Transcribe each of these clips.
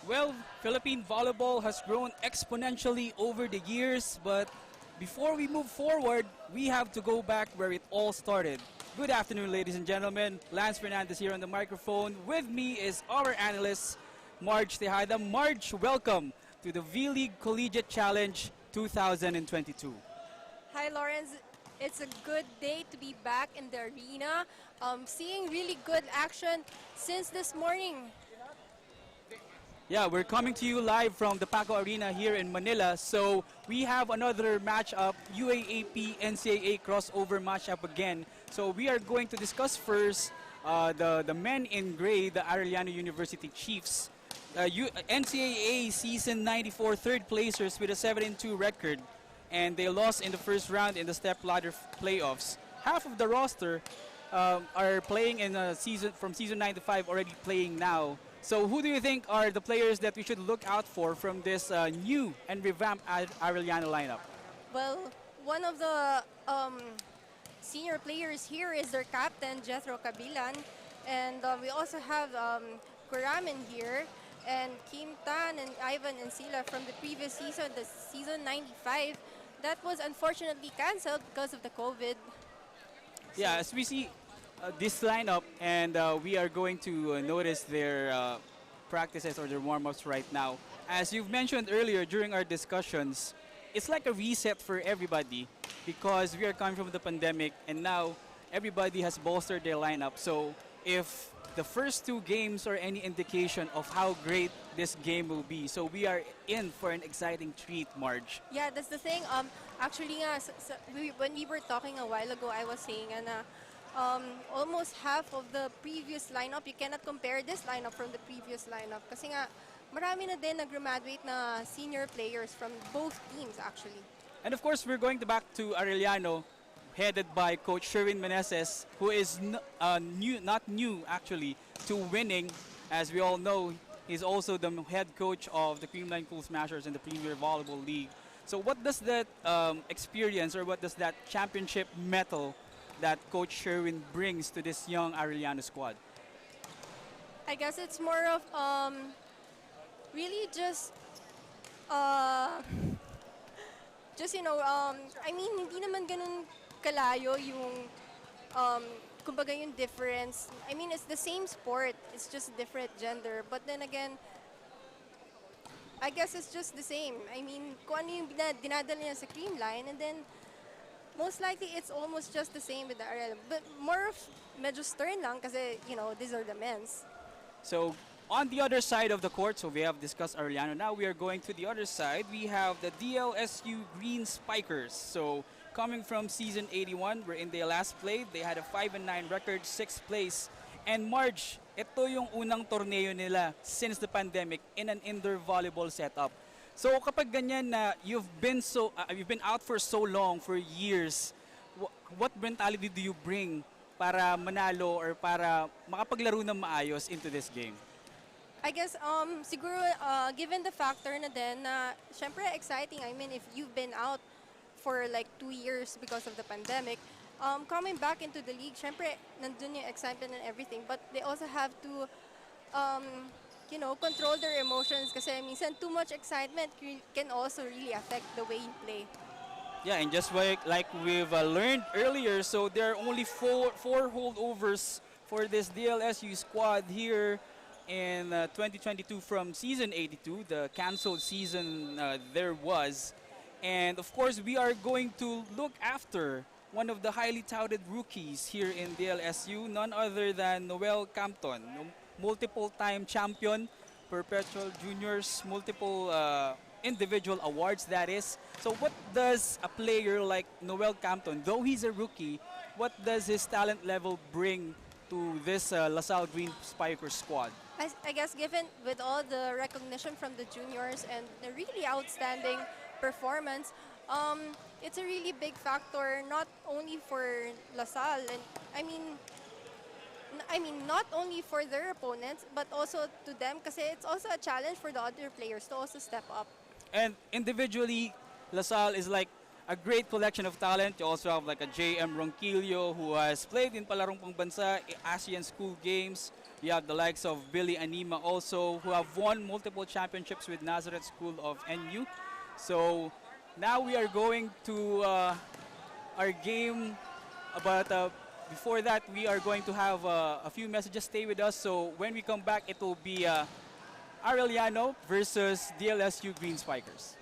Well, Philippine volleyball has grown exponentially over the years, but before we move forward, we have to go back where it all started. Good afternoon, ladies and gentlemen. Lance Fernandez here on the microphone. With me is our analyst, Marge Tejada. Marge, welcome to the vleague Collegiate Challenge 2022. Hi, Lawrence. It's a good day to be back in the arena. Seeing really good action since this morning. Yeah, we're coming to you live from the Paco Arena here in Manila. So we have another matchup, UAAP NCAA crossover matchup again. So we are going to discuss first the men in gray, the Arellano University Chiefs. NCAA season 94 third placers with a 7-2 record, and they lost in the first round in the step ladder playoffs. Half of the roster are playing in a season from season 95 already playing now. So who do you think are the players that we should look out for from this new and revamped Arellano lineup? Well, one of the senior players here is their captain, Jethro Cabilan. And we also have Kuramin here, and Kim Tan and Ivan and Sila from the previous season, the season 95. That was unfortunately cancelled because of the COVID. Yeah, as we see this lineup, and we are going to notice their practices or their warm-ups right now. As you've mentioned earlier during our discussions, it's like a reset for everybody because we are coming from the pandemic and now everybody has bolstered their lineup. So if the first two games are any indication of how great this game will be, so we are in for an exciting treat, Marge. Yeah, that's the thing. Actually, when we were talking a while ago, I was saying, almost half of the previous lineup, you cannot compare this lineup from the previous lineup. Kasi nga, marami na din nag-graduate na senior players from both teams actually. And of course, we're going back to Arellano, headed by Coach Sherwin Meneses, who is not new actually to winning. As we all know, he's also the head coach of the Creamline Cool Smashers in the Premier Volleyball League. So what does that experience or what does that championship medal that Coach Sherwin brings to this young Arellano squad? I guess it's more of really just I mean, hindi naman ganun kalayo yung kumbaga yung difference. I mean, it's the same sport, it's just different gender, but then again, I guess it's just the same. I mean, kung ano yung dinadala niya sa Creamline, and then most likely it's almost just the same with the RL, but more of medyo stern lang kasi, these are the men's. So on the other side of the court, so we have discussed Arellano. Now we are going to the other side. We have the DLSU Green Spikers. So coming from season 81, wherein they last played, they had a 5-9 record, 6th place. And Marge, ito yung unang torneo nila since the pandemic in an indoor volleyball setup. So kapag ganyan na you've been out for so long, for years, what mentality do you bring para manalo or para makapaglaro ng maayos into this game? I guess siguro given the factor na din na syempre exciting. I mean, if you've been out for like 2 years because of the pandemic, coming back into the league, syempre nandun yung excitement and everything, but they also have to control their emotions kasi minsan too much excitement can also really affect the way you play. Yeah, and just like we've learned earlier, so there are only four holdovers for this DLSU squad here in 2022 from season 82, the canceled season there was. And of course, we are going to look after one of the highly touted rookies here in DLSU, none other than Noel Campton, multiple-time champion, perpetual juniors, multiple individual awards, that is. So what does a player like Noel Campton, though he's a rookie, what does his talent level bring to this LaSalle Green Spikers squad? I guess given with all the recognition from the juniors and the really outstanding performance, it's a really big factor not only for LaSalle, and I mean not only for their opponents but also to them kasi it's also a challenge for the other players to also step up. And individually, LaSalle is like a great collection of talent. You also have like a J.M. Ronquillo who has played in Palarong Pangbansa, ASEAN School Games. You have the likes of Billy Anima also who have won multiple championships with Nazareth School of NU. So now we are going to our game, but before that we are going to have a few messages. Stay with us. So when we come back, it will be Arellano versus DLSU Green Spikers.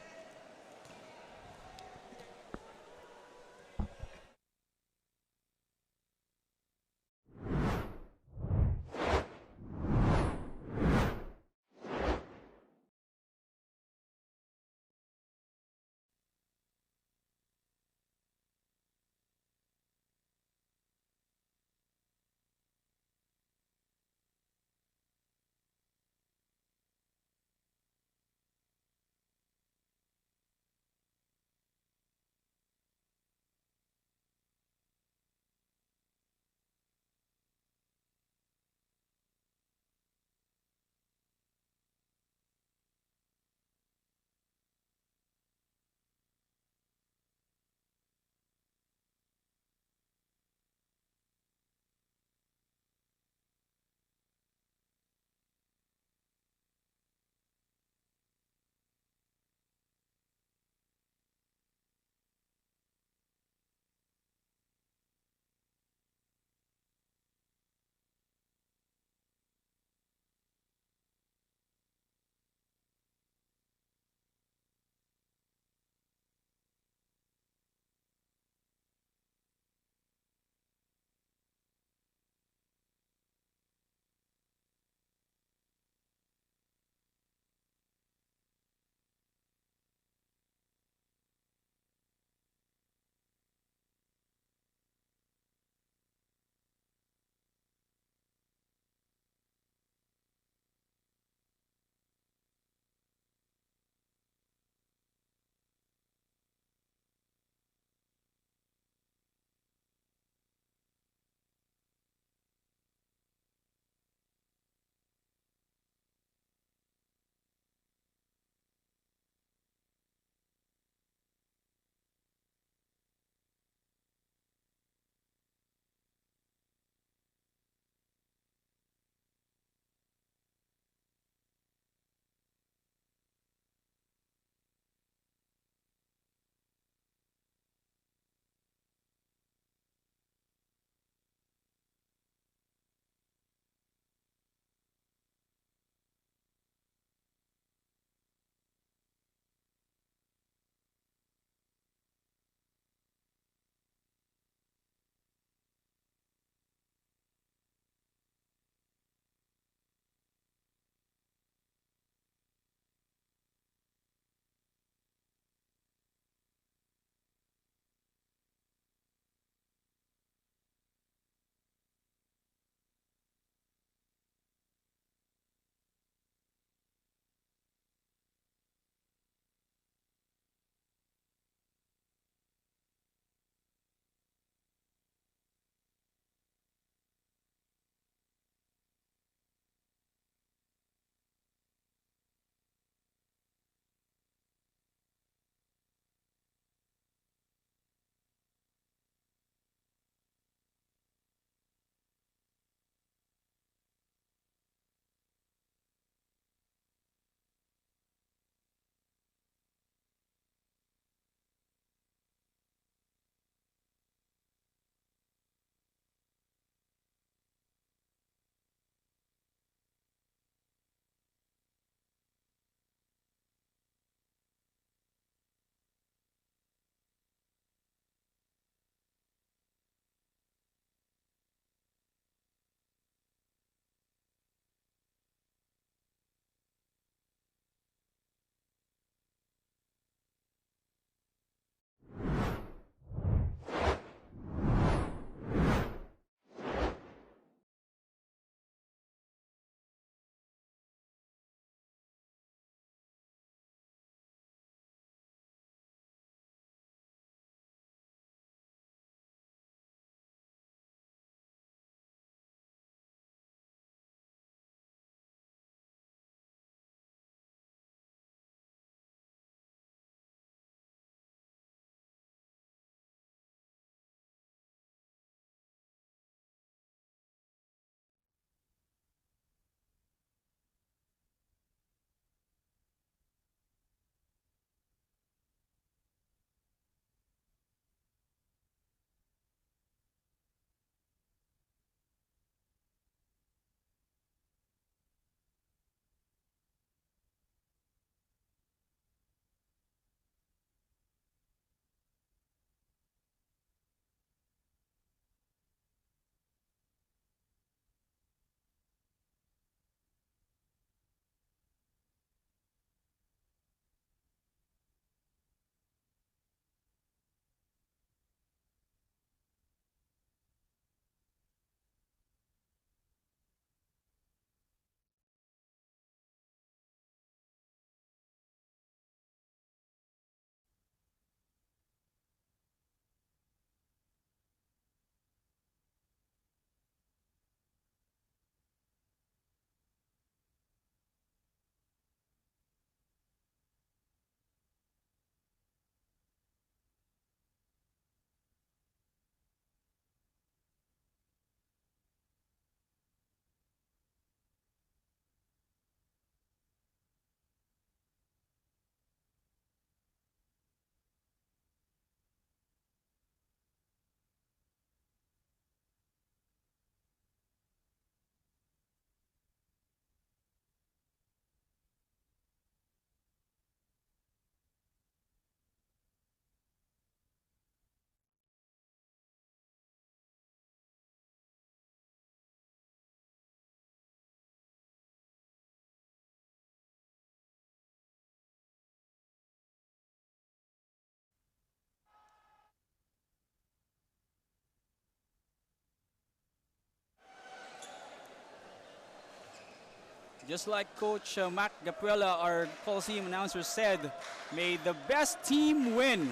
Just like Coach Mac Gapuela, our Coliseum announcer, said, may the best team win.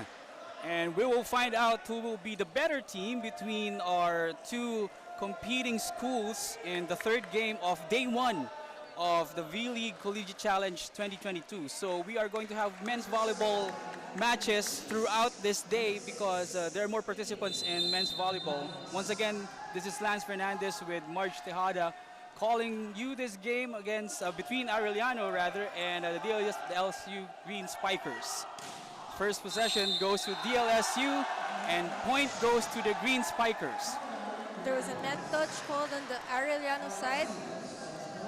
And we will find out who will be the better team between our two competing schools in the third game of day one of the vleague Collegiate Challenge 2022. So we are going to have men's volleyball matches throughout this day because there are more participants in men's volleyball. Once again, this is Lance Fernandez with Marge Tejada calling you this game against between Arellano and the DLSU Green Spikers. First possession goes to DLSU and point goes to the Green Spikers. There was a net touch called on the Arellano side.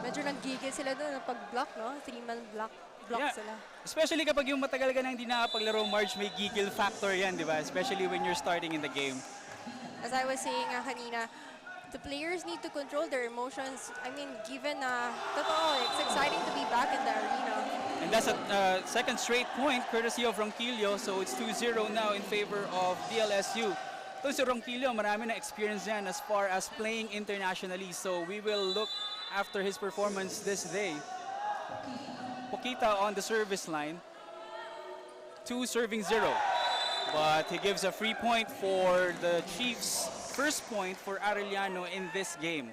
Medyo naggigil sila doon ng pag-block, no? 3-man block sila. Especially kapag yung matagal ka nang hindi nakapaglaro, Marge, may gigil factor yan, di ba? Especially when you're starting in the game. As I was saying kanina, the players need to control their emotions. I mean, given it's exciting to be back in the arena. And that's a second straight point courtesy of Ronquillo. So it's 2-0 now in favor of DLSU. Ito si Ronquillo, marami na experience yan as far as playing internationally. So we will look after his performance this day. Pokita on the service line. 2 serving 0. But he gives a free point for the Chiefs. First point for Arellano in this game.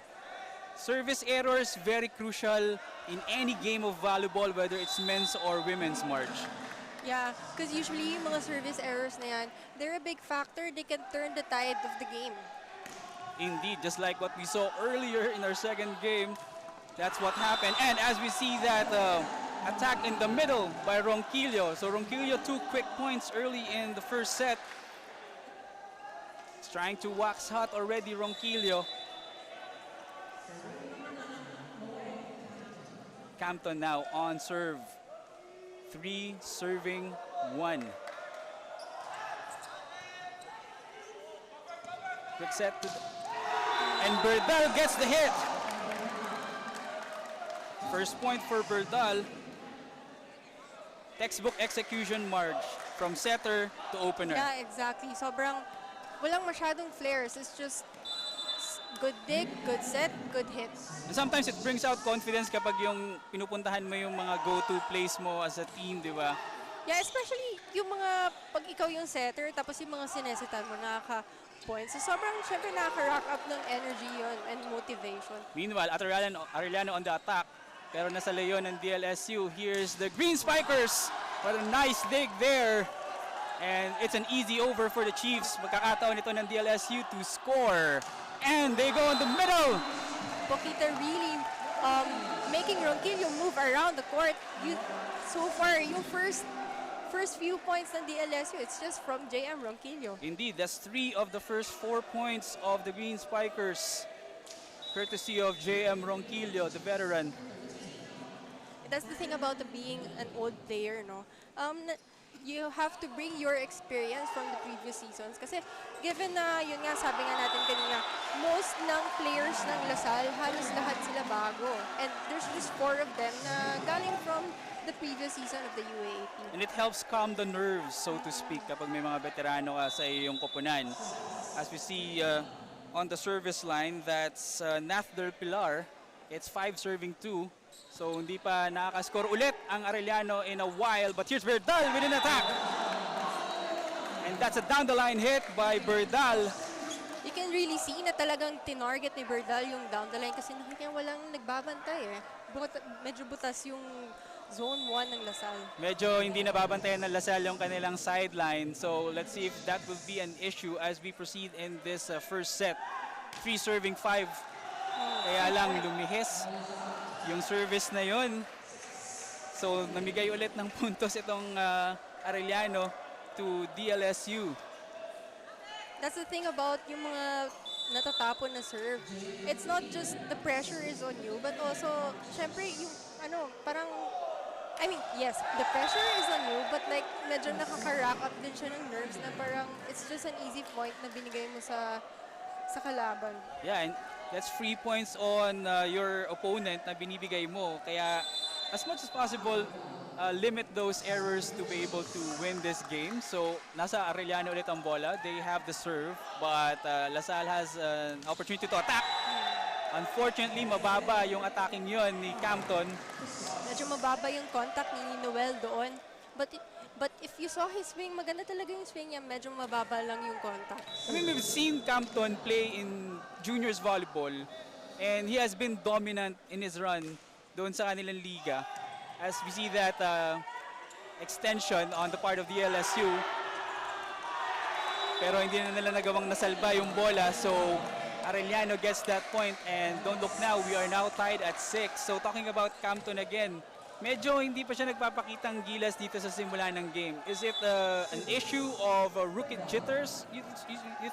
Service errors, very crucial in any game of volleyball, whether it's men's or women's, Marge. Yeah, because usually yung mga service errors na yan, they're a big factor. They can turn the tide of the game. Indeed, just like what we saw earlier in our second game, that's what happened. And as we see that attack in the middle by Ronquillo. So Ronquillo 2 quick points early in the first set. He's trying to wax hot already, Ronquillo. Campton now on serve. 3 serving 1. Quick set to and Berdal gets the hit. First point for Berdal. Textbook execution, Marge, from setter to opener. Yeah, exactly. Sobrang walang masyadong flares. It's just good dig, good set, good hit. And sometimes it brings out confidence kapag yung pinupuntahan mo yung mga go-to plays mo as a team, di ba? Yeah, especially yung mga pag ikaw yung setter tapos yung mga sinesetan mo nakaka-points. So sobrang syempre nakaka-rack up ng energy yun and motivation. Meanwhile, Arellano on the attack. Pero nasa layon ng DLSU. Here's the Green Spikers. What a nice dig there. And it's an easy over for the Chiefs. Magkakataon ito ng DLSU to score. And they go in the middle. Pokita really making Ronquillo move around the court. So far, yung first few points ng DLSU, it's just from JM Ronquillo. Indeed, that's 3 of the first 4 points of the Green Spikers. Courtesy of JM Ronquillo, the veteran. That's the thing about being an old player, no? You have to bring your experience from the previous seasons. Kasi given na, yun nga, sabi nga natin kanina, most ng players ng Lasal, halos lahat sila bago. And there's just 4 of them na galing from the previous season of the UAAP. And it helps calm the nerves, so to speak, kapag may mga veterano ka sa iyong koponan. As we see on the service line, that's Nath Del Pilar. It's 5 serving 2. So hindi pa nakaka-score ulit ang Arellano in a while. But here's Berdal with an attack. And that's a down-the-line hit by Berdal. You can really see na talagang tinarget ni Berdal yung down-the-line kasi nakikita walang nagbabantay eh. Medyo butas yung zone 1 ng Lasal. Medyo hindi nababantayan ng Lasal yung kanilang sideline. So let's see if that will be an issue as we proceed in this first set. 3 serving 5. Kaya lang lumihis yung service na yun. So namigay ulit ng puntos itong Arellano to DLSU. That's the thing about yung mga natatapon na serve. It's not just the pressure is on you, but also, syempre, yung parang, I mean, yes, the pressure is on you, but like, medyo nakaka-rack up din siya ng nerves na parang, it's just an easy point na binigay mo sa kalaban. Yeah, and that's 3 points on your opponent na binibigay mo. Kaya, as much as possible, limit those errors to be able to win this game. So, nasa Arellano ulit ang bola. They have the serve, but LaSalle has an opportunity to attack. Unfortunately, mababa yung attacking yon ni Campton. Medyo mababa yung contact ni Noel doon. But if you saw his swing, maganda talaga yung swing niya. Medyo mababa lang yung contact. I mean, we've seen Campton play in juniors volleyball and he has been dominant in his run doon sa kanilang liga. As we see that extension on the part of the DLSU. Pero hindi na nila nagawang nasalba yung bola. So Arellano gets that point and don't look now, we are now tied at 6. So talking about Campton again, medyo hindi pa siya nagpapakitang gilas dito sa simula ng game. Is it an issue of rookie jitters, you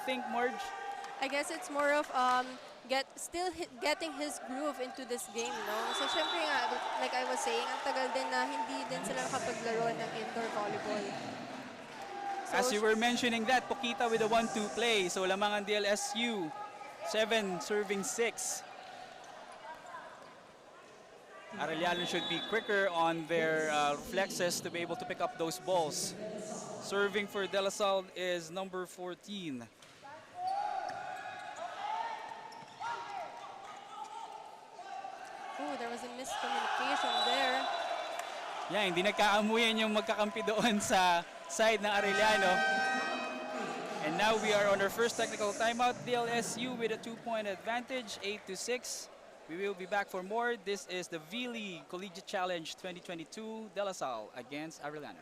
think, Marge? I guess it's more of getting his groove into this game, no? So syempre nga, like I was saying, ang tagal din na hindi din sila nakapaglaro ng indoor volleyball. So, as you were mentioning that, Pokita with a 1-2 play. So lamang ang DLSU, 7 serving 6. Arellano should be quicker on their reflexes to be able to pick up those balls. Serving for De La Salle is number 14. oh, there was a miscommunication there. Yeah, hindi nagkaamuyan yung magkakampi doon sa side ng Arellano. And now we are on our first technical timeout. DLSU with a 2-point advantage, 8-6. We will be back for more. This is the vleague Collegiate Challenge 2022, De La Salle against Arellano.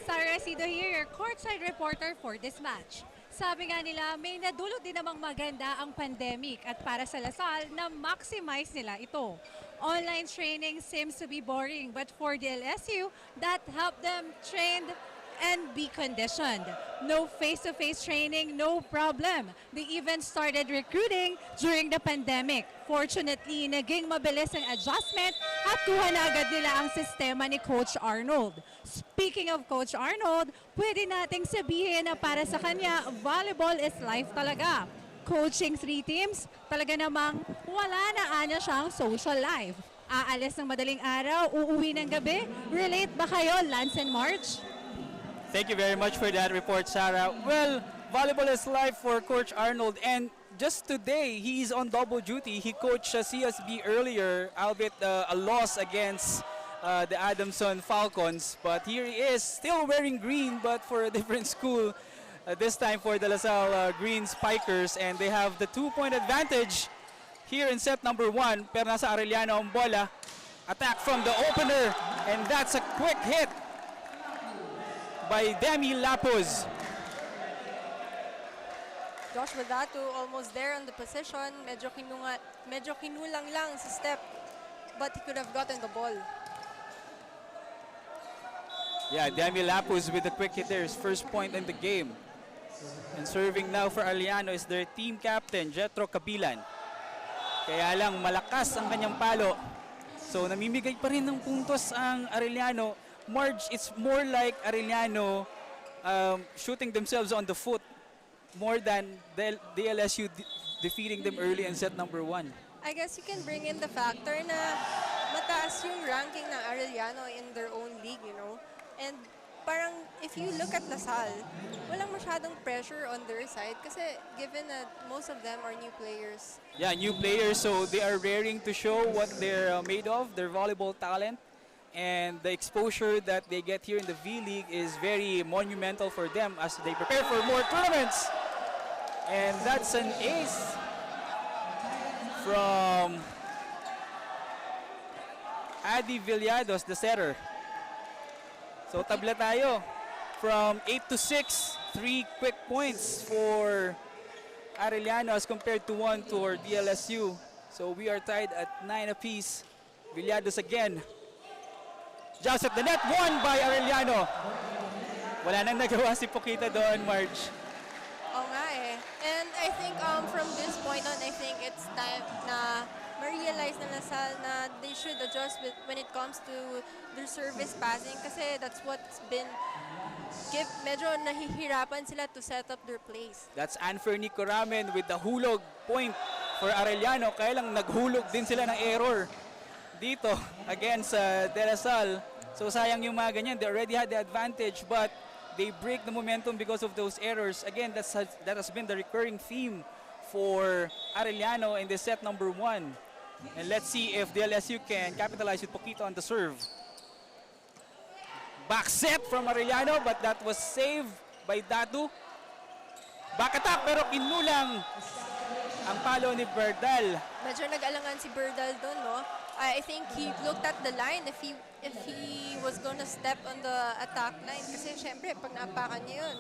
Sarah Sido here, your courtside reporter for this match. Sabi nga nila, may nadulot din namang maganda ang pandemic at para sa Lasal na maximize nila ito. Online training seems to be boring, but for DLSU, that helped them train and be conditioned. No face-to-face training, no problem. They even started recruiting during the pandemic. Fortunately, naging mabilis ang adjustment at kuha na agad nila ang sistema ni Coach Arnold. Speaking of Coach Arnold, pwede nating sabihin na para sa kanya, volleyball is life talaga. Coaching 3 teams, talaga namang wala na anya siyang social life. Aalis ng madaling araw, uuwi ng gabi. Relate ba kayo, Lance and Marge? Thank you very much for that report, Sarah. Well, volleyball is life for Coach Arnold, and just today, he's on double duty. He coached CSB earlier, albeit a loss against the Adamson Falcons. But here he is, still wearing green, but for a different school. This time for the La Salle Green Spikers, and they have the 2-point advantage here in set number 1. Pero nasa Arellano ang bola. Attack from the opener, and that's a quick hit by Demi Lapuz. Josh Vadatu almost there on the position. Medyo kinulang lang sa step, but he could have gotten the ball. Yeah, Demi Lapuz with the quick hit there, his first point in the game. And serving now for Arellano is their team captain, Jetro Capilan. Kaya lang malakas ang kanyang palo. So namimigay pa rin ng puntos ang Arellano. Marge, it's more like Arellano shooting themselves on the foot more than DLSU defeating them early in set number 1. I guess you can bring in the factor na mataas yung ranking ng Arellano in their own league, you know. And parang if you look at LaSalle, walang masyadong pressure on their side kasi given that most of them are new players. Yeah, new players, so they are raring to show what they're made of, their volleyball talent. And the exposure that they get here in the V-League is very monumental for them as they prepare for more tournaments. And that's an ace from Adi Villados, the setter. So tabla tayo. From 8-6, 3 quick points for Arellano as compared to 1 for DLSU. So we are tied at 9 apiece. Villados again. Just at the net, won by Arellano. Wala nang nagawa si Pokita doon, Marge. Oo nga eh. And I think from this point on, I think it's time na ma-realize na LaSalle na they should adjust when it comes to their service passing kasi that's what's been medyo nahihirapan sila to set up their plays. That's Anferny Coramen with the hulog point for Arellano. Kaya lang naghulog din sila ng error dito against De La Salle. So sayang yung mga ganyan. They already had the advantage but they break the momentum because of those errors. Again, that has been the recurring theme for Arellano in this set number 1. And let's see if DLSU can capitalize with Poquito on the serve. Back set from Arellano but that was saved by Datu. Back attack pero kinulang ang palo ni Berdal. Medyo nag-alangan si Berdal doon, no? I think he looked at the line if he was gonna step on the attack line. Kasi syempre, pag naapakan niya yun,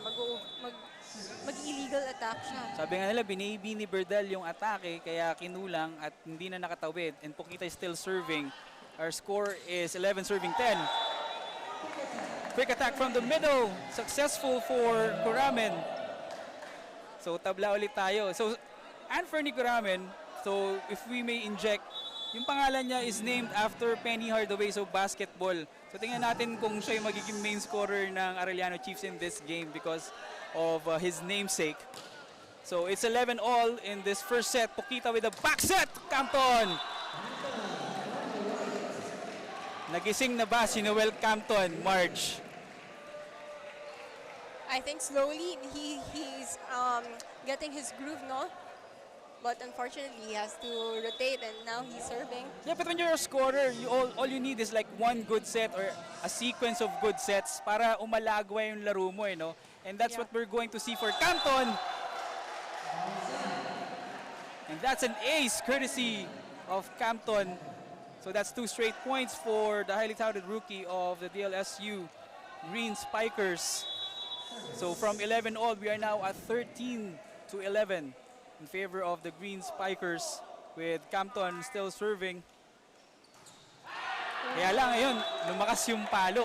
mag-illegal attack siya. Sabi nga nila, binaby ni Berdal yung atake kaya kinulang at hindi na nakatawid. And Poquita is still serving. Our score is 11 serving 10. Quick attack from the middle. Successful for Coramen. So tabla ulit tayo. So Anferny Coramen, so if we may inject, yung pangalan niya is named after Penny Hardaway, so basketball. So tingnan natin kung siya yung magiging main scorer ng Arellano Chiefs in this game because of his namesake. So it's 11 all in this first set. Poquita with a back set. Campton. Nagising na ba si Noel Campton, Marge? I think slowly he's getting his groove, no? But unfortunately, he has to rotate and now he's serving. Yeah, but when you're a scorer, all you need is like one good set or a sequence of good sets para umalagwa yung laro mo, no? And that's what we're going to see for Campton. And that's an ace courtesy of Campton. So that's 2 straight points for the highly touted rookie of the DLSU Green Spikers. So from 11 all, we are now at 13 to 11 in favor of the Green Spikers with Campton still serving. Kaya lang ngayon, lumakas yung palo.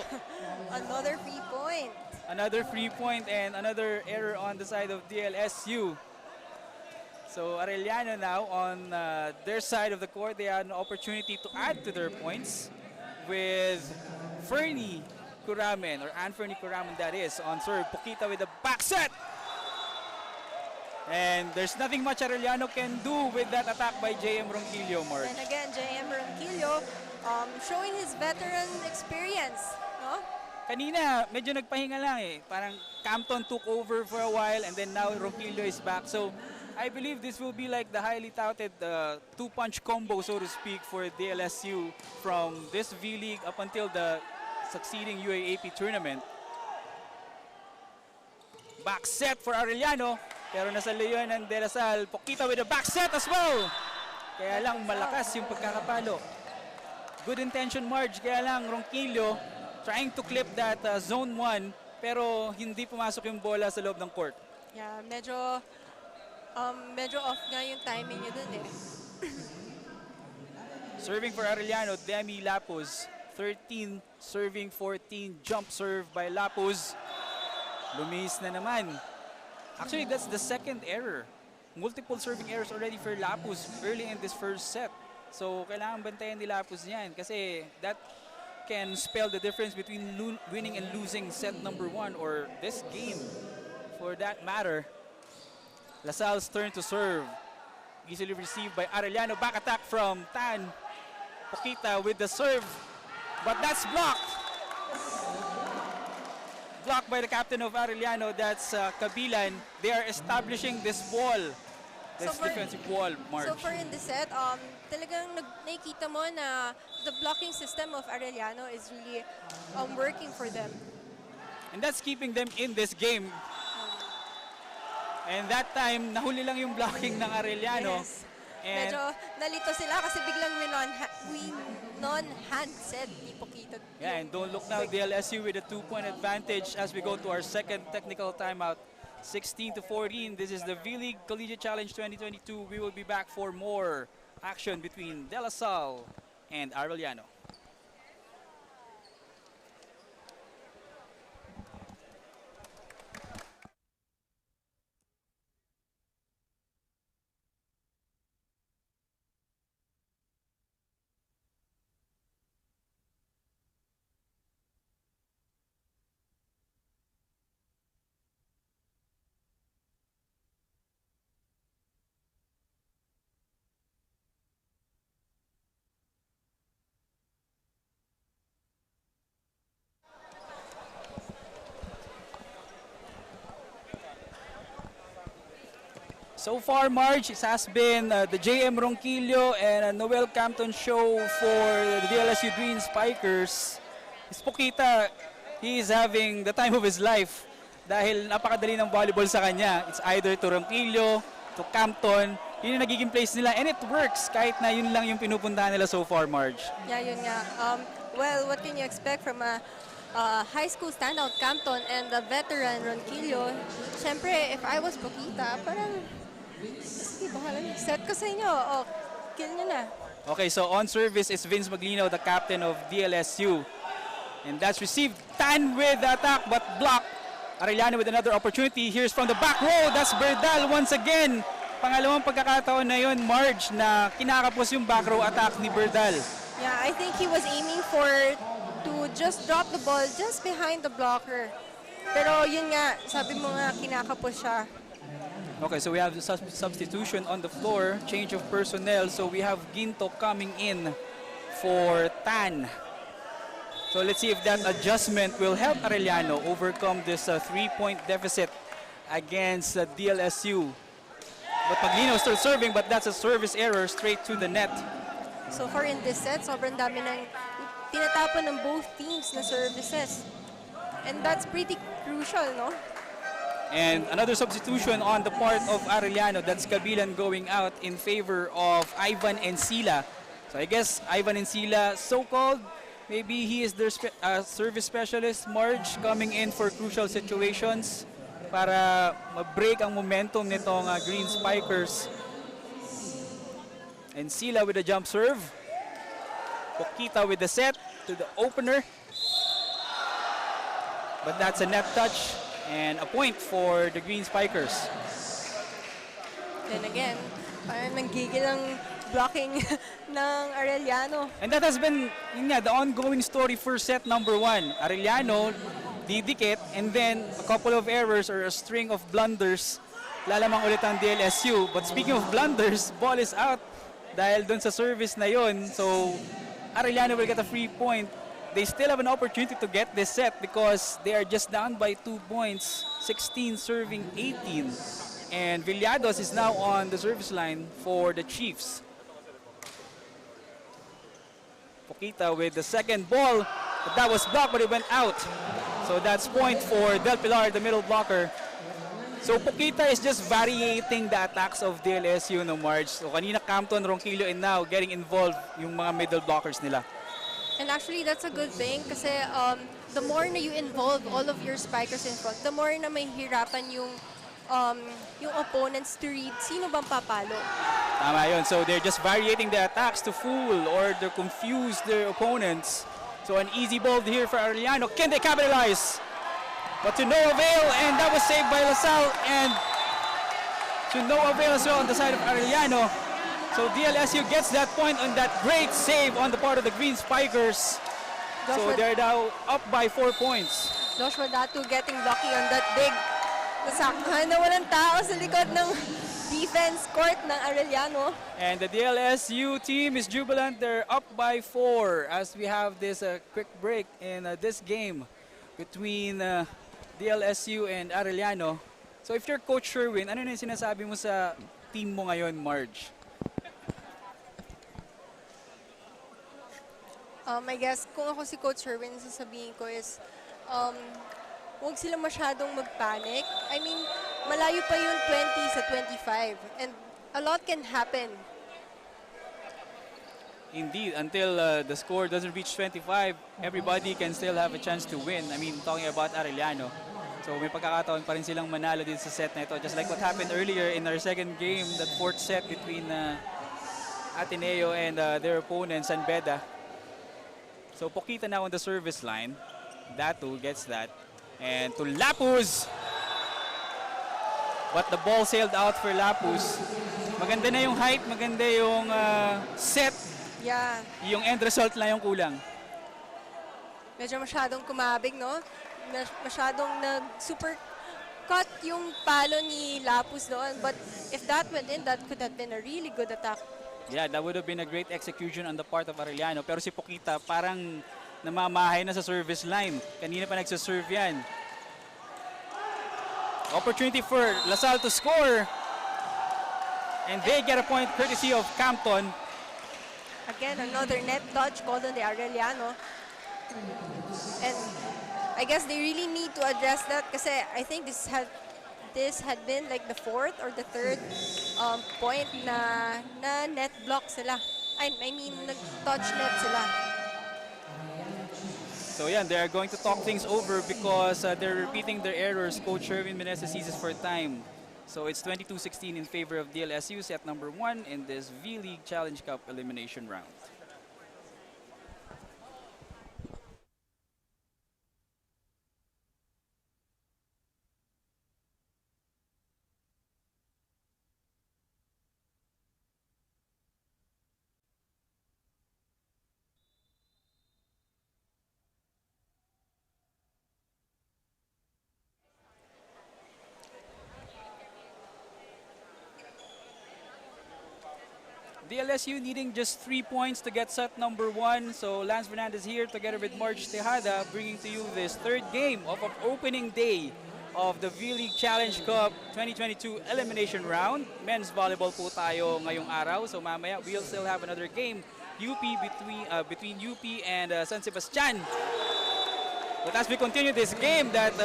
Another free point. Another free point and another error on the side of DLSU. So Arellano now on their side of the court, they had an opportunity to add to their points with Fernie Coramen, or Anferny Coramen that is, on serve. Poquita with the back set. And there's nothing much Arellano can do with that attack by JM Ronquillo, Mark. And again, JM Ronquillo showing his veteran experience, no? Kanina, medyo nagpahinga lang eh. Parang Campton took over for a while and then now Ronquillo is back. So I believe this will be like the highly touted two-punch combo, so to speak, for DLSU from this V-League up until the succeeding UAAP tournament. Back set for Arellano, pero nasa leyon ng De La Salle. Poquita with a back set as well. Kaya lang malakas yung pagkakapalo. Good intention, Marge. Kaya lang Ronquillo trying to clip that zone 1, pero hindi pumasok yung bola sa loob ng court. Yeah, medyo off nga yung timing niya dun eh. Serving for Arellano, Demi Lapuz. 13, serving 14, jump serve by Lapuz. Lumis na naman. Actually, that's the second error. Multiple serving errors already for Lapuz early in this first set. So, kailangan bantayan ni Lapuz yan kasi that can spell the difference between winning and losing set number 1 or this game for that matter. La Salle's turn to serve. Easily received by Arellano. Back attack from Tan. Poquita with the serve. But that's blocked. Blocked by the captain of Arellano. That's Kabilan. They are establishing this wall. This defensive wall, Marge. So for in the set, talagang nakikita mo na the blocking system of Arellano is really working for them. And that's keeping them in this game. And that time, nahuli lang yung blocking ng Arellano. Yes. And medyo nalito sila kasi biglang non-handset ni Poquito. yeah, and don't look now, DLSU with a 2-point advantage as we go to our second technical timeout. 16-14, this is the V-League Collegiate Challenge 2022. We will be back for more action between De La Salle and Arellano. So far, Marge, it has been the JM Ronquillo and Noel Campton show for the DLSU Green Spikers. Pukita, he is having the time of his life dahil napakadali ng volleyball sa kanya. It's either to Ronquillo, to Campton. Yun yung nagiging place nila and it works kahit na yun lang yung pinupuntahan nila so far, Marge. Yeah, yun nga. Well, what can you expect from a high school standout Campton and the veteran Ronquillo? Siyempre, if I was Pukita, parang, sige, bahala na. Set ko sa inyo. O, kill nyo na. Okay, so on service is Vince Maglino, the captain of DLSU. And that's received. Tan with the attack, but blocked. Arellano with another opportunity. Here's from the back row. That's Berdal once again. Pangalawang pagkakataon na yun, Marge, na kinakapos yung back row attack ni Berdal. Yeah, I think he was aiming for to just drop the ball just behind the blocker. Pero yun nga, sabi mo nga, kinakapos siya. Okay, so we have the substitution on the floor. Change of personnel. So we have Ginto coming in for Tan. So let's see if that adjustment will help Arellano overcome this 3-point deficit against DLSU. But Maglino still serving, but that's a service error straight to the net. So far in this set, sobrang dami ng tinatapon ng both teams na services. And that's pretty crucial, no? And another substitution on the part of Arellano. That's Kabilan going out in favor of Ivan Encila. So I guess Ivan Encila, so-called, maybe he is their service specialist, Marge, coming in for crucial situations para ma-break ang momentum nitong Green Spikers. And Sila with a jump serve. Pukita with the set to the opener. But that's a net touch and a point for the Green Spikers. Then again, parang nanggigil ang blocking ng Arellano. And that has been the ongoing story for set number 1. Arellano, didikit, and then a couple of errors or a string of blunders. Lalamang ulit ang DLSU. But speaking of blunders, ball is out dahil dun sa service na yon. So Arellano will get a free point. They still have an opportunity to get this set because they are just down by 2 points, 16 serving 18. And Villados is now on the service line for the Chiefs. Pukita with the second ball, but that was blocked, but it went out. So that's point for Del Pilar, the middle blocker. So Pukita is just variating the attacks of DLSU, no, Marge. So kanina Campton, Ronquillo, and now getting involved yung mga middle blockers nila. And actually, that's a good thing kasi the more na you involve all of your spikers in front, the more na may hirapan yung opponents to read sino bang papalo. Tama yun. So they're just variating the attacks to fool or to confuse their opponents. So an easy ball here for Arellano. Can they capitalize? But to no avail, and that was saved by LaSalle, and to no avail as well on the side of Arellano. So DLSU gets that point on that great save on the part of the Green Spikers. So they're now up by 4 points. Joshua Datu getting lucky on that big nasakhan na walang tao sa likod ng defense court ng Arellano. And the DLSU team is jubilant. They're up by 4 as we have this quick break in this game between DLSU and Arellano. So if you're Coach Sherwin, ano na yung sinasabi mo sa team mo ngayon, Marge? I guess kung ako si Coach Sherwin, sasabihin ko is huwag sila masyadong mag-panic. I mean, malayo pa yung 20 sa 25 and a lot can happen. Indeed, until the score doesn't reach 25, everybody can still have a chance to win. I mean, talking about Arellano. So may pagkakataon pa rin silang manalo din sa set na ito. Just like what happened earlier in our second game, that fourth set between Ateneo and their opponent, San Beda. So Pukita now on the service line. Datu gets that. And to Lapus. But the ball sailed out for Lapus. Maganda na yung height, maganda yung set. Yeah. Yung end result lang yung kulang. Medyo masyadong kumabig, no? Masyadong nag-super cut yung palo ni Lapus doon. But if that went in, that could have been a really good attack. Yeah, that would have been a great execution on the part of Arellano. Pero si Pukita parang namamahay na sa service line. Kanina pa nagsaserve yan. Opportunity for LaSalle to score. And they get a point courtesy of Campton. Again, another net touch called on the Arellano. And I guess they really need to address that kasi I think this had been like the fourth or the third point na net block sila. I mean, nag-touch net sila. So yeah, they're going to talk things over because they're repeating their errors. Coach Sherwin Meneses seizes for time. So it's 22-16 in favor of DLSU, set number 1 in this V-League Challenge Cup elimination round. DLSU needing just 3 points to get set number 1. So Lance Fernandez here together with Marge Tejada bringing to you this third game of an opening day of the V-League Challenge Cup 2022 elimination round. Men's volleyball po tayo ngayong araw. So mamaya we'll still have another game between UP and San Sebastian. But as we continue this game, that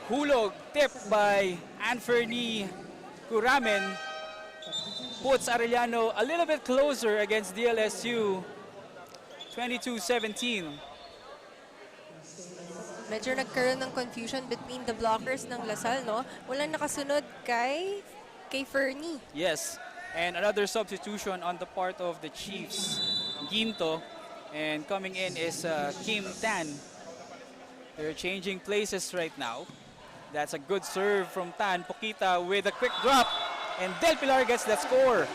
hulog tip by Anferny Kuramen puts Arellano a little bit closer against DLSU, 22-17. Medyo nagkaroon ng confusion between the blockers ng Lasal, no? Walang nakasunod kay Fernie. Yes, and another substitution on the part of the Chiefs, Ginto, and coming in is Kim Tan. They're changing places right now. That's a good serve from Tan. Pokita with a quick drop. And Del Pilar gets that score.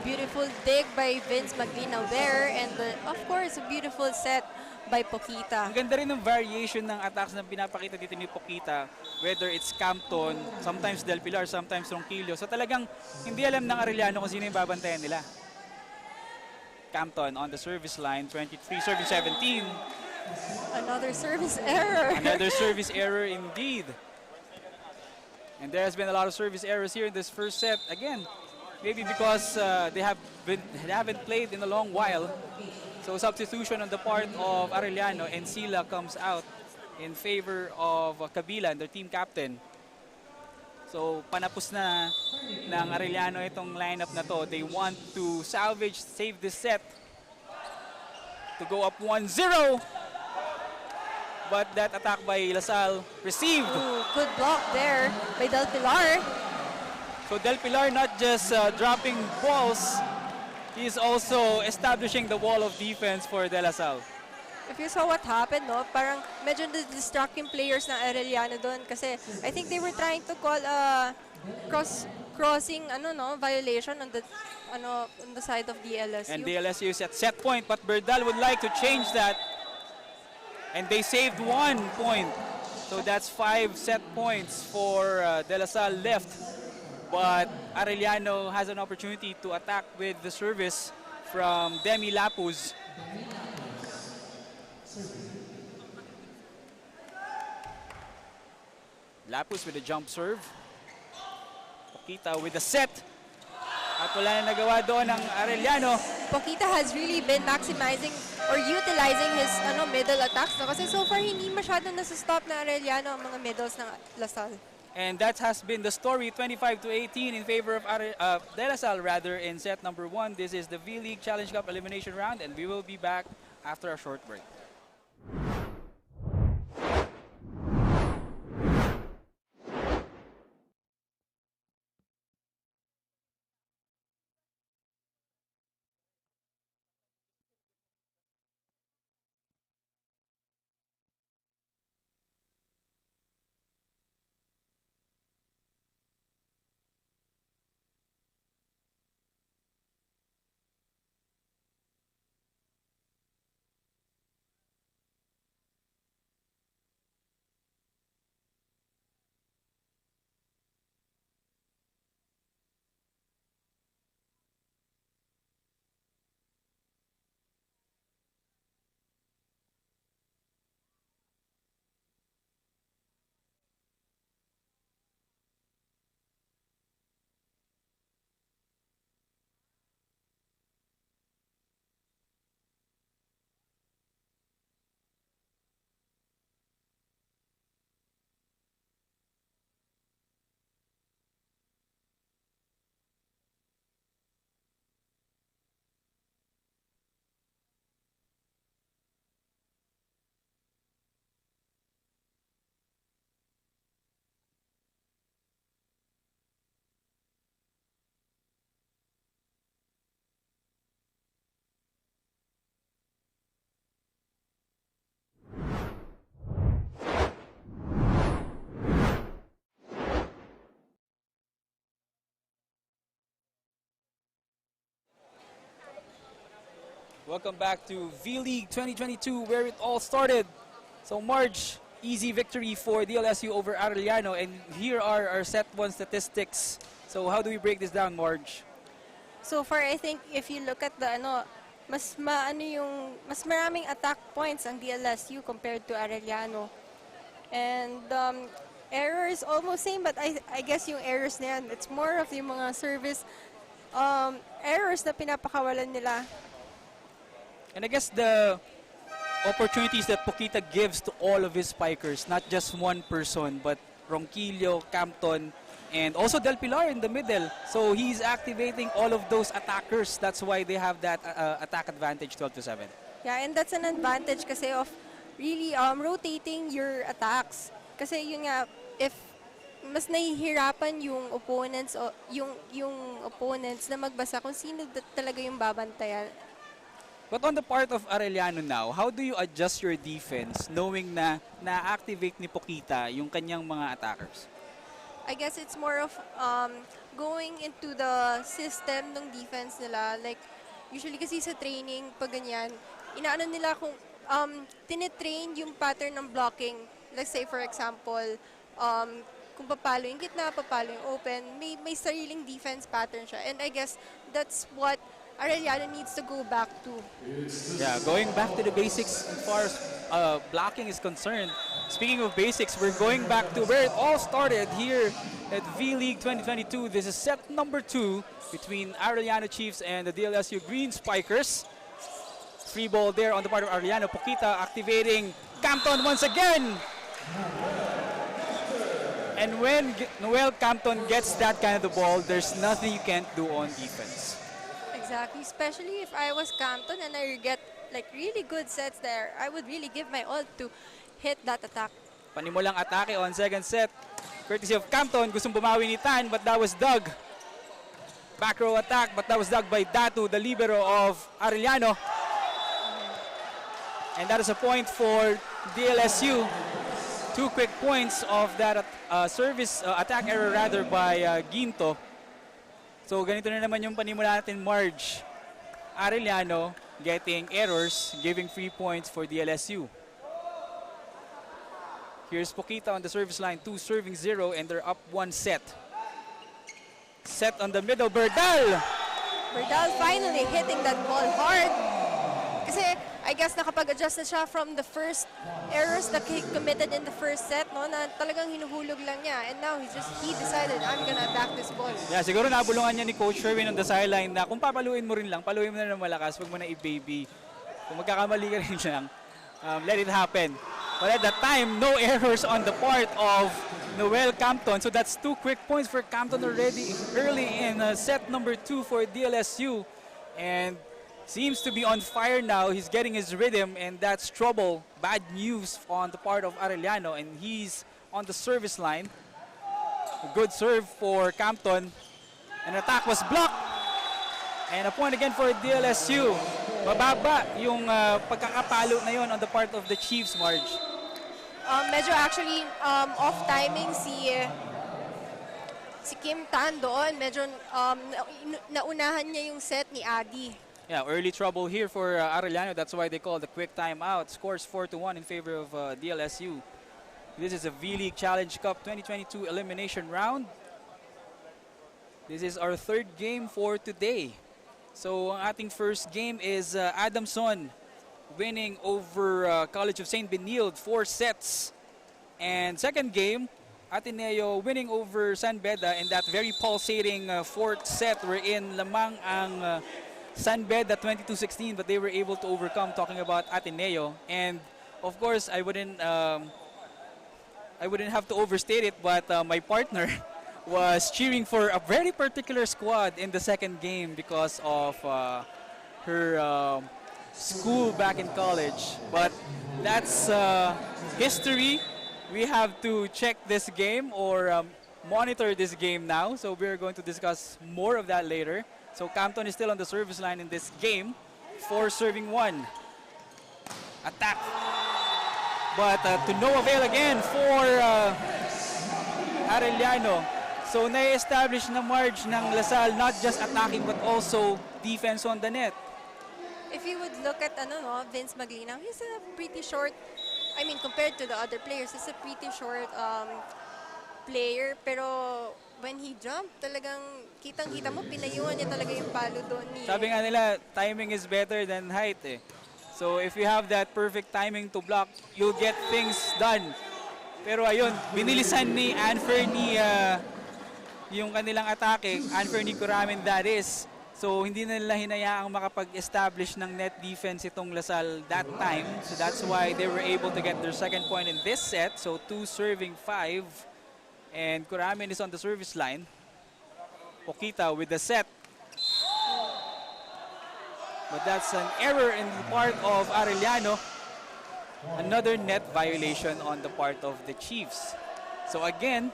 Beautiful dig by Vince Maglina there. And of course, a beautiful set by Pokita. Ang ganda rin ng variation ng attacks na pinapakita dito ni Pokita. Whether it's Campton, sometimes Del Pilar, sometimes Ronquillo. So talagang hindi alam ng Arellano kung sino yung babantayan nila. Campton on the service line, 23, serving 17. Another service error. Another service error indeed. And there has been a lot of service errors here in this first set. Again, maybe because they haven't played in a long while. So substitution on the part of Arellano, and Sila comes out in favor of Kabila, their team captain. So panapos na ng Arellano itong lineup na to. They want to save this set to go up 1-0. But that attack by Lasal received. Ooh, good block there by Del Pilar. So Del Pilar not just dropping balls, he's also establishing the wall of defense for De La Salle. If you saw what happened, no, parang medyo distracting players ng Arellano doon kasi I think they were trying to call a crossing violation on the side of DLSU. And DLSU is at set point, but Berdal would like to change that. And they saved 1 point. So that's 5 set points for De La Salle left. But Arellano has an opportunity to attack with the service from Demi Lapuz. Lapuz with a jump serve. Pokita with a set. At wala na nagawa doon ng Arellano. Pokita has really been maximizing or utilizing his middle attacks. No? Kasi so far, hindi masyadong nasa-stop na Arellano ang mga middles ng Lasal. And that has been the story, 25-18 in favor of De La Salle in set number 1. This is the V-League Challenge Cup elimination round, and we will be back after a short break. Welcome back to V-League 2022, where it all started. So Marge, easy victory for DLSU over Arellano, and here are our set 1 statistics. So how do we break this down, Marge? So far, I think if you look at the mas maraming attack points ang DLSU compared to Arellano. And errors almost same, but I guess yung errors na yan, it's more of yung mga service errors na pinapakawalan nila. And I guess the opportunities that Pokita gives to all of his spikers, not just one person, but Ronquillo, Campton, and also Del Pilar in the middle. So he's activating all of those attackers. That's why they have that attack advantage 12-7. Yeah, and that's an advantage kasi of really rotating your attacks. Kasi yun nga, if mas nahihirapan yung opponents o yung opponents na magbasa kung sino talaga yung babantayan. But on the part of Arellano now, how do you adjust your defense knowing na na-activate ni Pokita yung kanyang mga attackers? I guess it's more of going into the system ng defense nila. Like, usually kasi sa training, pag ganyan, inaano nila kung tinitrain yung pattern ng blocking. Let's say, for example, kung papalo yung gitna, papalo yung open, may sariling defense pattern siya. And I guess that's what Arellano needs to go back to. Yeah, going back to the basics as far as blocking is concerned. Speaking of basics, we're going back to where it all started here at V-League 2022. This is set number 2 between Arellano Chiefs and the DLSU Green Spikers. Free ball there on the part of Arellano. Pokita activating Campton once again. And when Noel Campton gets that kind of the ball, there's nothing you can't do on defense. Exactly, especially if I was Campton and I get like really good sets there, I would really give my all to hit that attack. Panimulang atake on second set. Courtesy of Campton, gustong bumawi ni Tan, but that was dug. Back row attack, but that was dug by Datu, the libero of Arellano. And that is a point for DLSU. 2 quick points of that service attack error rather by Ginto. So ganito na naman yung panimula natin, Marge. Arellano getting errors, giving free points for DLSU. Here's Pokita on the service line, 2 serving 0, and they're up 1 set. Set on the middle, Berdal! Berdal finally hitting that ball hard. Kasi I guess nakapag-adjust na siya from the first errors that he committed in the first set, no? Na talagang hinuhulog lang niya. And now he decided, I'm gonna attack this ball. Yeah, siguro nabulungan niya ni Coach Sherwin on the sideline na kung papaluin mo rin lang, paluin mo na ng malakas, huwag mo na i-baby. Kung magkakamali ka rin lang, let it happen. But at that time, no errors on the part of Noel Campton. So that's 2 quick points for Campton already early in set number 2 for DLSU. And seems to be on fire now. He's getting his rhythm, and that's trouble. Bad news on the part of Arellano, and he's on the service line. A good serve for Campton. An attack was blocked. And a point again for DLSU. Mababa yung pagkakapalo na yon on the part of the Chiefs, Marge. Medyo actually off timing si Kim Tan doon. Medyo naunahan niya yung set ni Adi. Yeah, early trouble here for Arellano. That's why they call the quick timeout. Scores 4-1 in favor of DLSU. This is a V-League Challenge Cup 2022 elimination round. This is our 3rd game for today. So, ang ating first game is Adamson winning over College of St. Benilde 4 sets. And second game, Ateneo winning over San Beda in that very pulsating 4th set wherein lamang ang San Beda 22-16, but they were able to overcome, talking about Ateneo. And of course, I wouldn't have to overstate it, but my partner was cheering for a very particular squad in the second game because of her school back in college. But that's history. We have to check this game or monitor this game now. So we're going to discuss more of that later. So Campton is still on the service line in this game. 4 serving 1. Attack. But to no avail again for Arellano. So na-establish na Marge ng Lasal not just attacking but also defense on the net. if you would look at Vince Maglinaw, he's a pretty short, I mean, compared to the other players, he's a pretty short player. Pero when he jumped, talagang kitang-kita mo, pinayuhan niya talaga yung palo doon ni... Sabi nga nila, timing is better than height eh. So if you have that perfect timing to block, you'll get things done. Pero ayun, binilisan ni Anferny yung kanilang atake, Anferny Kuramin that is. So hindi na nila hinayaang makapag-establish ng net defense itong Lasal that time. So that's why they were able to get their second point in this set. So 2 serving 5. And Kuramin is on the service line. Pokita with the set. But that's an error in the part of Arellano. Another net violation on the part of the Chiefs. So again,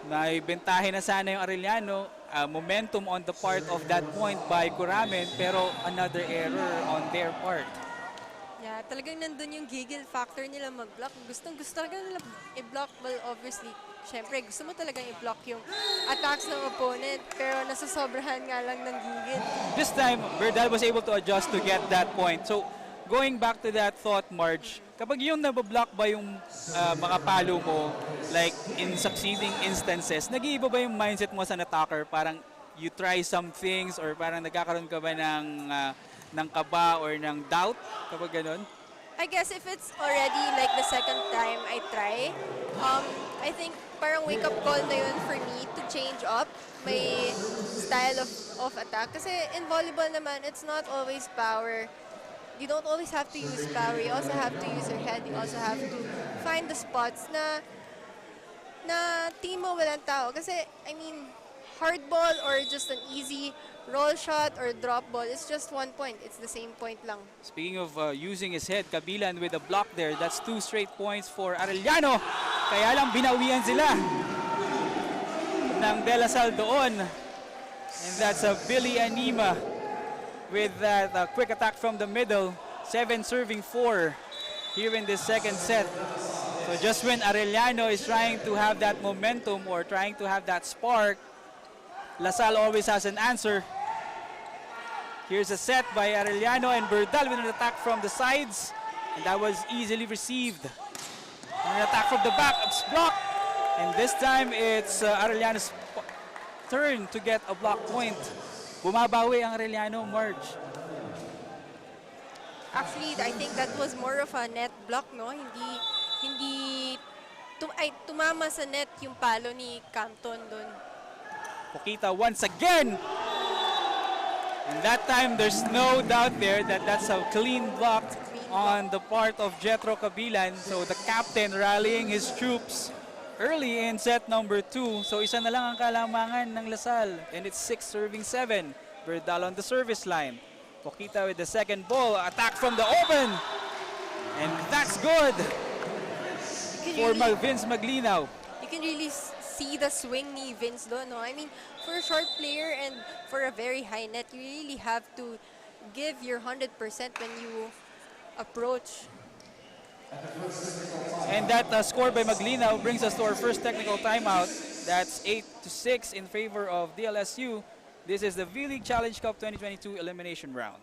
may bentahe na sana yung Arellano. Momentum on the part of that point by Kuramin, pero another error on their part. Yeah, talagang nandun yung gigil factor nila mag-block. Gusto talaga nila i-block. Well, obviously, syempre, gusto mo talagang i-block yung attacks ng opponent, pero nasasobrahan nga lang ng gigil. This time, Berdal was able to adjust to get that point. So, going back to that thought, Marge, kapag yung nabablock ba yung mga palo mo, like in succeeding instances, nag-iiba ba yung mindset mo sa attacker? Parang you try some things or parang nagkakaroon ka ba ng kaba or ng doubt kapag ganun? I guess if it's already like the second time I try, I think parang wake-up call na yun for me to change up my style of attack. Kasi in volleyball naman, it's not always power. You don't always have to use power. You also have to use your head. You also have to find the spots na team mo walang tao. Kasi, I mean, hard ball or just an easy roll shot or drop ball, it's just 1 point. It's the same point lang. Speaking of using his head, Kabilan with a block there. That's 2 straight points for Arellano. Kaya lang binawian sila ng De La Salle doon. And that's a Billy Anima with that quick attack from the middle. 7 serving 4 here in this second set. So just when Arellano is trying to have that momentum or trying to have that spark, La Salle always has an answer. Here's a set by Arellano and Berdal with an attack from the sides. And that was easily received. And an attack from the back, it's blocked. And this time it's Arellano's turn to get a block point. Bumabawi ang Arellano, Marge. Actually, I think that was more of a net block, no? Tumama sa net yung palo ni Campton doon. Pokita once again. And that time, there's no doubt there that that's a clean block on the part of Jetro Kabilan. So the captain rallying his troops early in set number 2. So isa na lang ang kalamangan ng Lasal. And it's 6 serving 7. Berdal on the service line. Pokita with the second ball. Attack from the open. And that's good for Vince Maglinaw. You can really see the swing ni Vince doon, no? I mean, for a short player and for a very high net, you really have to give your 100% when you approach. And that score by Maglinaw brings us to our first technical timeout. That's 8-6 in favor of DLSU. This is the vleague Challenge Cup 2022 elimination round.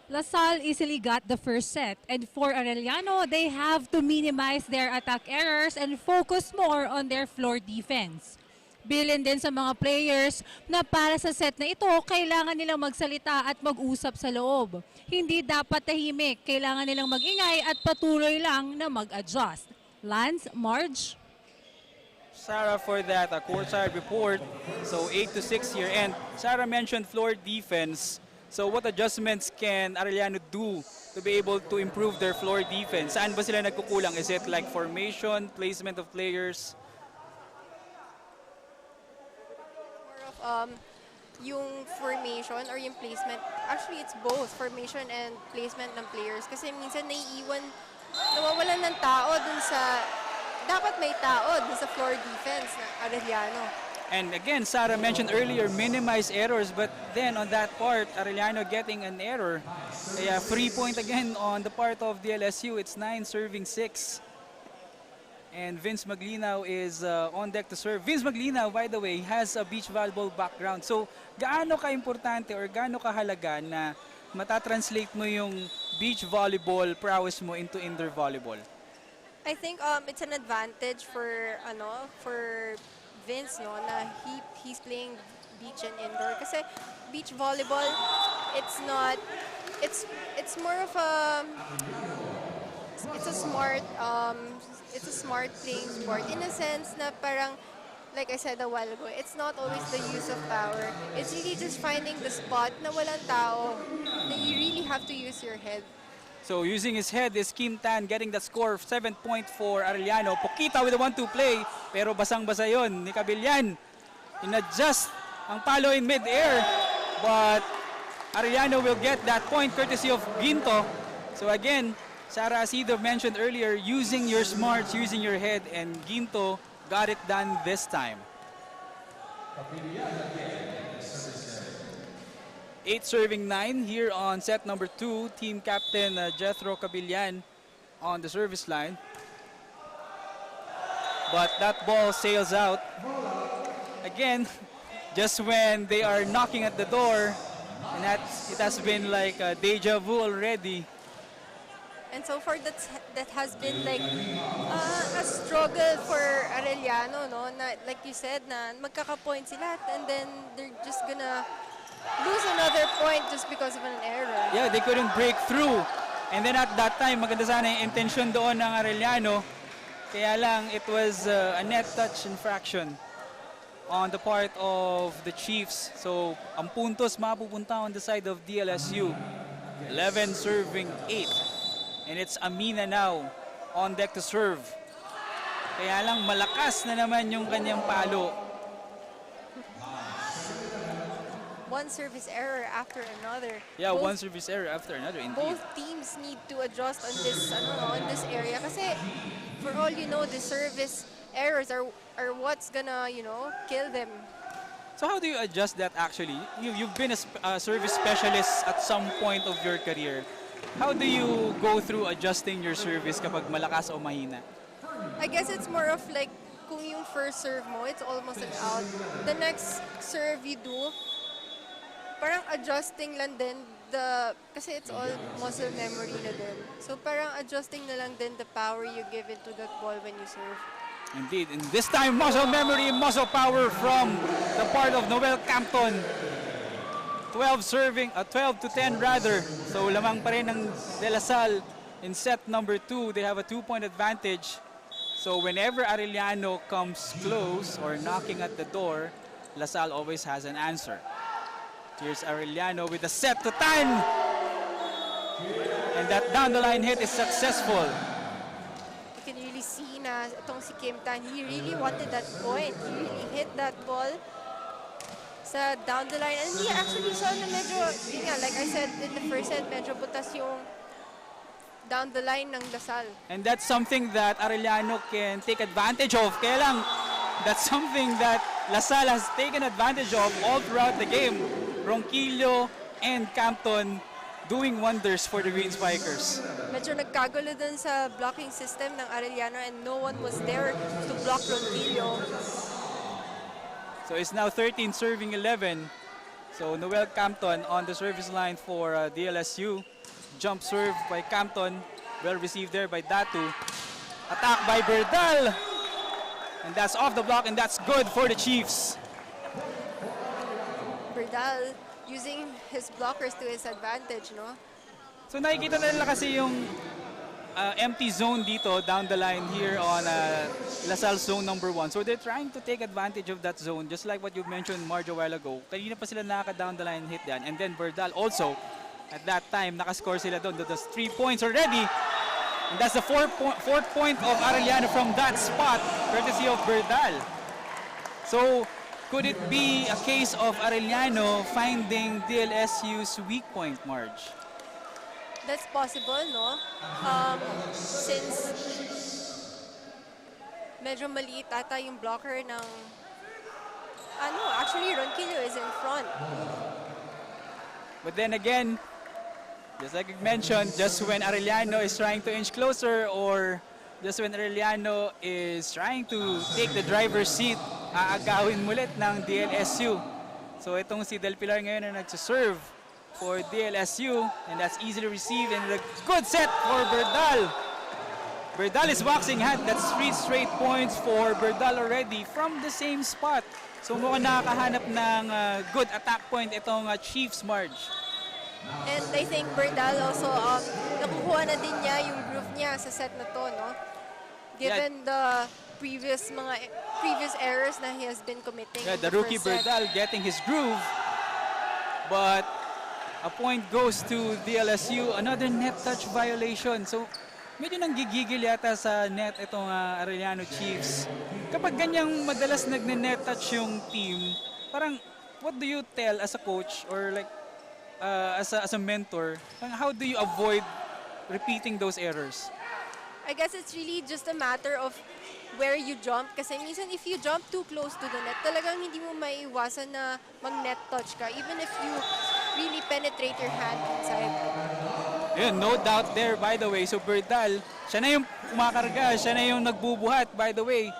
LaSalle easily got the first set, and for Arellano, they have to minimize their attack errors and focus more on their floor defense. Bilin din sa mga players na para sa set na ito, kailangan nilang magsalita at mag-usap sa loob. Hindi dapat tahimik, kailangan nilang mag-ingay at patuloy lang na mag-adjust. Lance, Marge? Sarah for that courtside report. So 8-6 here. And Sarah mentioned floor defense. So what adjustments can Arellano do to be able to improve their floor defense? Saan ba sila nagkukulang? Is it like formation, placement of players? More of yung formation or yung placement. Actually, it's both formation and placement ng players. Kasi minsan naiiwan nawawalan ng tao dun sa, dapat may tao dun sa floor defense ng Arellano. And again, Sarah mentioned earlier, minimize errors, but then on that part, Arellano getting an error. Kaya 3-point again on the part of DLSU. It's 9 serving 6. And Vince Maglinaw is on deck to serve. Vince Maglinaw, by the way, has a beach volleyball background. So, gaano ka-importante or gaano kahalaga na matatranslate mo yung beach volleyball prowess mo into indoor volleyball? I think it's an advantage for Vince, no, na he's playing beach and indoor kasi beach volleyball, it's more of a it's a smart playing sport in a sense na parang, like I said a while ago, it's not always the use of power. It's really just finding the spot na walang tao, na you really have to use your head. So using his head is Kim Tan getting the score of 7 point for Arellano. Pokita with a 1-2 play, pero basang-basa yon ni Cabillan. In-adjust ang palo in mid-air, but Arellano will get that point courtesy of Ginto. So again, Sarah Asido mentioned earlier, using your smarts, using your head, and Ginto got it done this time. 8 serving 9 here on set number 2. Team captain Jethro Cabillan on the service line. But that ball sails out. Again, just when they are knocking at the door, and it has been like a deja vu already. And so far, that has been like a struggle for Arellano, no? Na, like you said, na magkaka-point sila and then they're just gonna lose another point just because of an error. Yeah, they couldn't break through. And then at that time, maganda sana yung intention doon ng Arellano. Kaya lang, it was a net touch infraction on the part of the Chiefs. So, ang puntos mapupunta on the side of DLSU. 11 serving 8. And it's Amina now on deck to serve. Kaya lang malakas na naman yung kanyang palo. One service error after another. Yeah, one service error after another indeed. Both teams need to adjust on this area kasi for all you know, the service errors are what's gonna, kill them. So how do you adjust that actually? You've been a service specialist at some point of your career. How do you go through adjusting your service kapag malakas o mahina? I guess it's more of like kung yung first serve mo, it's almost an out. The next serve you do, parang adjusting lang din kasi it's all muscle memory na din. So parang adjusting na lang din the power you give into that ball when you serve. Indeed, and this time muscle memory, muscle power from the part of Noel Campton. 12 to 10 rather. So lamang pa rin ng De La Salle in set number 2. They have a 2-point advantage. So whenever Arellano comes close or knocking at the door, La Salle always has an answer. Here's Arellano with a set to 10. And that down the line hit is successful. You can really see na itong si Kim Tan, he really wanted that point. He really hit that ball sa down the line. And he actually saw na medyo, like I said in the first set, medyo butas yung down the line ng La Salle. And that's something that Arellano can take advantage of. Kaya lang, that's something that La Salle has taken advantage of all throughout the game. Ronquillo and Campton doing wonders for the Green Spikers. Medyo nagkagulo dun sa blocking system ng Arellano and no one was there to block Ronquillo. So it's now 13 serving 11. So Noel Campton on the service line for DLSU. Jump serve by Campton. Well received there by Datu. Attack by Berdal. And that's off the block and that's good for the Chiefs. Berdal using his blockers to his advantage, no? So nakikita na nila kasi yung empty zone dito down the line here on La Salle zone number 1. So they're trying to take advantage of that zone just like what you mentioned, Marge, a while ago. Kanina pa sila nakaka-down the line hit yan. And then Berdal also, at that time, nakascore sila doon. That's 3 points already. And that's the fourth point of Arellano from that spot, courtesy of Berdal. So could it be a case of Arellano finding DLSU's weak point, Marge? That's possible, no? Since medyo maliit ata yung blocker ng actually Ronquillo is in front. But then again, just like I mentioned, just when Arellano is trying to inch closer or just when Arellano is trying to take the driver's seat, aagawin mulit ng DLSU. So itong si Del Pilar ngayon na nagsaserve for DLSU, and that's easily received, and a good set for Berdal. Berdal is waxing hat. That's 3 straight points for Berdal already from the same spot. So mukhang nakakahanap ng good attack point itong Chiefs, Marge. And I think Berdal also, nakukuha na din niya yung groove niya sa set na to, no? Given the previous errors na he has been committing. Yeah, the rookie Berdal getting his groove, but a point goes to DLSU. Another net touch violation. So medyo nanggigigil yata sa net itong Arellano Chiefs. Kapag ganyang madalas nagne-net touch yung team, parang what do you tell as a coach or like as a mentor? How do you avoid repeating those errors? I guess it's really just a matter of where you jump. Kasi minsan if you jump too close to the net, talagang hindi mo maiiwasan na mag-net touch ka. Even if you really penetrate your hand inside. Yeah, no doubt there, by the way. So Berdal, siya na yung kumakarga, siya na yung nagbubuhat, by the way,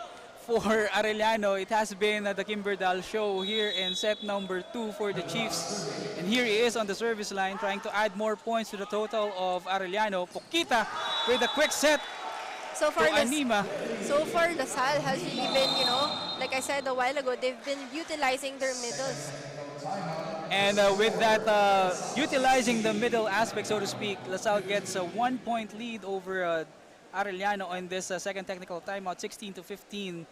for Arellano. It has been the Kim Berdal show here in set number 2 for the Chiefs. And here he is on the service line trying to add more points to the total of Arellano. Pokita with a quick set so far, to Anima. So far, LaSalle has really been, like I said a while ago, they've been utilizing their middles. And with that, utilizing the middle aspect, so to speak, LaSalle gets a 1-point lead over Arellano on this second technical timeout, 16-15.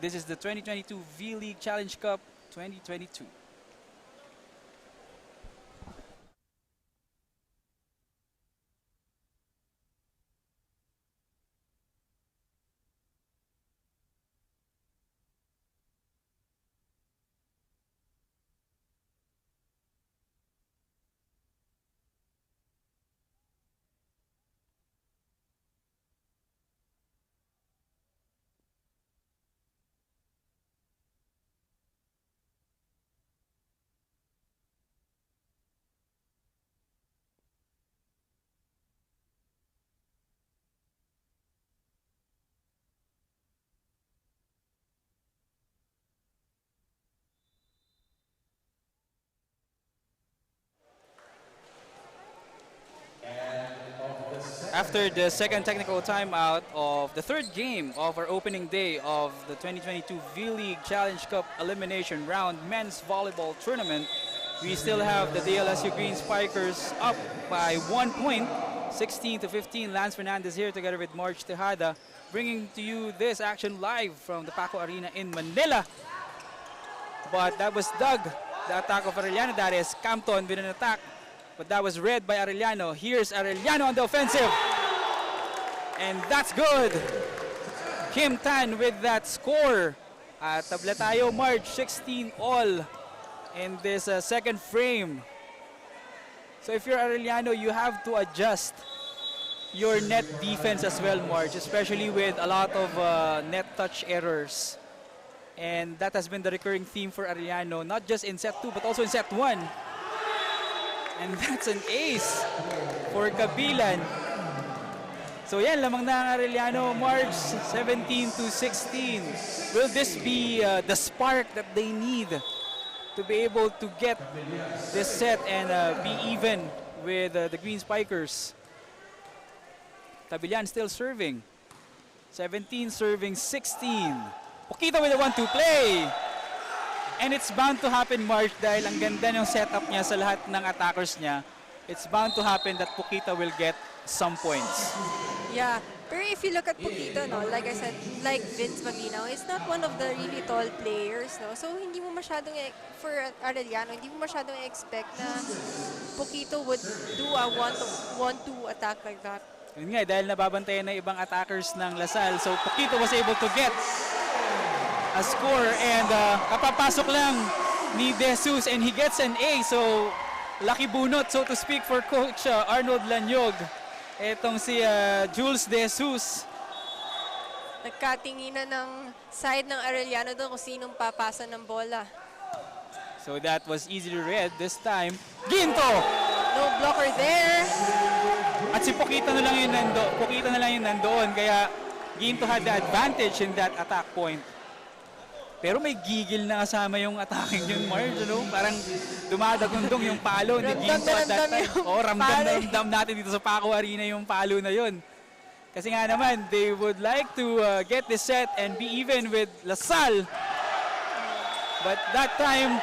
This is the 2022 vleague Challenge Cup 2022. After the second technical timeout of the third game of our opening day of the 2022 vleague Challenge Cup Elimination Round Men's Volleyball Tournament, we still have the DLSU Green Spikers up by 1 point, 16-15. Lance Fernandez here together with Marge Tejada, bringing to you this action live from the Paco Arena in Manila. But that was Doug, the attack of Arellano. That is Campton with an attack. But that was read by Arellano. Here's Arellano on the offensive. And that's good. Kim Tan with that score. Tabla tayo, March 16 all in this second frame. So if you're Arellano, you have to adjust your net defense as well, March, especially with a lot of net touch errors. And that has been the recurring theme for Arellano, not just in set 2, but also in set 1. And that's an ace for Kabilan. So yan, lamang na ang Arellano, March 17-16. Will this be the spark that they need to be able to get this set and be even with the Green Spikers? Kabilan still serving. 17 serving 16. Pokita with a 1-2 play. And it's bound to happen, March, dahil ang ganda ng setup niya sa lahat ng attackers niya. It's bound to happen that Pokita will get some points. Yeah, pero if you look at Pokita, no, like I said, like Vince Maglinaw, is not one of the really tall players, no? So hindi mo masyadong, for Arellano, hindi mo masyadong expect na Pokita would do a 1-2 attack like that. Yun nga, dahil nababantayan na ibang attackers ng LaSalle, so Pokita was able to get a score, and kapapasok lang ni De Jesus and he gets an A. So lucky bunot, so to speak, for Coach Arnold Lanyog. Etong si Jules De Jesus. Nagkatinginan ng side ng Arellano doon kung sinong papasa ng bola. So that was easily read this time. Ginto! No blocker there. At si Pokita na lang yung nandoon. Kaya Ginto had the advantage in that attack point. Pero may gigil na kasama yung attacking yung Marge, no? Parang dumadagundong yung palo ni Ginto at that time. Ramdam natin dito sa Paco Arena yung palo na yun. Kasi nga naman, they would like to get this set and be even with LaSalle. But that time,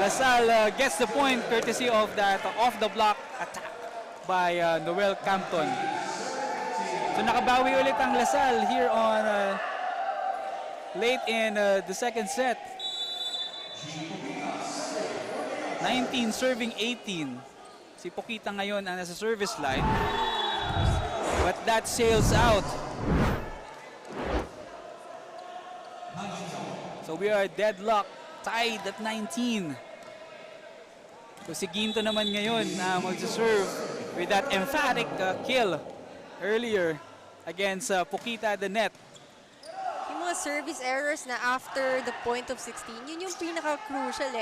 LaSalle gets the point courtesy of that off-the-block attack by Noel Campton. So nakabawi ulit ang LaSalle here on late in the second set. 19 serving 18. Si Pokita ngayon ang nasa service line. But that sails out. So we are deadlocked, tied at 19. So si Ginto naman ngayon na magsaserve with that emphatic kill earlier against Pokita at the net. Yung mga service errors na after the point of 16, yun yung pinaka-crucial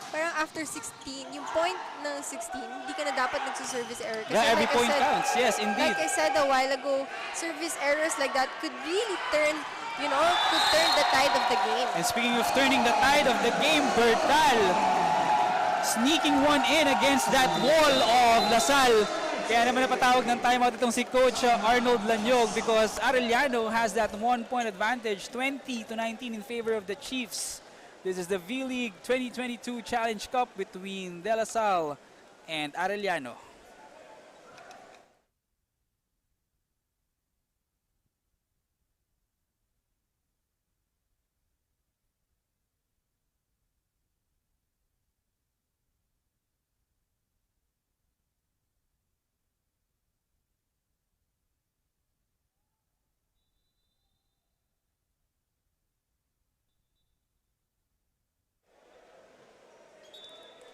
Parang after 16, yung point ng 16, hindi ka na dapat nagsuservice error. Kasi Yeah, every point counts. Yes, indeed. Like I said a while ago, service errors like that could really turn, could turn the tide of the game. And speaking of turning the tide of the game, Bertal sneaking one in against that wall of LaSalle. Kaya naman napatawag ng timeout itong si Coach Arnold Lanyog because Arellano has that 1-point advantage, 20-19 in favor of the Chiefs. This is the vleague 2022 Challenge Cup between De La Salle and Arellano.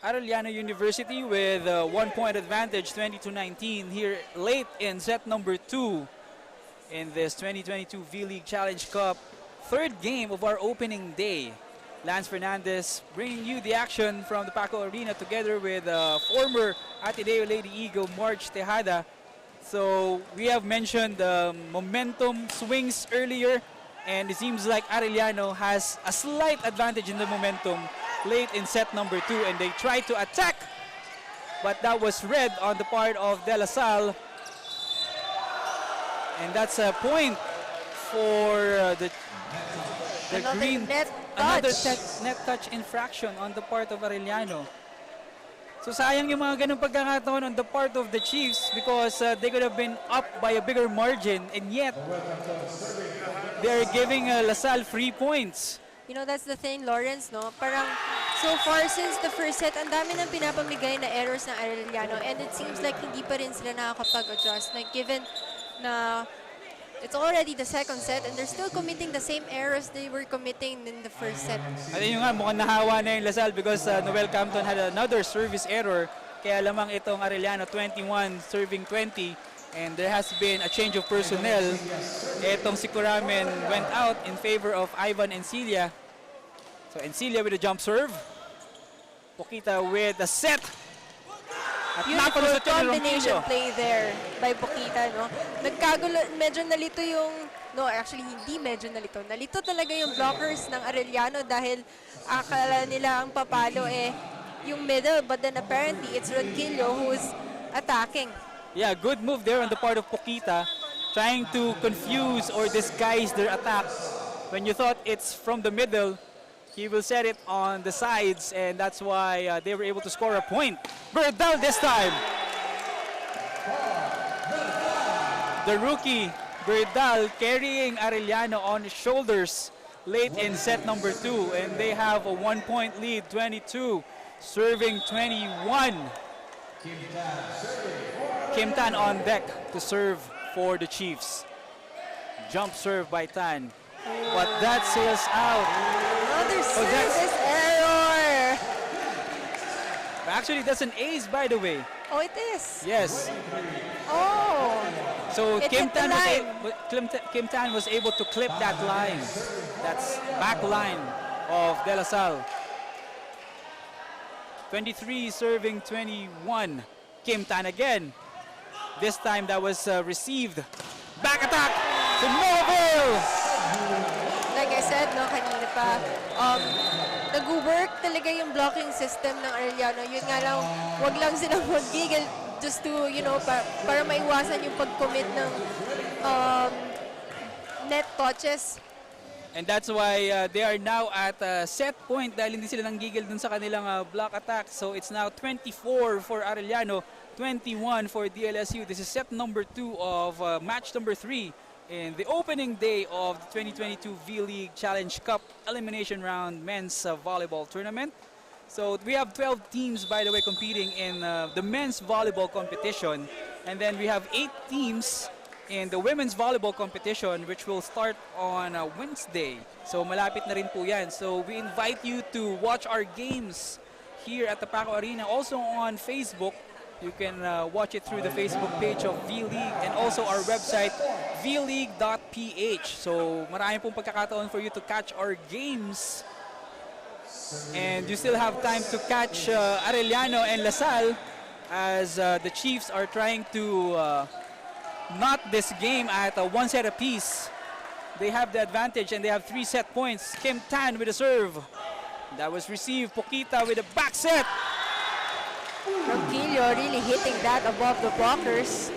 Arellano University with a 1-point advantage, 20-19 here late in set number 2 in this 2022 V-League Challenge Cup. Third game of our opening day. Lance Fernandez bringing you the action from the Paco Arena together with former Ateneo Lady Eagle Marge Tejada. So we have mentioned the momentum swings earlier, and it seems like Arellano has a slight advantage in the momentum late in set number 2, and they tried to attack, but that was read on the part of De La Salle, and that's a point for the green. Another net touch infraction on the part of Arellano. So sayang yung mga ganung pagkakataon on the part of the Chiefs because they could have been up by a bigger margin, and yet they're giving LaSalle 3 points. That's the thing, Lawrence, no? Parang, so far since the first set, ang dami ng pinapamigay na errors ng Arellano, and it seems like hindi pa rin sila nakakapag-adjust. Like, given na it's already the second set, and they're still committing the same errors they were committing in the first set. At yun nga, mukhang nahawa na yung LaSalle because Noel Campton had another service error. Kaya lamang itong Arellano 21 serving 20. And there has been a change of personnel. Etong si Kuramen went out in favor of Ivan Encilia. So Encilia with a jump serve. Pokita with a set. At Beautiful combination play there by Pokita, no? Nagkagulo, medyo nalito yung, no, actually hindi medyo nalito. Nalito talaga yung blockers ng Arellano dahil akala nila ang papalo yung middle, but then apparently it's Ronquillo who's attacking. Yeah, good move there on the part of Pokita, trying to confuse or disguise their attack. When you thought it's from the middle, he will set it on the sides, and that's why they were able to score a point. Berdal this time. The rookie, Berdal, carrying Arellano on his shoulders late in set number 2, and they have a 1-point lead, 22, serving 21. Kim Tan on deck to serve for the Chiefs. Jump serve by Tan, but that sails out. Another service error. Actually, that's an ace, by the way. Oh, it is. Yes. Oh. So It Kim hit the Tan, line. Kim Tan was able to clip that line. That's back line of De La Salle. 23 serving 21. Kim Tan again. This time that was received. Back attack to Mobile. Like I said, no, kanina pa, nag-work talaga yung blocking system ng Arellano. Yun nga lang, wag lang silang mag-giggle just to, para maiwasan yung pag-commit ng net touches. And that's why they are now at set point dahil hindi sila nanggigil dun sa kanilang block attack. So it's now 24 for Arellano, 21 for DLSU. This is set number 2 of match number 3 in the opening day of the 2022 V-League Challenge Cup Elimination Round Men's Volleyball Tournament. So we have 12 teams, by the way, competing in the men's volleyball competition. And then we have 8 teams in the women's volleyball competition, which will start on Wednesday. So malapit na rin po yan. So we invite you to watch our games here at the Paco Arena. Also on Facebook, you can watch it through the Facebook page of V-League and also our website, vleague.ph. So marami pong pagkakataon for you to catch our games. And you still have time to catch Arellano and La Salle as the Chiefs are trying to knot this game at 1 set apiece. They have the advantage and they have 3 set points. Kim Tan with a serve. That was received. Poquita with a back set. Ronquillo really hitting that above the blockers.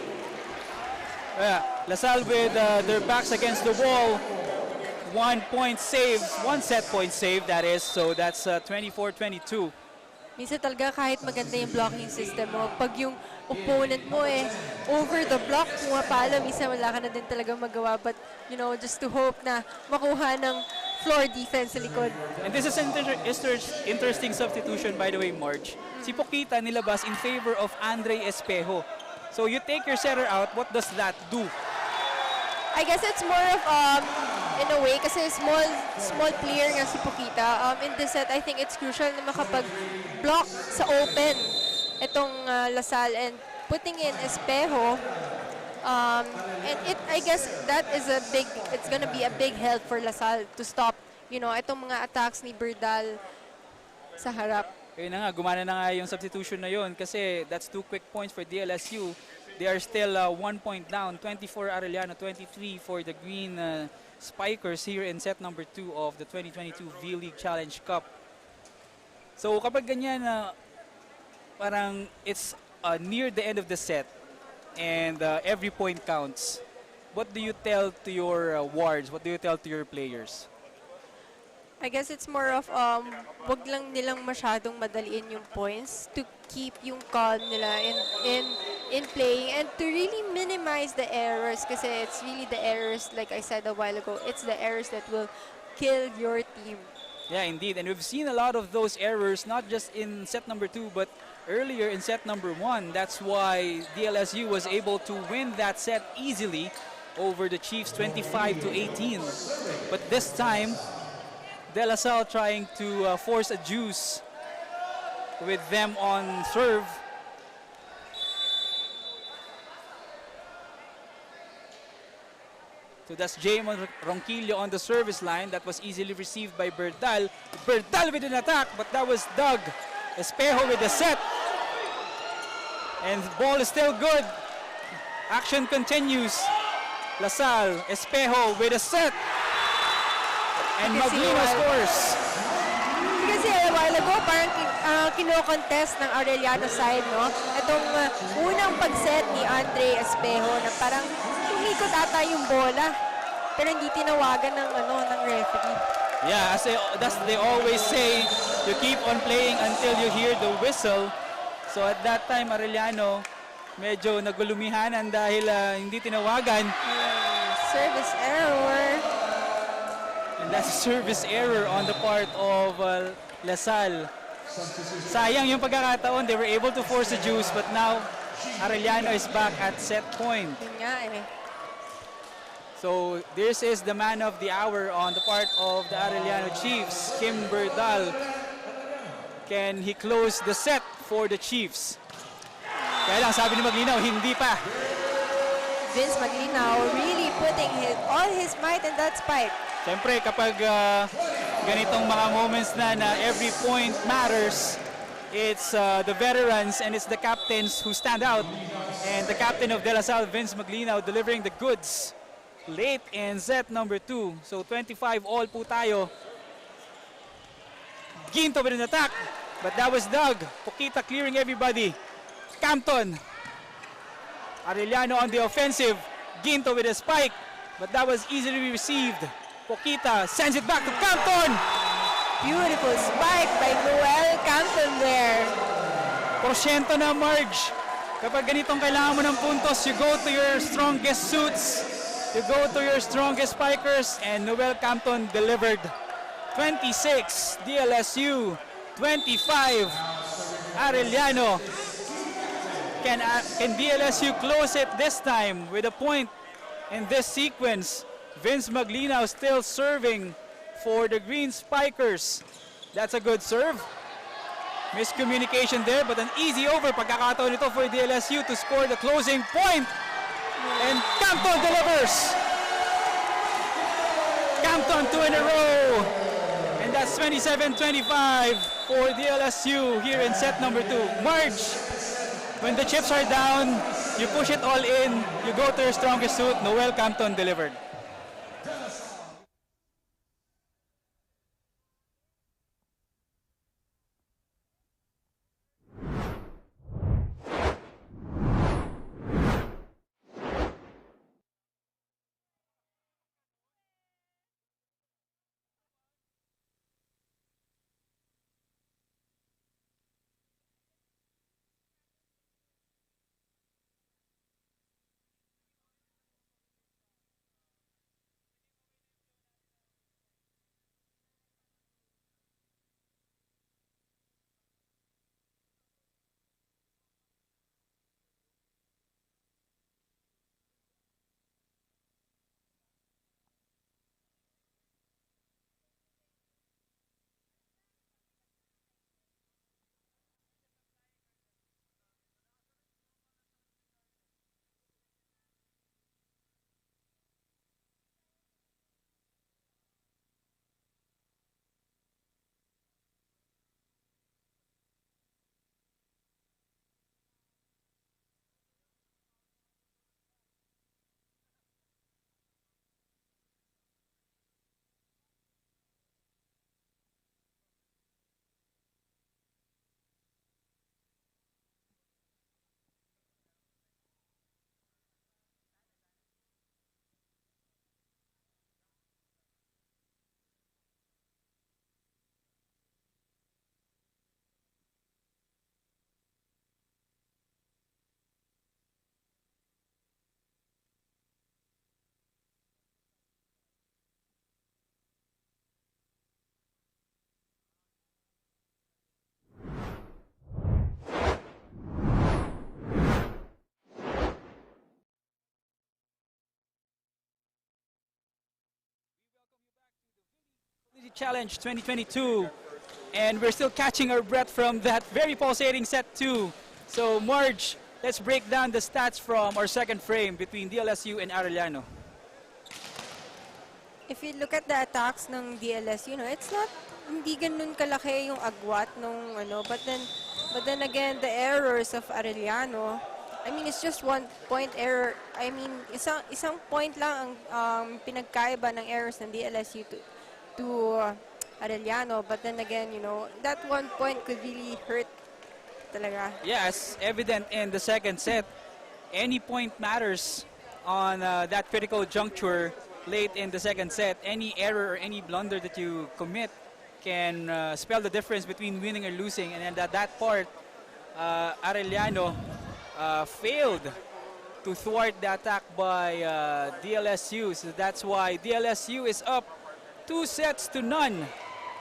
La Salle with their backs against the wall. 1 point save, 1 set point save that is. So that's 24-22. Minsan talaga kahit maganda yung blocking system mo, pag yung opponent mo over the block, pumapala, minsan wala ka na din talaga magawa. But, just to hope na makuha ng floor defense sa likod. And this is an interesting substitution, by the way, Marge. Si Poquita nilabas in favor of Andre Espejo. So you take your setter out, what does that do? I guess it's more of, in a way, kasi small player nga si Poquita. In this set, I think it's crucial na makapag-block sa open itong La Salle and putting in Espejo. And I guess that is it's gonna be a big help for La Salle to stop, itong mga attacks ni Berdal sa harap. Kaya na nga, gumana na nga yung substitution na yun kasi that's 2 quick points for DLSU. They are still 1 point down, 24 Arellano, 23 for the Green Spikers here in set number 2 of the 2022 V-League Challenge Cup. So kapag ganyan, parang it's near the end of the set and every point counts, what do you tell to your wards? What do you tell to your players? I guess it's more of wag lang nilang masyadong madaliin yung points to keep yung calm nila in playing and to really minimize the errors kasi it's really the errors, like I said a while ago, it's the errors that will kill your team. Yeah, indeed. And we've seen a lot of those errors, not just in set number 2, but earlier in set number 1. That's why DLSU was able to win that set easily over the Chiefs 25-18. But this time, De La Salle trying to force a juice with them on serve. So that's Jaymon Ronquillo on the service line. That was easily received by Berdal. Berdal with an attack, but that was Doug. Espejo with the set. And the ball is still good. Action continues. La Salle, Espejo with a set. And Maglima scores. Kasi a while ago, parang kino-contest ng Arellano side, no? Itong unang pag-set ni Andre Espejo na parang umikot ata yung bola. Pero hindi tinawagan ng referee. Yeah, as they always say, you keep on playing until you hear the whistle. So at that time, Arellano medyo nagulumihanan dahil hindi tinawagan. Service error. And that's a service error on the part of La Salle. Sayang yung pagkakataon. They were able to force the juice, but now Arellano is back at set point. Yun nga So this is the man of the hour on the part of the Arellano Chiefs, Kim Berdal. Can he close the set for the Chiefs. Kaya lang, sabi ni Maglinaw, hindi pa. Vince Maglinaw really putting all his might in that spike. Siyempre, kapag ganitong mga moments na every point matters, it's the veterans and it's the captains who stand out. And the captain of De La Salle, Vince Maglinaw, delivering the goods late in set number 2. So 25 all po tayo. Ginto with an attack, but that was Doug. Pokita clearing everybody. Campton. Arellano on the offensive. Ginto with a spike, but that was easily received. Pokita sends it back to Campton. Beautiful spike by Noel Campton there. Porsyento na, Marge. Kapag ganitong kailangan mo ng puntos, you go to your strongest suits. You go to your strongest spikers, and Noel Campton delivered. 26, DLSU. 25, Arellano. Can DLSU close it this time with a point in this sequence? Vince Maglinaw still serving for the Green Spikers. That's a good serve. Miscommunication there, but an easy over. Pagkakataon ito for DLSU to score the closing point. And Campton delivers. Campton 2 in a row. And that's 27-25 for DLSU here in set number 2. March, when the chips are down, you push it all in, you go to your strongest suit. Noel Campton delivered. Challenge 2022, and we're still catching our breath from that very pulsating set 2. So Marge, let's break down the stats from our second frame between DLSU and Arellano. If you look at the attacks ng DLSU, it's not hindi ganun kalaki yung agwat nung but then again the errors of Arellano, I mean, it's just 1 point error. I mean, isang point lang ang pinagkaiba ng errors ng DLSU to Arellano, but then again, that 1 point could really hurt talaga. Yes, evident in the second set. Any point matters on that critical juncture late in the second set. Any error or any blunder that you commit can spell the difference between winning or losing. And then at that part, Arellano failed to thwart the attack by DLSU. So that's why DLSU is up 2-0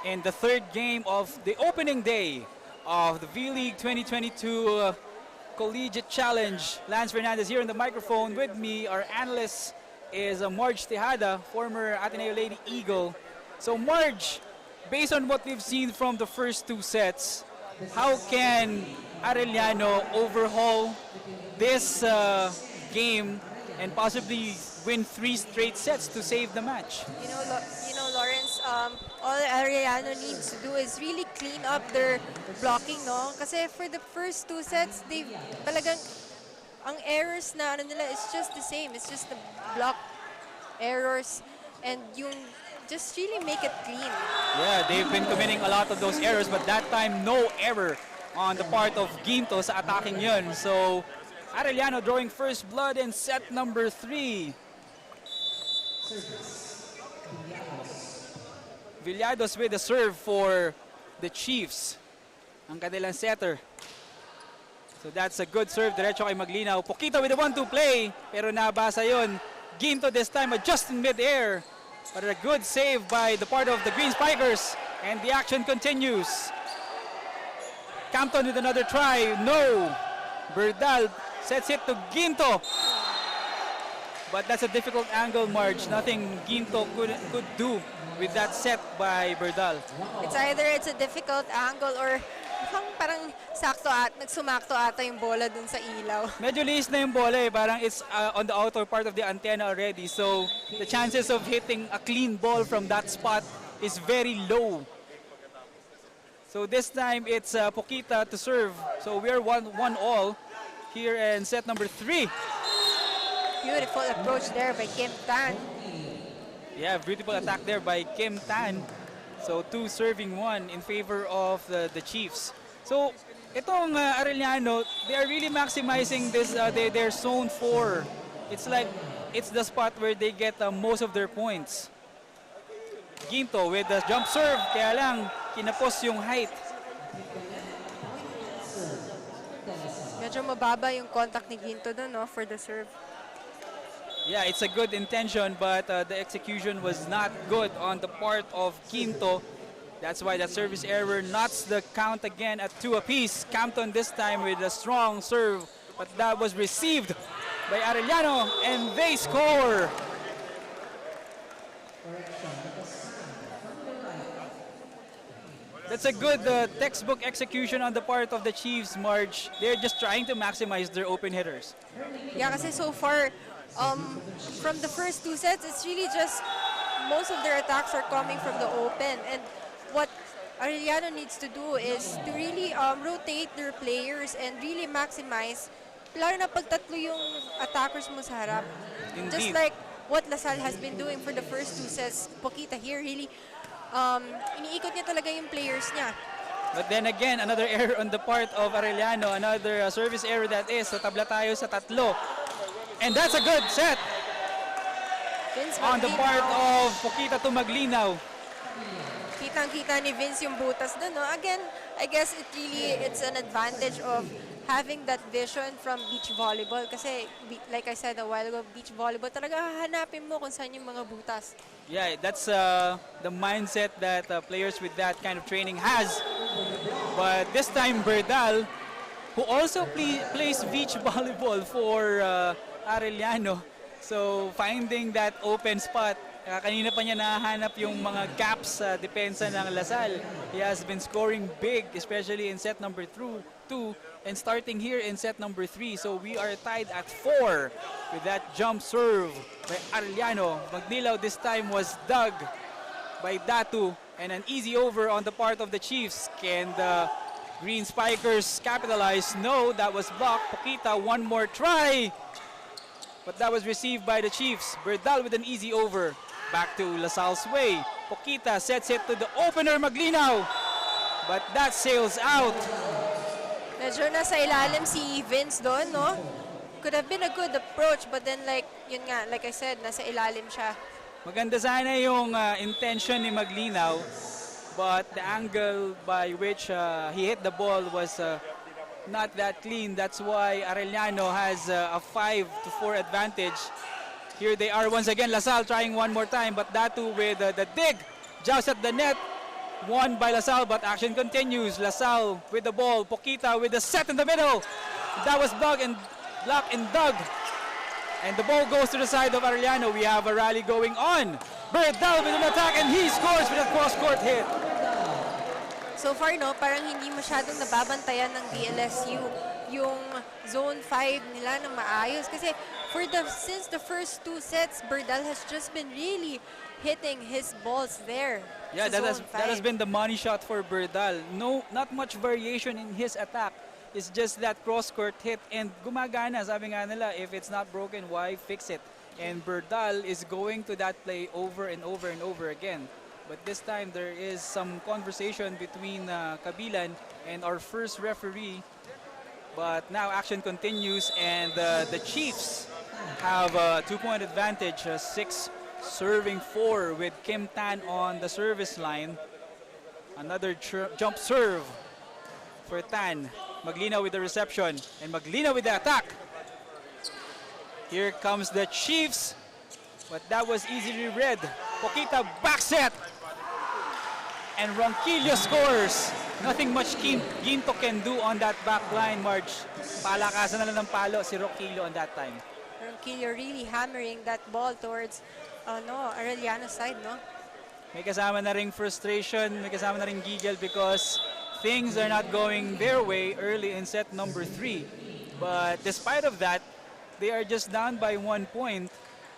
in the third game of the opening day of the vleague 2022 Collegiate Challenge. Lance Fernandez here on the microphone. With me, our analyst is Marge Tejada, former Ateneo Lady Eagle. So Marge, based on what we've seen from the first 2 sets, how can Arellano overhaul this game and possibly win 3 straight sets to save the match. Lawrence, all Arellano needs to do is really clean up their blocking, no? Kasi for the first 2 sets, they talagang ang errors na nila is just the same. It's just the block errors and yung just really make it clean. Yeah, they've been committing a lot of those errors, but that time no error on the part of Ginto sa attacking yun. So Arellano drawing first blood in set number 3. Villados with the serve for the Chiefs. Ang kanilang setter. So that's a good serve. Diretso kay Maglinaw. Poquita with the 1-2 play. Pero nabasa yun. Ginto this time adjusting mid-air. But a good save by the part of the Green Spikers. And the action continues. Campton with another try. No. Berdal sets it to Ginto. But that's a difficult angle, Marge. Nothing Ginto could do with that set by Berdal. It's either it's a difficult angle or parang nagsumakto ata yung bola dun sa ilaw. Medyo liis na yung bola eh. Parang it's on the outer part of the antenna already. So the chances of hitting a clean ball from that spot is very low. So this time it's Poquita to serve. So we're 1-1 here in set number 3. Beautiful approach there by Kim Tan. Yeah, beautiful attack there by Kim Tan. So 2 serving 1 in favor of the Chiefs. So itong Arellano, they are really maximizing this their zone 4. It's like it's the spot where they get most of their points. Ginto with the jump serve, kaya lang kinapos yung height. Medyo mababa yung contact ni Ginto doon, no, for the serve. Yeah, it's a good intention, but the execution was not good on the part of Ginto. That's why that service error knots the count again at 2 apiece. Campton this time with a strong serve, but that was received by Arellano, and they score. That's a good textbook execution on the part of the Chiefs, Marge. They're just trying to maximize their open hitters. Yeah, kasi so far, from the first 2 sets, it's really just most of their attacks are coming from the open. And what Arellano needs to do is to really rotate their players and really maximize, lalo na pag tatlo yung attackers mo sa harap. Indeed. Just like what Lasal has been doing for the first 2 sets, Poquita here really iniikot niya talaga yung players niya. But then again, another error on the part of Arellano, another service error that is. So tabla tayo sa 3. And that's a good set on the part of Poquita to Maglinaw. Kitang-kita ni Vince yung butas doon, no? Again, I guess it's an advantage of having that vision from beach volleyball. Kasi, like I said a while ago, beach volleyball, talaga hahanapin mo kung saan yung mga butas. Yeah, that's the mindset that players with that kind of training has. But this time, Berdal, who also plays beach volleyball for Arellano. So, finding that open spot, kanina pa niya nahanap yung mga gaps sa depensa ng Lasal. He has been scoring big, especially in set number 2, and starting here in set number 3. So, we are tied at 4 with that jump serve by Arellano. Magnilaw this time was dug by Datu, and an easy over on the part of the Chiefs. Can the Green Spikers capitalize? No, that was blocked. Poquita, one more try. But that was received by the Chiefs. Berdal with an easy over. Back to Lasal's way. Poquita sets it to the opener, Maglinaw. But that sails out. Medyo nasa ilalim si Vince doon, no? Could have been a good approach, but then yun nga, like I said, nasa ilalim siya. Maganda sana yung intention ni Maglinaw. But the angle by which he hit the ball was not that clean. That's why Arellano has a 5-4 advantage. Here they are once again. Lasal trying one more time, but Datu with the dig. Joust at the net. Won by Lasal, but action continues. Lasal with the ball. Poquita with the set in the middle. That was blocked and dug. And the ball goes to the side of Arellano. We have a rally going on. Berdal with an attack, and he scores with a cross-court hit. So far, no, parang hindi masyadong nababantayan ng DLSU yung zone 5 nila ng maayos. Kasi since the first 2 sets, Berdal has just been really hitting his balls there. Yeah, sa that has been the money shot for Berdal. No, not much variation in his attack. It's just that cross-court hit and gumagana. Sabi nga nila, if it's not broken, why fix it? And Berdal is going to that play over and over and over again. But this time, there is some conversation between Kabilan and our first referee. But now action continues, and the Chiefs have a 2-point advantage, 6 serving 4 with Kim Tan on the service line. Another jump serve for Tan. Maglinaw with the reception and Maglinaw with the attack. Here comes the Chiefs, but that was easily read. Poquita back set. And Ronquillo scores. Nothing much Ginto can do on that back line, Marge. Palakasan na lang ng palo si Ronquillo on that time. Ronquillo really hammering that ball towards Arellano's side, no? May kasama na ring frustration, may kasama na ring giggle because things are not going their way early in set number 3. But despite of that, they are just down by 1 point.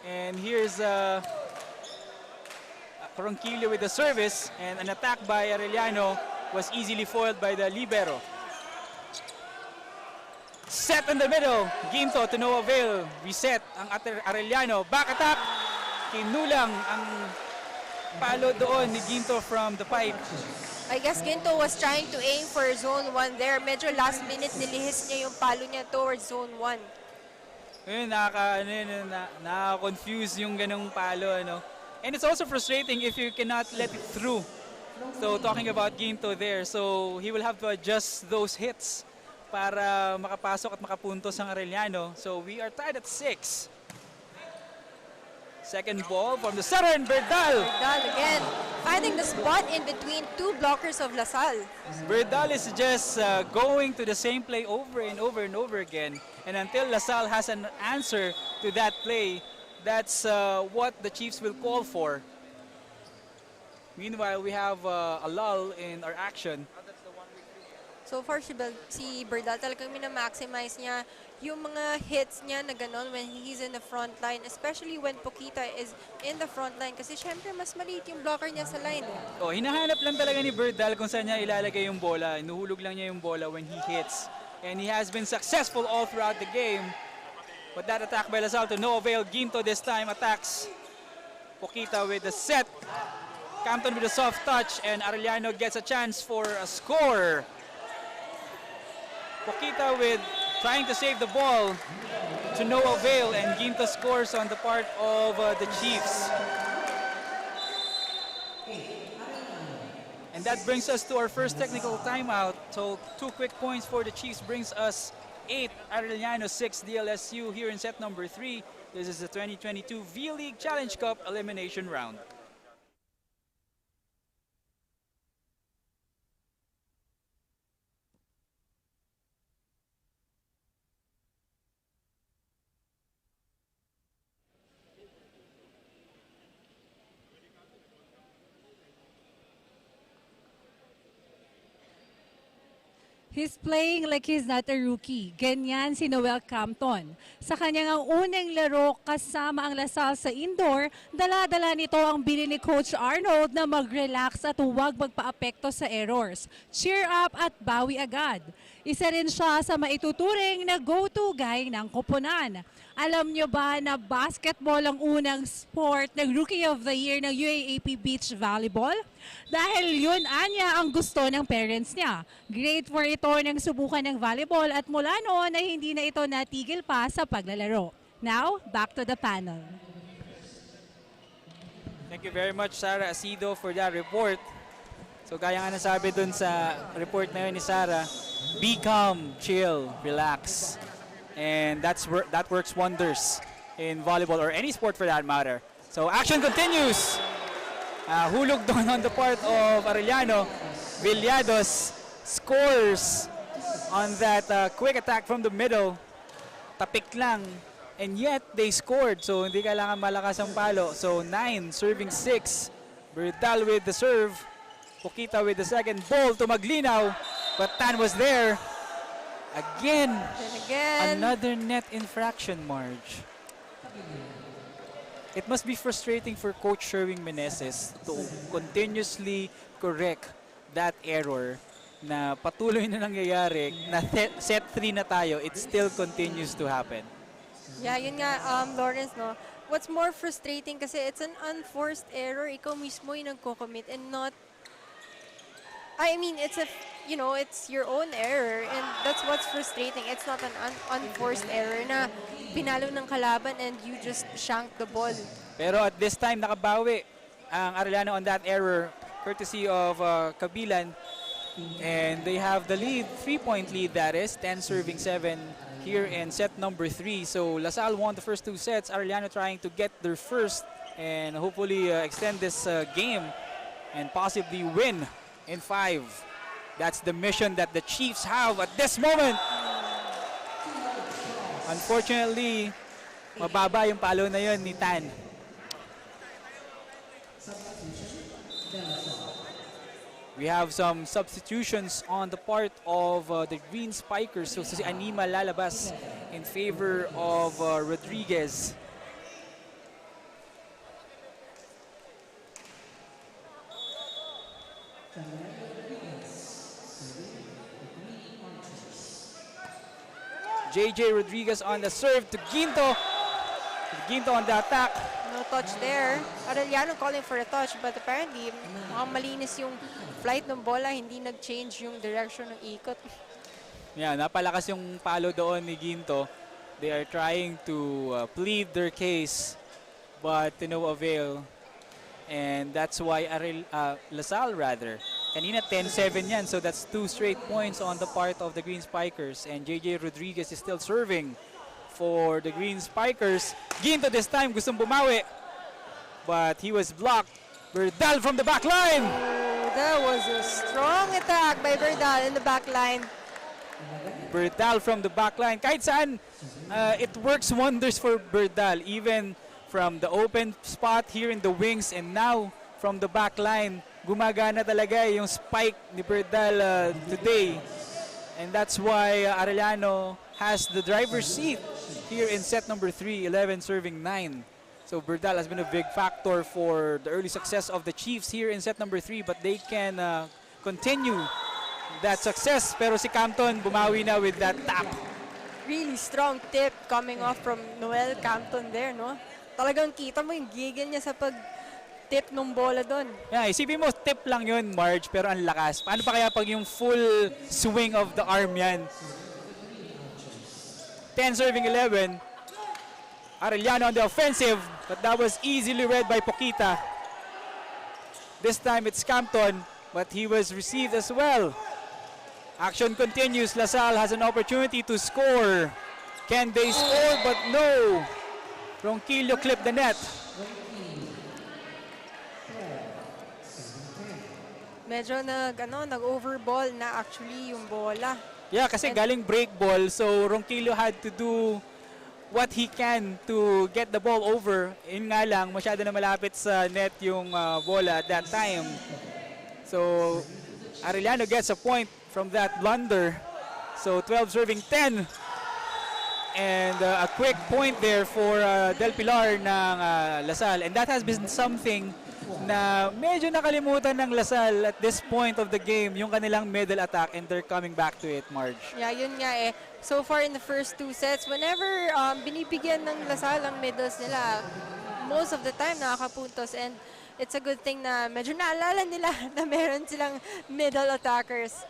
And here's Ronquillo with the service, and an attack by Arellano was easily foiled by the libero. Set in the middle, Ginto to no avail. Reset ang Arellano. Back attack, kinulang ang palo doon ni Ginto from the pipe. I guess Ginto was trying to aim for zone 1 there. Medyo last minute nilihis niya yung palo niya towards zone 1. Ayun, nakaka-confuse yung ganong palo, ano. And it's also frustrating if you cannot let it through. So talking about Ginto there, so he will have to adjust those hits para makapasok at makapuntos ang Arellano. So we are tied at 6. Second ball from the center, and Berdal. Berdal again, finding the spot in between 2 blockers of Lasal. Berdal is just going to the same play over and over and over again. And until Lasal has an answer to that play, that's what the Chiefs will call for. Meanwhile, we have a lull in our action. So far, si Berdal talagang minamaximize niya yung mga hits niya na gano'n when he's in the front line, especially when Poquita is in the front line kasi syempre mas maliit yung blocker niya sa line. Oh, hinahanap lang talaga ni Berdal kung saan niya ilalagay yung bola. Inuhulog lang niya yung bola when he hits. And he has been successful all throughout the game. But that attack by Lasal to no avail. Ginto this time attacks Poquita with the set. Campton with a soft touch, and Arellano gets a chance for a score. Poquita with trying to save the ball to no avail, and Ginto scores on the part of the Chiefs. And that brings us to our first technical timeout. So 2 quick points for the Chiefs brings us 8 Arellano, 6 DLSU here in set number 3. This is the 2022 vleague Challenge Cup elimination round. He's playing like he's not a rookie. Ganyan si Noel Campton. Sa kanyang ang unang laro kasama ang Lasal sa indoor, dala-dala nito ang bili ni Coach Arnold na mag-relax at huwag magpa-apekto sa errors. Cheer up at bawi agad. Isa rin siya sa maituturing na go-to guy ng koponan. Alam nyo ba na basketball ang unang sport ng Rookie of the Year ng UAAP Beach Volleyball? Dahil yun anya ang gusto ng parents niya. Grade 4 ito ng subukan ng volleyball at mula noon ay hindi na ito natigil pa sa paglalaro. Now, back to the panel. Thank you very much, Sarah Asido, for that report. So gaya nga nasabi dun sa report na yun ni Sarah, be calm, chill, relax. And that works wonders in volleyball or any sport for that matter. So action continues. Hulog doon on the part of Arellano. Villados scores on that quick attack from the middle. Tapik lang. And yet they scored. So hindi kailangan malakas ang palo. So 9 serving 6. Berdal with the serve. Pokita with the second ball to Maglinaw. But Tan was there. Again, Then again. another net infraction, Marge. It must be frustrating for Coach Sherwin Meneses to continuously correct that error na patuloy na nangyayari, na set 3 na tayo, it still continues to happen. Yeah, yun nga, Lawrence, no? What's more frustrating kasi it's an unforced error. Ikaw mismo yung nagko-commit and not... I mean, it's it's your own error and that's what's frustrating. It's not an unforced error na pinalo ng kalaban and you just shanked the ball. Pero at this time, nakabawi ang Arellano on that error, courtesy of Kabilan. And they have the lead, 3-point lead that is, 10 serving 7 here in set number 3. So LaSalle won the first 2 sets. Arellano trying to get their first and hopefully extend this game and possibly win in 5. That's the mission that the Chiefs have at this moment. Unfortunately, mababa yung palo na yun ni Tan. We have some substitutions on the part of the Green Spikers. So si Anima lalabas in favor of Rodriguez. JJ Rodriguez on the serve to Ginto. Ginto on the attack. No touch there. Arellano calling for a touch but apparently malinis yung flight ng bola, hindi nag-change yung direction ng ikot. Yeah, napalakas yung palo doon ni Ginto. They are trying to plead their case but to no avail. And that's why LaSalle rather. Kanina 10-7 yan, so that's 2 straight points on the part of the Green Spikers. And JJ Rodriguez is still serving for the Green Spikers. Ginto this time gustong bumawi, but he was blocked. Berdal from the back line. Oh, that was a strong attack by Berdal in the back line. Berdal from the back line. Kahit saan, it works wonders for Berdal. Even from the open spot here in the wings and now from the back line. Gumagana talaga yung spike ni Berdal today. And that's why Arellano has the driver's seat here in set number 3, 11 serving 9. So Berdal has been a big factor for the early success of the Chiefs here in set number 3, but they can continue that success. Pero si Campton bumawi na with that tap. Really strong tip coming off from Noel Campton there, no? Talagang kita mo yung gigil niya sa pag-tip ng bola doon. Yeah, isipin mo, tip lang yun, Marge, pero ang lakas. Paano pa kaya pag yung full swing of the arm yan? 10 serving 11. Arellano on the offensive, but that was easily read by Pokita. This time it's Campton, but he was received as well. Action continues. LaSalle has an opportunity to score. Can they score? But no. Ronquillo clipped the net. Medyo nag-overball na actually yung bola. Yeah, kasi galing break ball, so Ronquillo had to do what he can to get the ball over. Yun nga lang, masyado na malapit sa net yung bola at that time. So, Arellano gets a point from that blunder. So, 12 serving 10. And a quick point there for Del Pilar ng LaSalle. And that has been something na medyo nakalimutan ng LaSalle at this point of the game, yung kanilang middle attack, and they're coming back to it, Marge. Yeah, yun nga eh. So far in the first 2 sets, whenever binibigyan ng LaSalle ang middles nila, most of the time nakakapuntos, and it's a good thing na medyo naalala nila na meron silang middle attackers.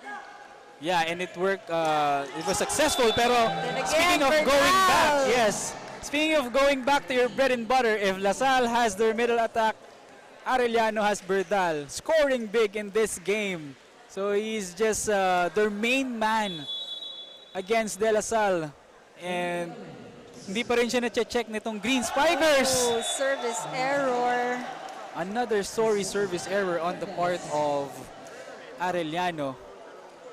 Yeah, and it worked. It was successful. Pero Then again, speaking of Berdal. going back, yes. Speaking of going back to your bread and butter, if LaSalle has their middle attack, Arellano has Berdal scoring big in this game. So he's just their main man against De La Salle. And hindi pa rin siya na-check nitong Green Spikers. Oh, service error. Another sorry service error on the part of Arellano.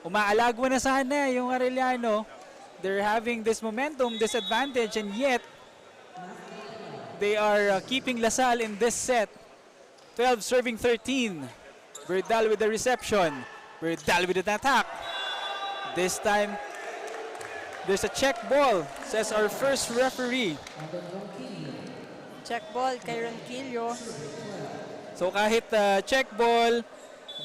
Umaalagwa na sana yung Arellano. They're having this momentum, this advantage, and yet they are keeping LaSalle in this set. 12 serving 13. Berdal with the reception. Berdal with an attack. This time, there's a check ball, says our first referee. Check ball kay Ronquillo. So kahit check ball,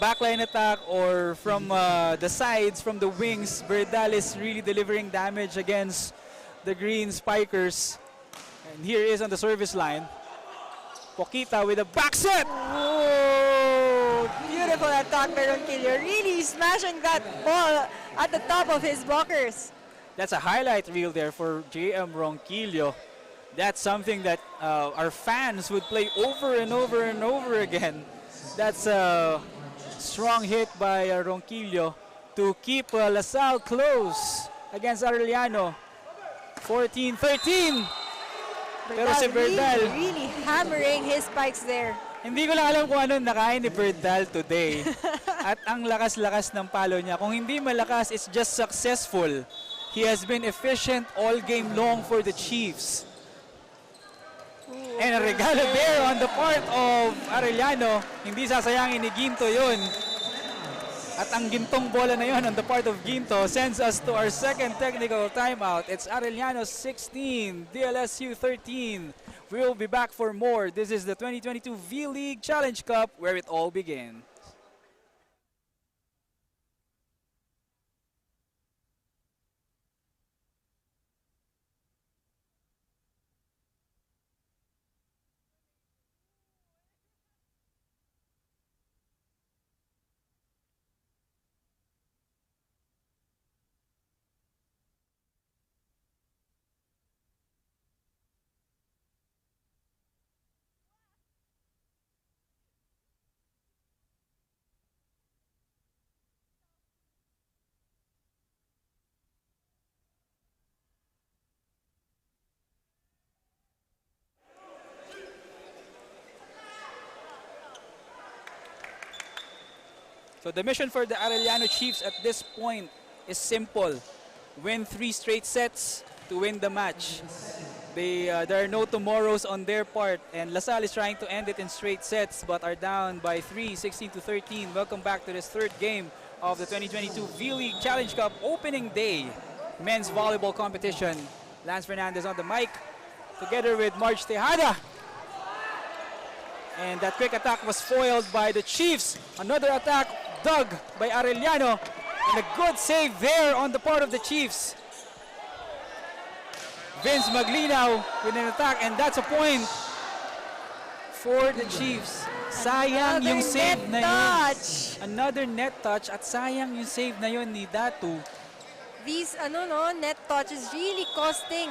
backline attack, or from the sides, from the wings, Berdal is really delivering damage against the green spikers. And here is on the service line. Poquita with a back set. Oh, beautiful attack by Ronquillo. Really smashing that ball at the top of his blockers. That's a highlight reel there for JM Ronquillo. That's something that our fans would play over and over and over again. That's a strong hit by Ronquillo to keep LaSalle close against Arellano. 14-13. Pero si Berdal, really hammering his spikes there. hindi ko lang alam kung ano nakain ni Berdal today. At ang lakas-lakas ng palo niya. Kung hindi malakas, it's just successful. He has been efficient all game long for the Chiefs. And a regalo there on the part of Arellano. Hindi sasayangin ni Ginto yun. At ang gintong bola na yun on the part of Ginto sends us to our second technical timeout. It's Arellano 16, DLSU 13. We'll be back for more. This is the 2022 V-League Challenge Cup where it all begins. So the mission for the Arellano Chiefs at this point is simple. Win 3 straight sets to win the match. There are no tomorrows on their part, and LaSalle is trying to end it in straight sets but are down by 3, 16-13. Welcome back to this third game of the 2022 V-League Challenge Cup opening day men's volleyball competition. Lance Fernandez on the mic together with Marge Tejada. And that quick attack was foiled by the Chiefs. Another attack dug by Arellano. And a good save there on the part of the Chiefs. Vince Maglinaw with an attack, and that's a point for the Chiefs. Sayang yung save na yun. Another net touch at sayang yung save na yun ni Datu. These net touch is really costing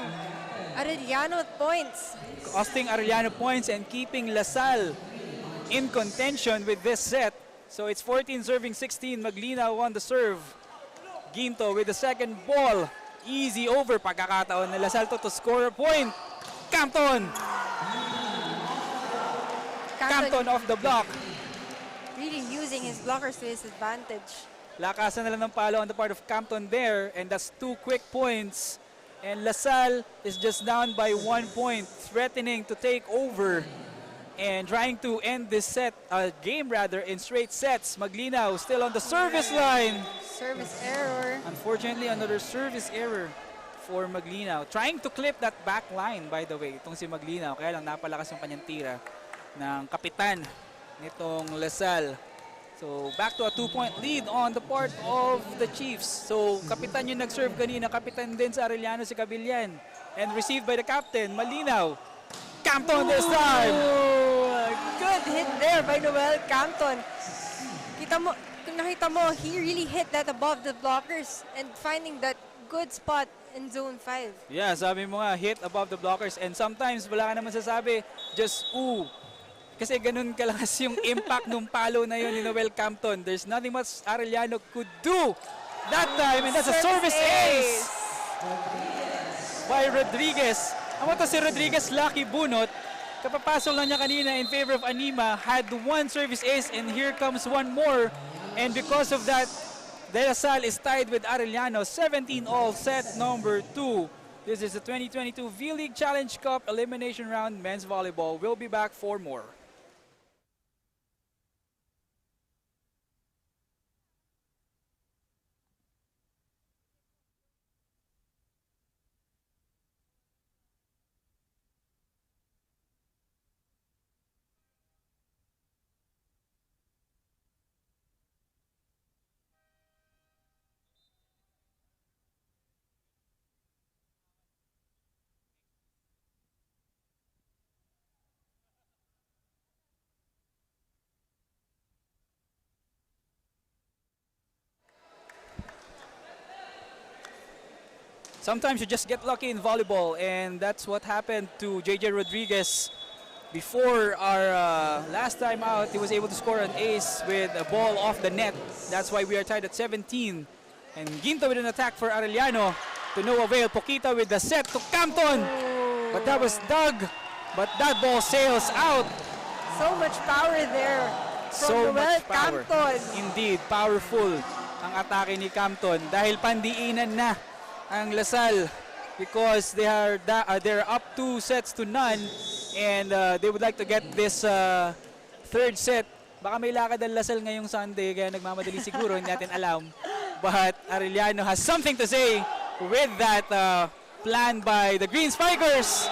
Arellano points. Costing Arellano points and keeping LaSalle in contention with this set. So it's 14 serving 16. Maglinaw on the serve. Ginto with the second ball. Easy over. Pagkakataon na LaSalle to score a point. Campton off the block. Really using his blockers to his advantage. Lakasan na lang ng palo on the part of Campton there. And that's 2 quick points. And LaSalle is just down by 1 point. Threatening to take over. And trying to end this game in straight sets. Maglinaw still on the service line. Service error. Unfortunately, another service error for Maglinaw. Trying to clip that back line, by the way, itong si Maglinaw. Kaya lang napalakas yung kanyang tira ng kapitan nitong LaSalle. So, back to a 2-point lead on the part of the Chiefs. So, kapitan yung nag-serve kanina. Kapitan din sa Arellano si Cabillan. And received by the captain, Malinaw. Campton this time! Good hit there by Noel Campton. Kung nakita mo, he really hit that above the blockers and finding that good spot in zone 5. Yeah, sabi mo nga, hit above the blockers. And sometimes, wala ka naman sasabi, just ooh. Kasi ganun kalakas yung impact ng palo na yun ni Noel Campton. There's nothing much Arellano could do that time. And that's a service ace by Rodriguez. Ang to si Rodriguez, lucky bunot. Kapapasok lang niya kanina in favor of Anima. Had one service ace and here comes one more. And because of that, De La Salle is tied with Arellano. 17 all, set number 2. This is the 2022 V-League Challenge Cup Elimination Round Men's Volleyball. We'll be back for more. sometimes you just get lucky in volleyball, and that's what happened to JJ Rodriguez. Before our last time out, he was able to score an ace with a ball off the net. That's why we are tied at 17. And Ginto with an attack for Arellano. To no avail. Poquita with the set to Campton. But that was dug. But that ball sails out. So much power there So from much Noel power. Campton. Indeed, powerful ang atake ni Campton. Dahil pandiinan na ang Lasal. Because they're up 2 sets to none. And they would like to get this third set. Baka may lakad ang Lasal ngayong Sunday, kaya nagmamadali siguro, hindi natin alam. But Arellano has something to say with that plan by the Green Spikers.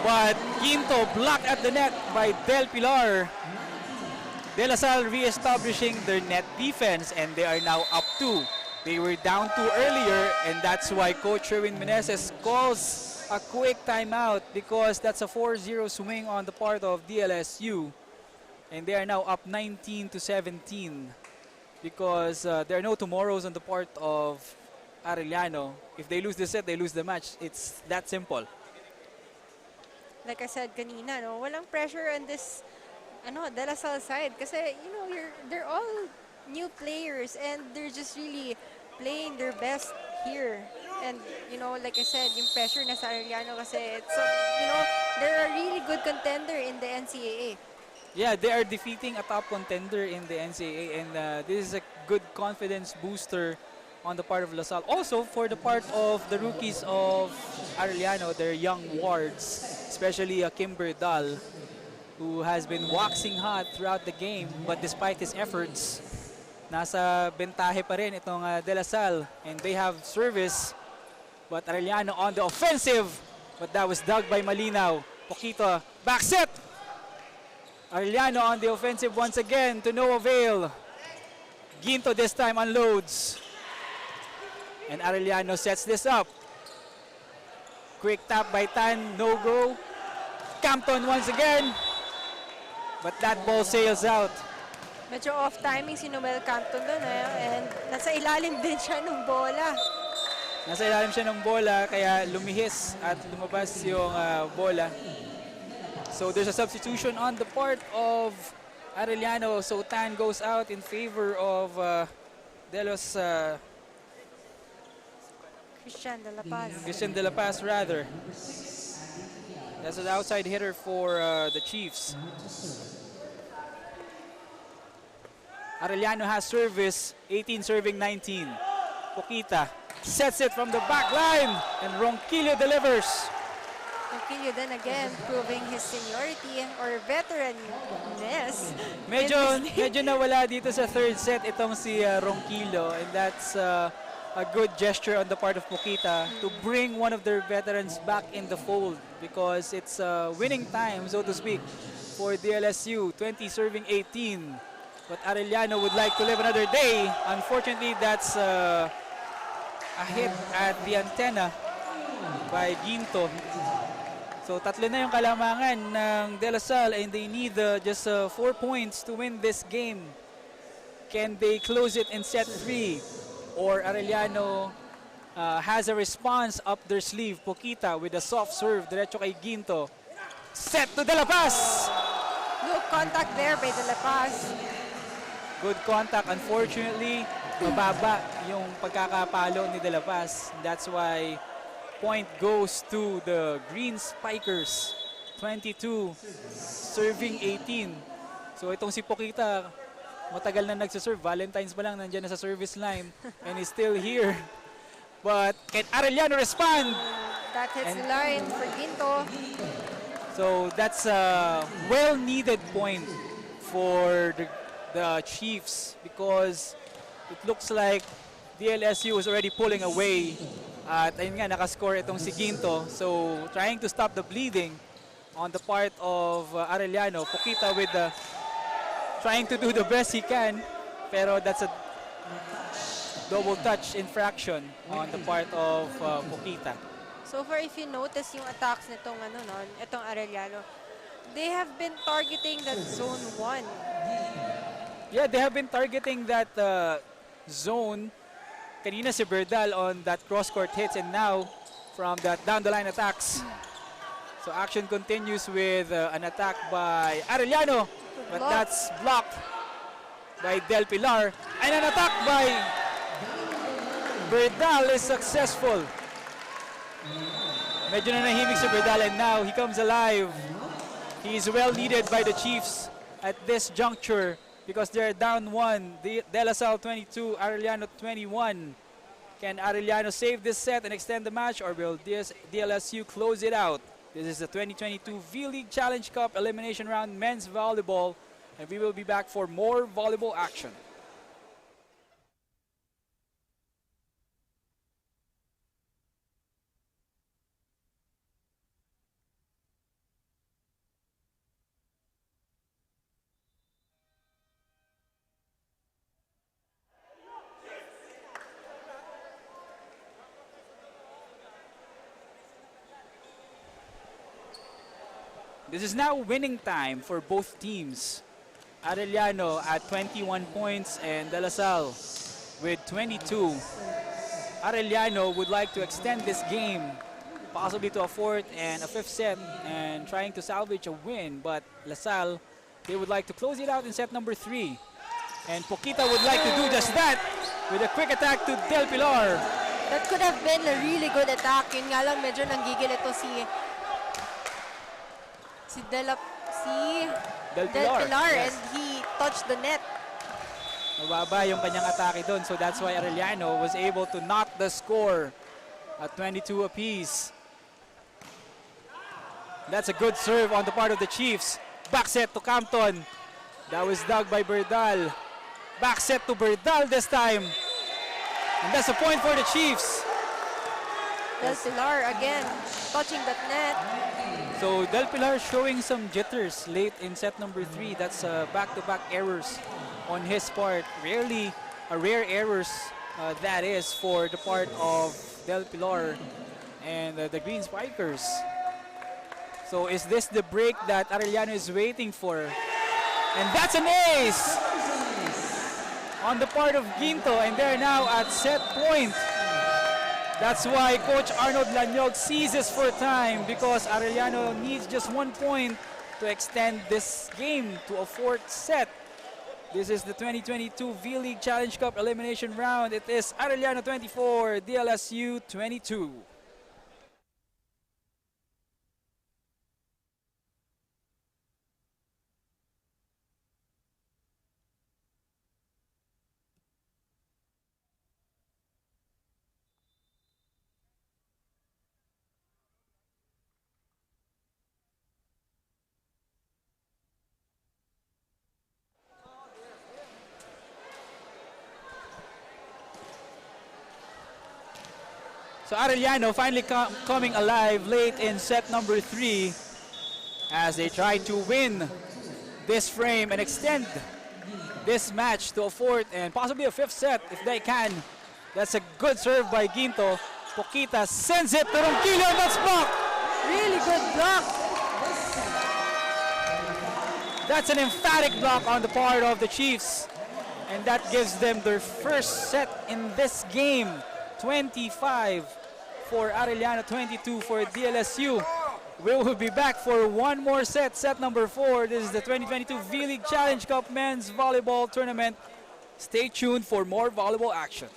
But Ginto blocked at the net by Del Pilar. De La Salle re-establishing their net defense, and they are now up 2. They were down 2 earlier, and that's why Coach Sherwin Meneses calls a quick timeout because that's a 4-0 swing on the part of DLSU. And they are now up 19 to 17 because there are no tomorrows on the part of Arellano. If they lose the set, they lose the match. It's that simple. Like I said kanina, no, walang pressure on this De La Salle side kasi they're all new players and they're just really playing their best here. And like I said, yung pressure na sa Arellano kasi it's they're a really good contender in the NCAA. Yeah, they are defeating a top contender in the NCAA, and this is a good confidence booster on the part of LaSalle. Also, for the part of the rookies of Arellano, their young wards, especially Kimber Dahl, who has been waxing hot throughout the game, but despite his efforts, nasa bentahe pa rin itong De La Salle, and they have service, but Arellano on the offensive, but that was dug by Malinaw. Poquito, back set! Arellano on the offensive once again to no avail. Ginto this time unloads. And Arellano sets this up. Quick tap by Tan, no go. Campton once again. But that ball sails out. Medyo off timing si Noel Campton doon and nasa ilalim din siya ng bola. Nasa ilalim siya ng bola kaya lumihis at lumabas yung bola. So there's a substitution on the part of Arellano. So Tan goes out in favor of Christian De La Paz. Christian De La Paz rather. That's an outside hitter for the Chiefs. Arellano has service, 18 serving 19. Poquita sets it from the back line and Ronquillo delivers. Ronquillo then again proving his seniority or veteranness. Medyo nawala dito sa third set itong si Ronquillo, and that's a good gesture on the part of Poquita to bring one of their veterans back in the fold because it's winning time, so to speak, for DLSU, 20 serving 18. But Arellano would like to live another day. Unfortunately, that's a hit at the antenna by Ginto. So tatlo na yung kalamangan ng De La Salle and they need just 4 points to win this game. Can they close it in set 3? Or Arellano has a response up their sleeve. Poquita with a soft serve, diretso kay Ginto. Set to De La Paz! Look, contact there by De La Paz. Good contact. Unfortunately, mababa yung pagkakapalo ni De La Paz. That's why point goes to the Green Spikers. 22, serving 18. So itong si Poquita, matagal na nagsaserve. Valentine's pa lang, nandiyan na sa service line. And he's still here. But can Arellano respond? That hits the line for Ginto. So that's a well-needed point for the Chiefs because it looks like DLSU is already pulling away. At ayun nga, nakascore itong si Ginto. So trying to stop the bleeding on the part of Arellano. Poquita with trying to do the best he can. Pero that's a double touch infraction on the part of Poquita. So far, if you notice yung attacks nitong itong Arellano, they have been targeting that zone 1. Yeah, they have been targeting that zone kanina si Berdal on that cross-court hits and now from that down-the-line attacks. So action continues with an attack by Arellano, but that's blocked by Del Pilar. And an attack by Berdal is successful. Medyo nanahimik si Berdal and now he comes alive. He is well needed by the Chiefs at this juncture because they're down 1. De La Salle 22, Arellano 21. Can Arellano save this set and extend the match, or will DLSU close it out? This is the 2022 V-League Challenge Cup Elimination Round Men's Volleyball, and we will be back for more volleyball action. This is now winning time for both teams. Arellano at 21 points and De La Salle with 22. Arellano would like to extend this game possibly to a 4th and a 5th set and trying to salvage a win, but La Salle, they would like to close it out in set number 3. And Poquita would like to do just that with a quick attack to Del Pilar. That could have been a really good attack. Yun nga lang, medyo nanggigil ito Del Pilar, yes. And he touched the net. Mababa yung kanyang atake doon, so that's why Arellano was able to knock the score at 22 apiece. That's a good serve on the part of the Chiefs. Back set to Campton. That was dug by Berdal. Back set to Berdal this time. And that's a point for the Chiefs. Del Pilar again, touching that net. So Del Pilar showing some jitters late in set number 3. That's back-to-back errors on his part. Rarely a rare errors that is for the part of Del Pilar and the Green Spikers. So is this the break that Arellano is waiting for? And that's an ace on the part of Ginto, and they're now at set point. That's why Coach Arnold Lanyog seizes for time, because Arellano needs just 1 point to extend this game to a 4th set. This is the 2022 V-League Challenge Cup Elimination Round. It is Arellano 24, DLSU 22. So Arellano finally coming alive late in set number 3 as they try to win this frame and extend this match to a 4th and possibly a 5th set if they can. That's a good serve by Ginto. Poquita sends it to Ronquillo, and that's blocked. Really good block. That's an emphatic block on the part of the Chiefs, and that gives them their first set in this game. 25 for Arellano, 22 for DLSU. We will be back for one more set, set number 4. This is the 2022 V-League Challenge Cup Men's Volleyball Tournament. Stay tuned for more volleyball action.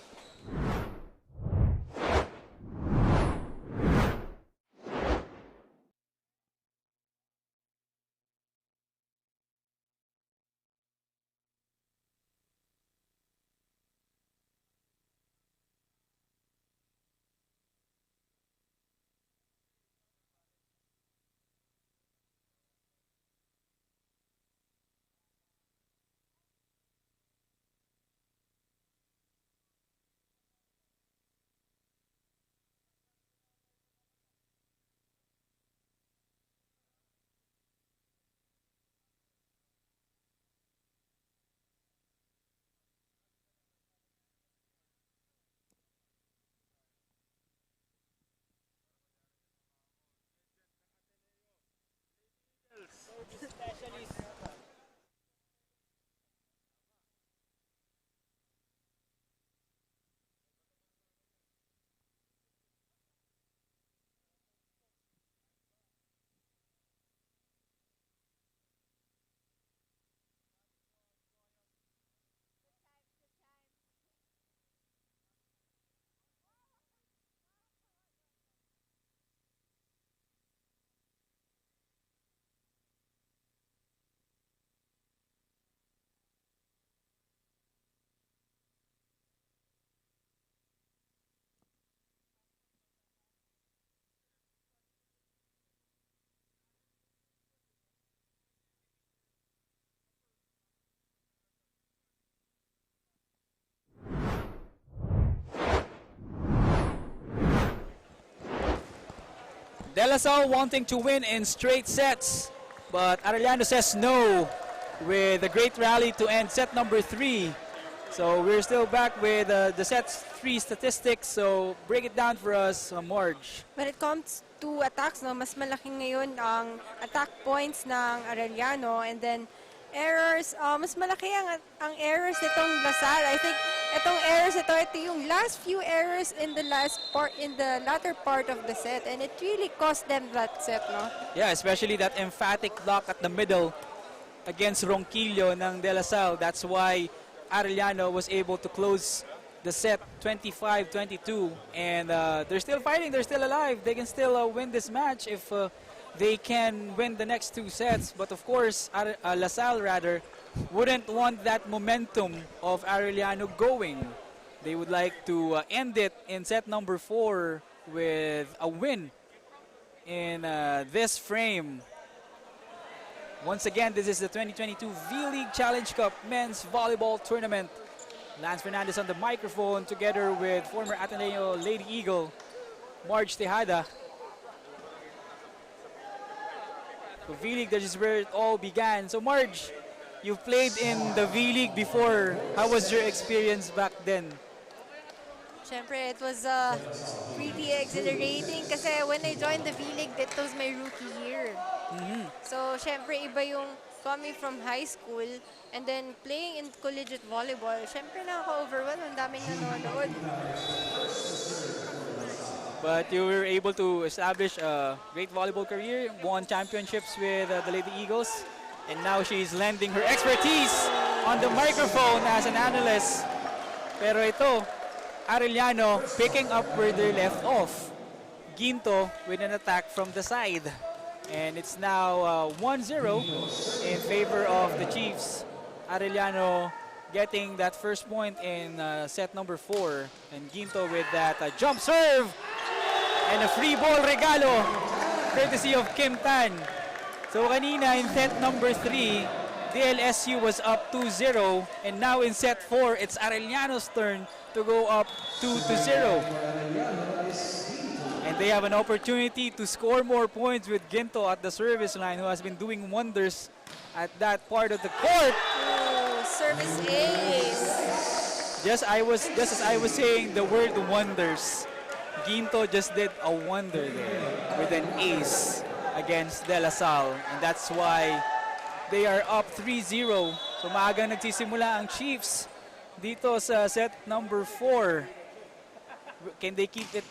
De La Salle wanting to win in straight sets, but Arellano says no with a great rally to end set number 3. So we're still back with the set 3 statistics. So break it down for us, Marge. When it comes to attacks, no, mas malaki ngayon ang attack points ng Arellano, and then errors, mas malaki ang errors nitong Lasal. I think itong errors ito yung last few errors in the latter part of the set, and it really cost them that set, no? Yeah, especially that emphatic block at the middle against Ronquillo ng De La Salle. That's why Arellano was able to close the set 25-22, and they're still fighting, they're still alive. They can still win this match if they can win the next 2 sets. But of course, La Salle rather wouldn't want that momentum of Arellano going. They would like to end it in set number 4 with a win in this frame. Once again, this is the 2022 V-League Challenge Cup Men's Volleyball Tournament. Lance Fernandez on the microphone together with former Ateneo Lady Eagle, Marge Tejada. So V-League, that is where it all began. So Marge, you've played in the V-League before. How was your experience back then? Siyempre, it was pretty exhilarating kasi when I joined the V-League, that was my rookie year. So, siyempre, iba yung coming from high school and then playing in collegiate volleyball. Siyempre, nakaka-overwhelm. Ang daming nanonood. But you were able to establish a great volleyball career, won championships with the Lady Eagles, and now she's lending her expertise on the microphone as an analyst. Pero ito, Arellano picking up where they left off. Ginto with an attack from the side. And it's now 1-0 in favor of the Chiefs. Arellano getting that first point in set number 4. And Ginto with that jump serve. And a free ball regalo courtesy of Kim Tan. So kanina in set number 3, DLSU was up 2-0. And now in set 4, it's Arellano's turn to go up 2-0. And they have an opportunity to score more points with Ginto at the service line, who has been doing wonders at that part of the court. Oh, service ace. Just as I was saying the word wonders, Ginto just did a wonder there with an ace against De La Salle. And that's why they are up 3-0. So maagang nagsisimula ang Chiefs dito sa set number 4. Can they keep it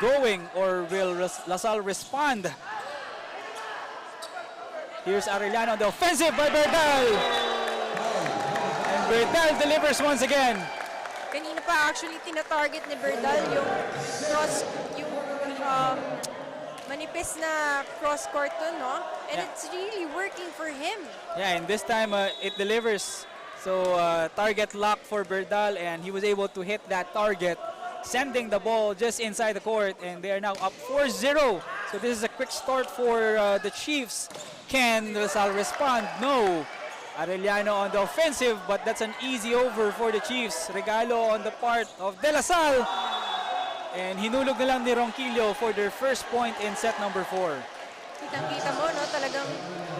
going, or will La Salle respond? Here's Arellano on the offensive by Berdal. And Berdal delivers once again. Kanina pa actually tinatarget ni Berdal yung manipis na cross court to, no? And Yeah. it's really working for him. Yeah, and this time it delivers. So target lock for Berdal, and he was able to hit that target, sending the ball just inside the court, and they are now up 4-0. So this is a quick start for the Chiefs. Can La Salle respond? No. Arellano on the offensive, but that's an easy over for the Chiefs. Regalo on the part of De La Salle. And hinulog na lang ni Ronquillo for their first point in set number 4. Kitang-kita mo, no? Talagang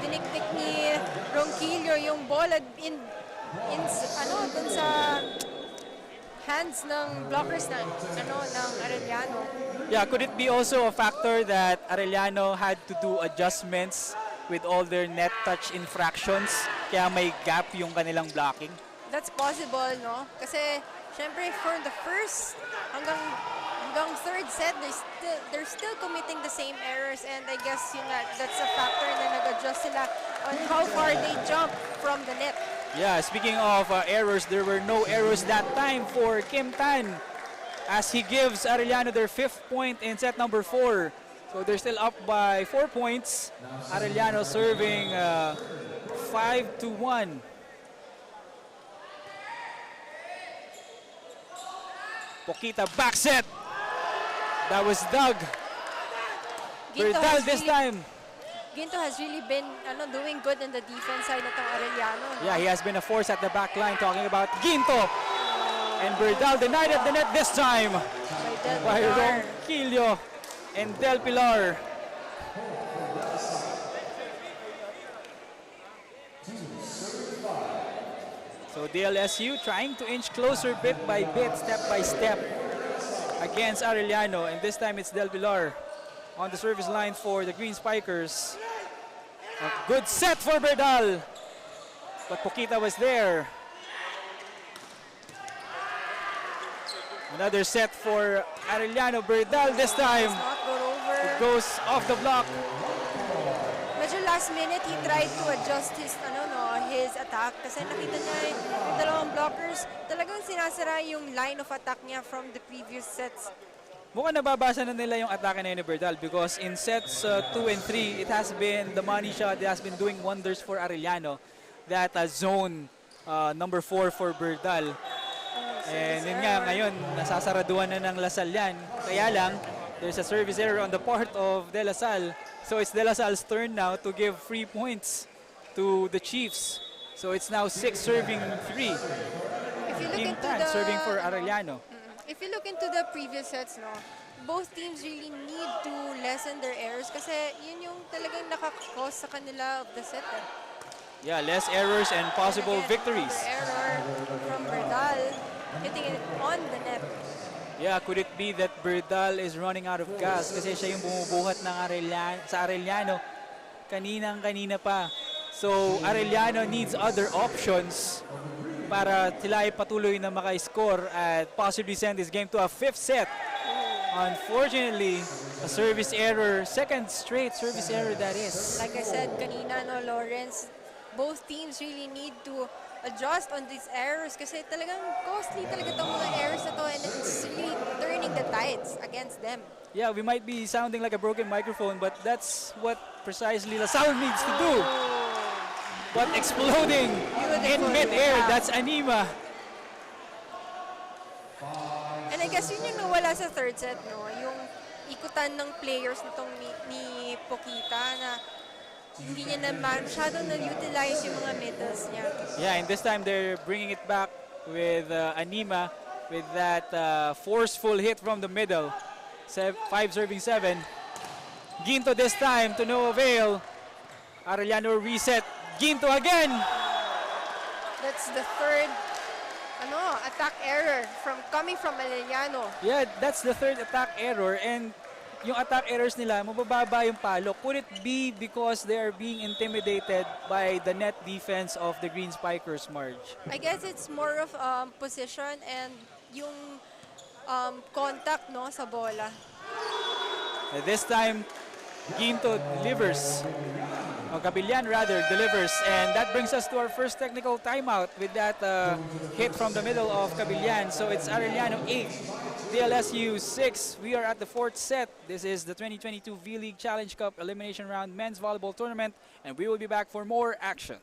dinikdik ni Ronquillo yung ball dun sa hands ng blockers ng Arellano. Yeah, could it be also a factor that Arellano had to do adjustments with all their net touch infractions, kaya may gap yung kanilang blocking? That's possible, no? Kasi, syempre, for the first hanggang third set, they're still committing the same errors, and I guess that's a factor na nag-adjust sila on how far they jump from the net. Yeah, speaking of errors, there were no errors that time for Kim Tan as he gives Arellano their 5th point in set number 4. So they're still up by 4 points. Arellano serving 5-1. Poquita back set. That was Doug. Berdal this time. Ginto has really been doing good in the defense side ng Arellano. Yeah, he has been a force at the back line, talking about Ginto. And Berdal denied at the net this time by Ronquillo and Del Pilar. So DLSU trying to inch closer bit by bit, step by step against Arellano. And this time it's Del Villar on the service line for the Green Spikers. A good set for Berdal. But Poquita was there. Another set for Arellano. Berdal this time. Not go over. It goes off the block. Medyo last minute, he tried to adjust his, his attack. Kasi nakita niya yung dalawang blockers, talagang sinasara yung line of attack niya from the previous sets. Mukhang nababasa na nila yung atake na yun ni Berdal because in sets 2 and 3, it has been the money shot. It has been doing wonders for Arellano. That zone number 4 for Berdal. And yun nga, ngayon, nasasaraduan na ng Lasal yan. Kaya lang, there's a service error on the part of De La Salle. So it's De La Salle's turn now to give free points to the Chiefs. So it's now 6 serving 3. If you look Team into Tan the serving for Arellano. If you look into the previous sets, both teams really need to lessen their errors kasi yun yung talagang nakakakos sa kanila of the set. Yeah, less errors and possible Again, victories. Error from Berdal hitting it on the net. Yeah, could it be that Berdal is running out of gas kasi siya yung bumubuhat ng sa Arellano kaninang-kanina pa. So Arellano needs other options para sila ay patuloy na maka-score at possibly send this game to a 5th set. Unfortunately, a service error, second straight service error that is. Like I said kanina, Lawrence, both teams really need to adjust on these errors kasi talagang costly talaga itong mga errors na to and it's really turning the tides against them. Yeah, we might be sounding like a broken microphone, but that's what precisely LaSalle needs to do. But exploding in mid-air, that's Anima. And I guess yun yung nawala sa third set, yung ikutan ng players nitong ni Poquita na hindi niya na masyadong na-utilize yung mga middles niya. Yeah, and this time they're bringing it back with Anima with that forceful hit from the middle. 5 serving 7. Ginto this time to no avail. Arellano reset. Ginto again. That's the third attack error coming from Arellano. Yeah, that's the third attack error and yung attack errors nila, mabababa yung palo. Could it be because they are being intimidated by the net defense of the Green Spikers, Marge? I guess it's more of position and yung contact sa bola. This time, Ginto delivers. O Gabillan rather delivers. And that brings us to our first technical timeout with that hit from the middle of Gabillan. So it's Arellano 8, DLSU 6. We are at the 4th set. This is the 2022 V-League Challenge Cup Elimination Round Men's Volleyball Tournament. And we will be back for more action.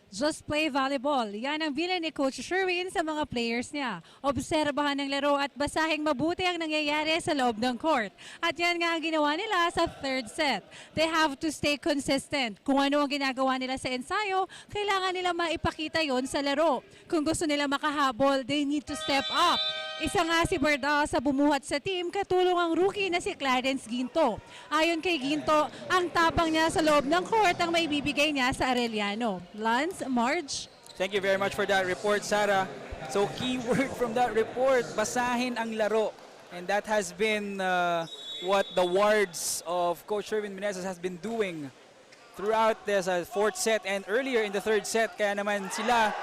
Just play volleyball. Yan ang bilin ni Coach Sherwin sa mga players niya. Obserbahan ng laro at basahing mabuti ang nangyayari sa loob ng court. At yan nga ang ginawa nila sa third set. They have to stay consistent. Kung ano ang ginagawa nila sa ensayo, kailangan nila maipakita yon sa laro. Kung gusto nila makahabol, they need to step up. Isa nga si Berdal sa bumuhat sa team, katulong ang rookie na si Clarence Ginto. Ayon kay Ginto, ang tapang niya sa loob ng court ang maibibigay niya sa Arellano. Lance, Marge? Thank you very much for that report, Sarah. So key word from that report, basahin ang laro. And that has been what the wards of Coach Sherwin Meneses has been doing throughout this 4th set and earlier in the 3rd set. Kaya naman sila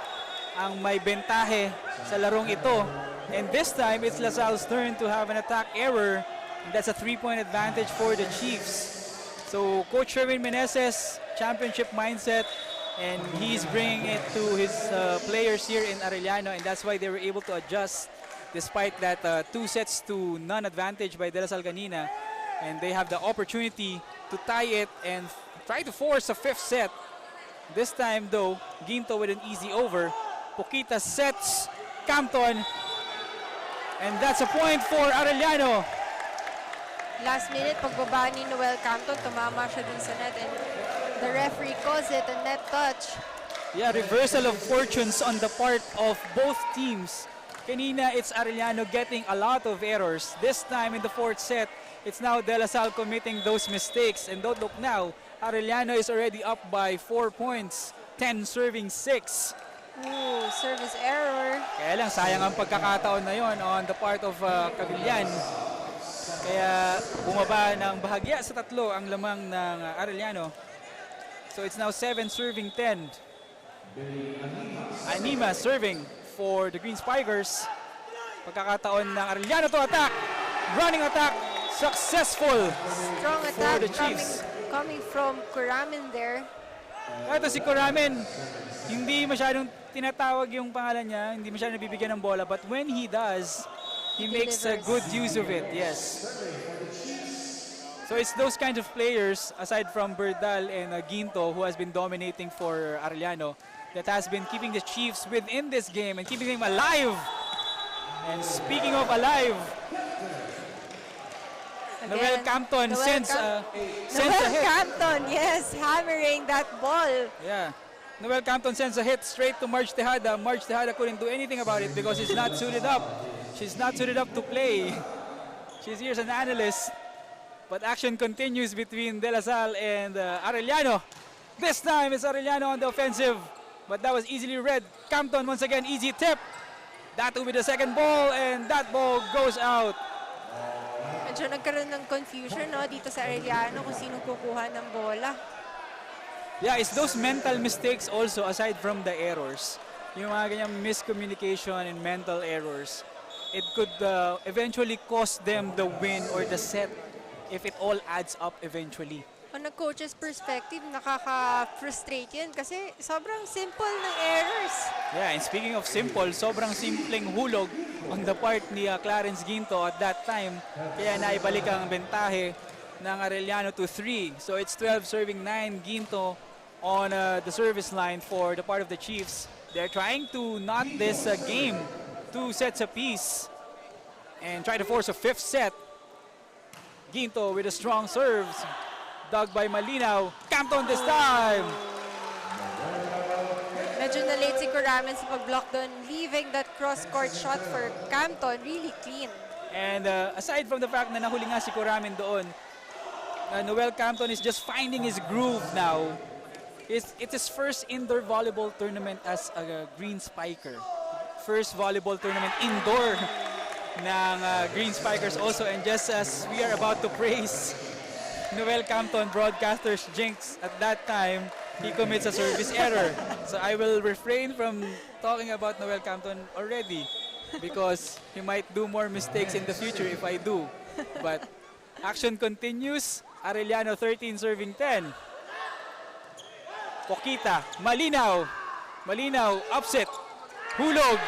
ang may bentahe sa larong ito. And this time, it's LaSalle's turn to have an attack error. And that's a 3-point advantage for the Chiefs. So Coach Sherwin Meneses, championship mindset, and he's bringing it to his players here in Arellano, and that's why they were able to adjust despite that 2-0 advantage by De La Salle kanina. And they have the opportunity to tie it and try to force a 5th set. This time though, Ginto with an easy over. Pokita sets Campton. And that's a point for Arellano. Last minute, pagbaba ni Noel Campton, tumama siya dun sa net and the referee calls it a net touch. Yeah, reversal of fortunes on the part of both teams. Kanina, it's Arellano getting a lot of errors. This time in the fourth set, it's now De La Salle committing those mistakes. And don't look now, Arellano is already up by 4 points. 10 serving 6. Ooh, service error. Kaya lang, sayang ang pagkakataon na yon on the part of Cabillan. Kaya bumaba ng bahagya sa tatlo ang lamang ng Arellano. So it's now 7 serving 10. Anima serving for the Green Spikers. Pagkakataon ng Arellano to attack. Running attack. Successful. Strong for attack the Chiefs. coming from Kuramin there. Ito si Kuramin. Hindi masyadong tinatawag yung pangalan niya. Hindi masyadong nabibigyan ng bola. But when he does, he makes a good use of it. Yes. So it's those kinds of players, aside from Berdal and Ginto, who has been dominating for Arellano, that has been keeping the Chiefs within this game and keeping them alive. And speaking of alive, Noel Campton sends a hit. Campton, yes, hammering that ball. Yeah. Noel Campton sends a hit straight to Marge Tejada. Marge Tejada couldn't do anything about it because he's not suited up. She's not suited up to play. She's here as an analyst. But action continues between De La Salle and Arellano. This time it's Arellano on the offensive. But that was easily read. Campton once again, easy tip. That will be the second ball and that ball goes out. Medyo nagkaroon ng confusion no, dito sa Arellano kung sino kukuha ng bola. Yeah, it's those mental mistakes also aside from the errors. Yung mga ganyang miscommunication and mental errors. It could eventually cost them the win or the set if it all adds up eventually. On a coach's perspective, nakaka-frustrate yan kasi sobrang simple ng errors. Yeah, and speaking of simple, sobrang simpleng hulog on the part ni Clarence Ginto at that time. Kaya naibalik ang bentahe ng Arellano to 3. So it's 12 serving 9 Ginto on the service line for the part of the Chiefs. They're trying to knot this game 2 sets apiece and try to force a 5th set. Ginto with a strong serves. Dug by Malinaw. Campton this time. Medyo na-late si Kuramin sa pag-block doon, leaving that cross-court shot for Campton really clean. And aside from the fact na nahuli nga si Kuramin doon, Noel Campton is just finding his groove now. It's his first indoor volleyball tournament as a Green Spiker. First volleyball tournament indoor ng Green Spikers also. And just as we are about to praise Noel Campton, broadcaster's jinx at that time, he commits a service error. So I will refrain from talking about Noel Campton already because he might do more mistakes in the future if I do. But action continues. Arellano 13 serving 10. Pokita, Malinaw. Malinaw, upset. Hulog.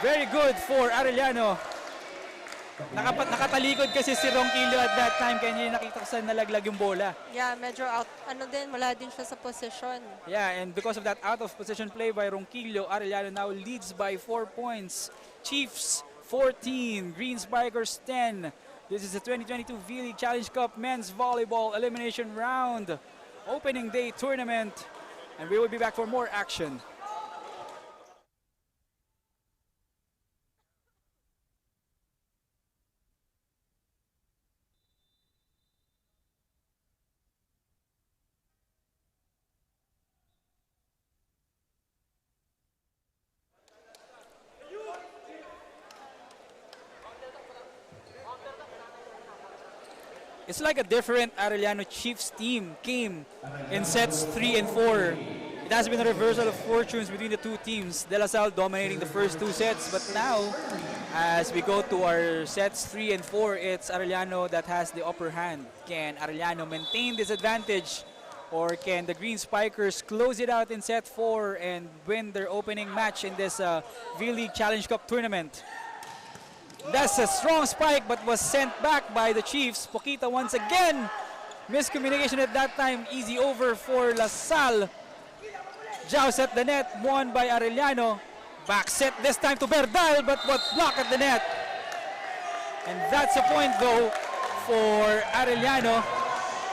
Very good for Arellano. Nakatalikod kasi si Ronquillo at that time kaya hindi nakita sa nalaglag yung bola. Yeah, medyo out, wala din siya sa position. Yeah, and because of that out of position play by Ronquillo, Arellano now leads by 4 points. Chiefs 14, Green Spikers 10. This is the 2022 vleague Challenge Cup Men's Volleyball Elimination Round. Opening day tournament. And we will be back for more action. It's like a different Arellano Chiefs team came in sets 3 and 4. It has been a reversal of fortunes between the two teams. De La Salle dominating the first 2 sets, but now, as we go to our sets 3 and 4, it's Arellano that has the upper hand. Can Arellano maintain this advantage, or can the Green Spikers close it out in set 4 and win their opening match in this vleague Challenge Cup tournament? That's a strong spike but was sent back by the Chiefs. Pokita once again. Miscommunication at that time. Easy over for La Salle. Joust at the net, won by Arellano. Back set this time to Berdal, but what block at the net. And that's a point though for Arellano.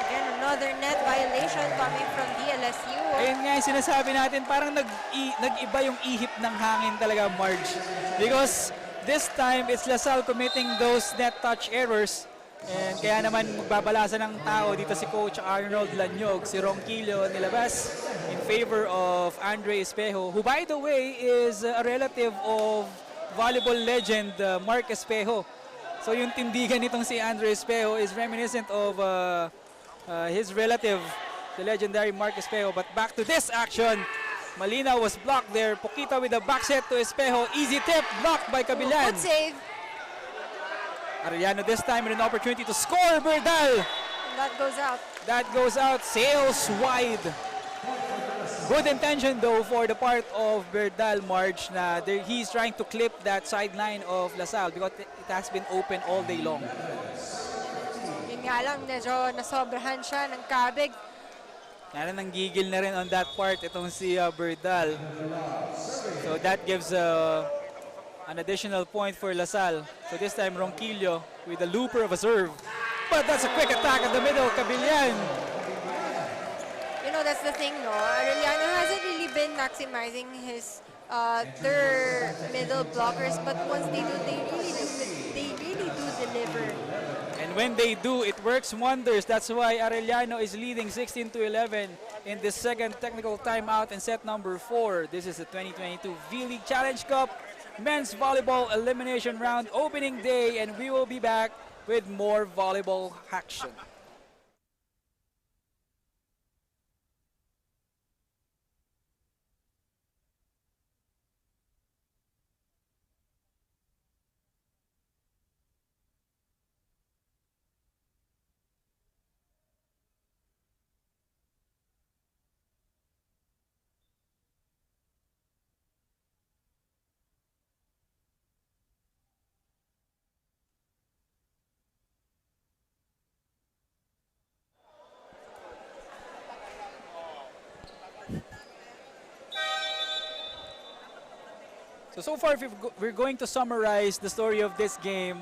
Again, another net violation coming from DLSU. Ayun nga yung sinasabi natin, parang nag-iba yung ihip ng hangin talaga, Marge. Because this time, it's LaSalle committing those net touch errors. And kaya naman magbabalasan ng tao dito si Coach Arnold Lanyog, si Ronquillo nilabas in favor of Andre Espejo, who by the way is a relative of volleyball legend Mark Espejo. So yung tindigan nitong si Andre Espejo is reminiscent of his relative, the legendary Mark Espejo. But back to this action. Malina was blocked there. Poquita with a back set to Espejo. Easy tip, blocked by Cabillan. Good save. Arellano this time with an opportunity to score. Berdal. That goes out. That goes out. Sails wide. Good intention though for the part of Berdal, Marge, na he's trying to clip that sideline of LaSalle because it has been open all day long. Yun nga lang, medyo nasobrahan siya ng kabig. Kaya nanggigil na rin on that part itong si Berdal. So that gives an additional point for LaSalle. So this time Ronquillo with a looper of a serve. But that's a quick attack at the middle. Cabillan. You know, that's the thing, no? Arellano hasn't really been maximizing his their middle blockers, but once they do, they really do deliver. And when they do, it works wonders. That's why Arellano is leading 16-11 in the second technical timeout in set number 4. This is the 2022 vleague Challenge Cup Men's Volleyball Elimination Round opening day, and we will be back with more volleyball action. So far, if we're going to summarize the story of this game,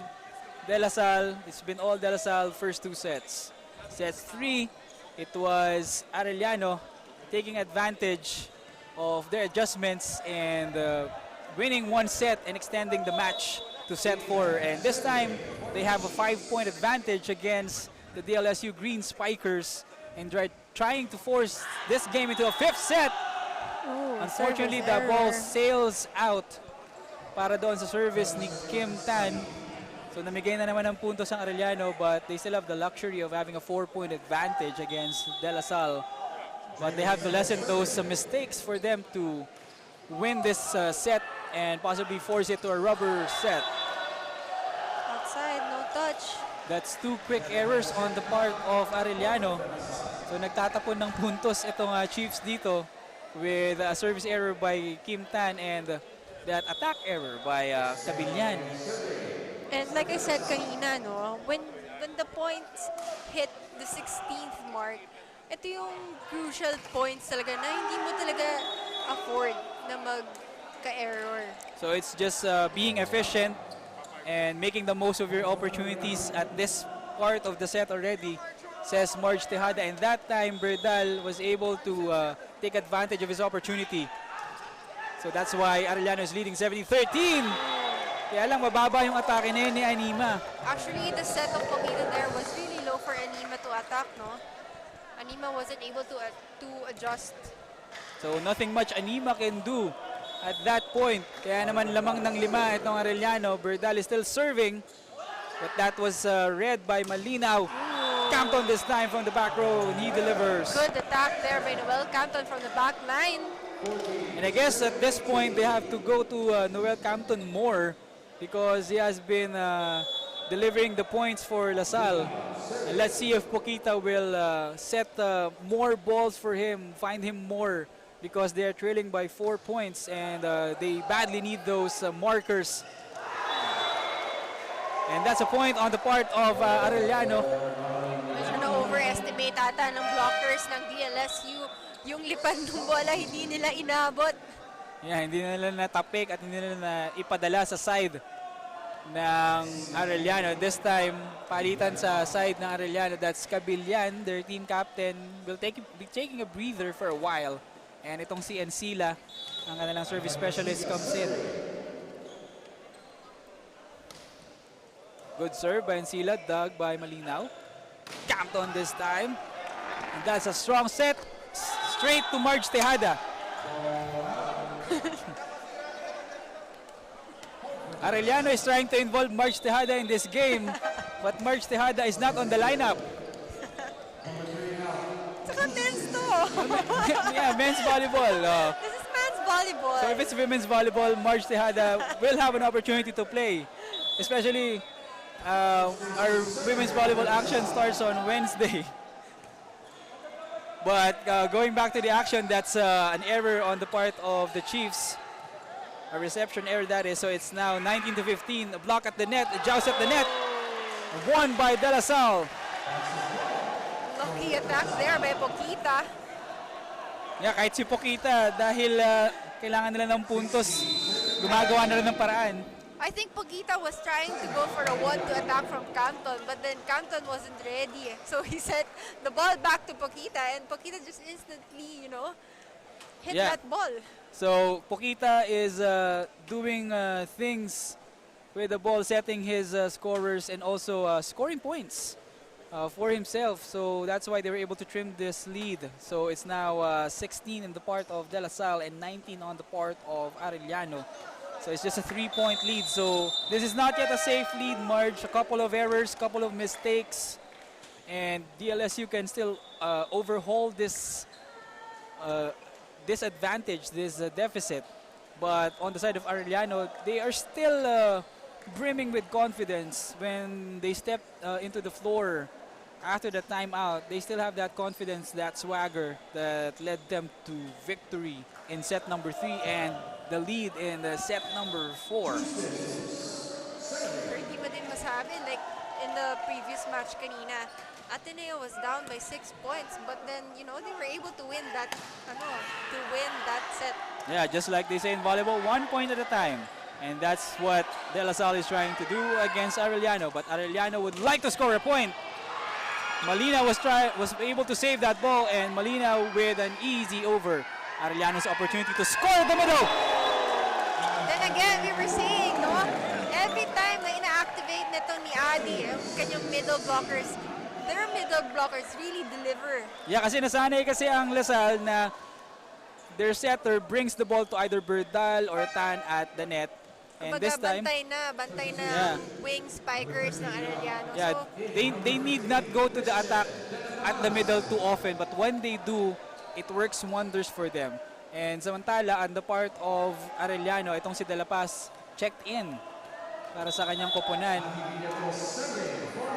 De La Salle, it's been all De La Salle first two sets. Sets 3, it was Arellano taking advantage of their adjustments and winning one set and extending the match to set 4. And this time, they have a 5-point advantage against the DLSU Green Spikers and trying to force this game into a 5th set. Ooh, Unfortunately, the ball sails out para doon sa service ni Kim Tan. So namigay na naman ng puntos ang Arellano, but they still have the luxury of having a 4-point advantage against De La Salle. But they have to lessen those mistakes for them to win this set and possibly force it to a rubber set. Outside, no touch. That's 2 quick errors on the part of Arellano. So nagtatapon ng puntos itong Chiefs dito with a service error by Kim Tan and that attack error by Cabillan. And like I said kanina, no, when the points hit the 16th mark, ito yung crucial points talaga na hindi mo talaga afford na magka-error. So it's just being efficient and making the most of your opportunities at this part of the set already, says Marge Tejada. And that time, Berdal was able to take advantage of his opportunity. So that's why Arellano is leading 70-13. Kaya lang mababa yung atake ni Anima. Actually, the set of Poquita there was really low for Anima to attack, no? Anima wasn't able to adjust. So nothing much Anima can do at that point. Kaya naman lamang ng 5 itong Arellano. Berdal is still serving, but that was read by Malinaw. Campton this time from the back row, and he delivers. Good attack there by Noel Campton from the back line. And I guess at this point they have to go to Noel Campton more because he has been delivering the points for LaSalle. And let's see if Poquita will set more balls for him, find him more, because they are trailing by 4 points and they badly need those markers. And that's a point on the part of Arellano. Medyo na-overestimate teammate ata ng blockers ng DLSU. Yung lipan ng bola, hindi nila inabot. Yeah, hindi nila natapik at hindi nila na ipadala sa side ng Arellano. This time, palitan sa side ng Arellano. That's Cabillan, their team captain, will be taking a breather for a while. And itong si Encila, ang kanilang service specialist, comes in. Good serve by Encila, dug by Malinaw. Campton this time. And that's a strong set. Straight to Marge Tejada. Arellano is trying to involve Marge Tejada in this game, but Marge Tejada is not on the lineup. Saka men's to. Yeah, men's volleyball. This is men's volleyball. So if it's women's volleyball, Marge Tejada will have an opportunity to play. Especially our women's volleyball action starts on Wednesday. But going back to the action, that's an error on the part of the Chiefs. A reception error that is, so it's now 19-15. A block at the net, a joust at the net. Won by De La Salle. Lucky attack there by Poquita. Yeah, kahit si Poquita, dahil kailangan nila ng puntos, gumagawa na rin ng paraan. I think Poquita was trying to go for a 1-2 attack from Campton, but then Campton wasn't ready. So he sent the ball back to Poquita, and Poquita just instantly, hit that ball. So Poquita is doing things with the ball, setting his scorers and also scoring points for himself. So that's why they were able to trim this lead. So it's now 16 in the part of De La Salle and 19 on the part of Arellano. So it's just a 3-point lead. So this is not yet a safe lead, Marge. A couple of errors, couple of mistakes, and DLSU can still overhaul this disadvantage, this deficit. But on the side of Arellano, they are still brimming with confidence when they step into the floor after the timeout. They still have that confidence, that swagger that led them to victory in set number 3 and the lead in the set number 4. Hindi mo din masabi, like in the previous match kanina, Ateneo was down by 6 points, but then, they were able to win that, set. Yeah, just like they say in volleyball, 1 point at a time. And that's what De La Salle is trying to do against Arellano. But Arellano would like to score a point. Molina was able to save that ball, and Molina with an easy over. Arellano's opportunity to score at the middle. Then again, we were saying, every time na ina-activate nito ni Adi, yung kanyang middle blockers, their middle blockers really deliver. Yeah, kasi nasanay kasi ang Lasal na their setter brings the ball to either Berdal or Tan at the net. And Kumbaga, this time, bantay na wing spikers ng Arellano. Yeah, so, they need not go to the attack at the middle too often, but when they do, it works wonders for them. And samantala, on the part of Arellano, itong si De La Paz checked in para sa kanyang koponan.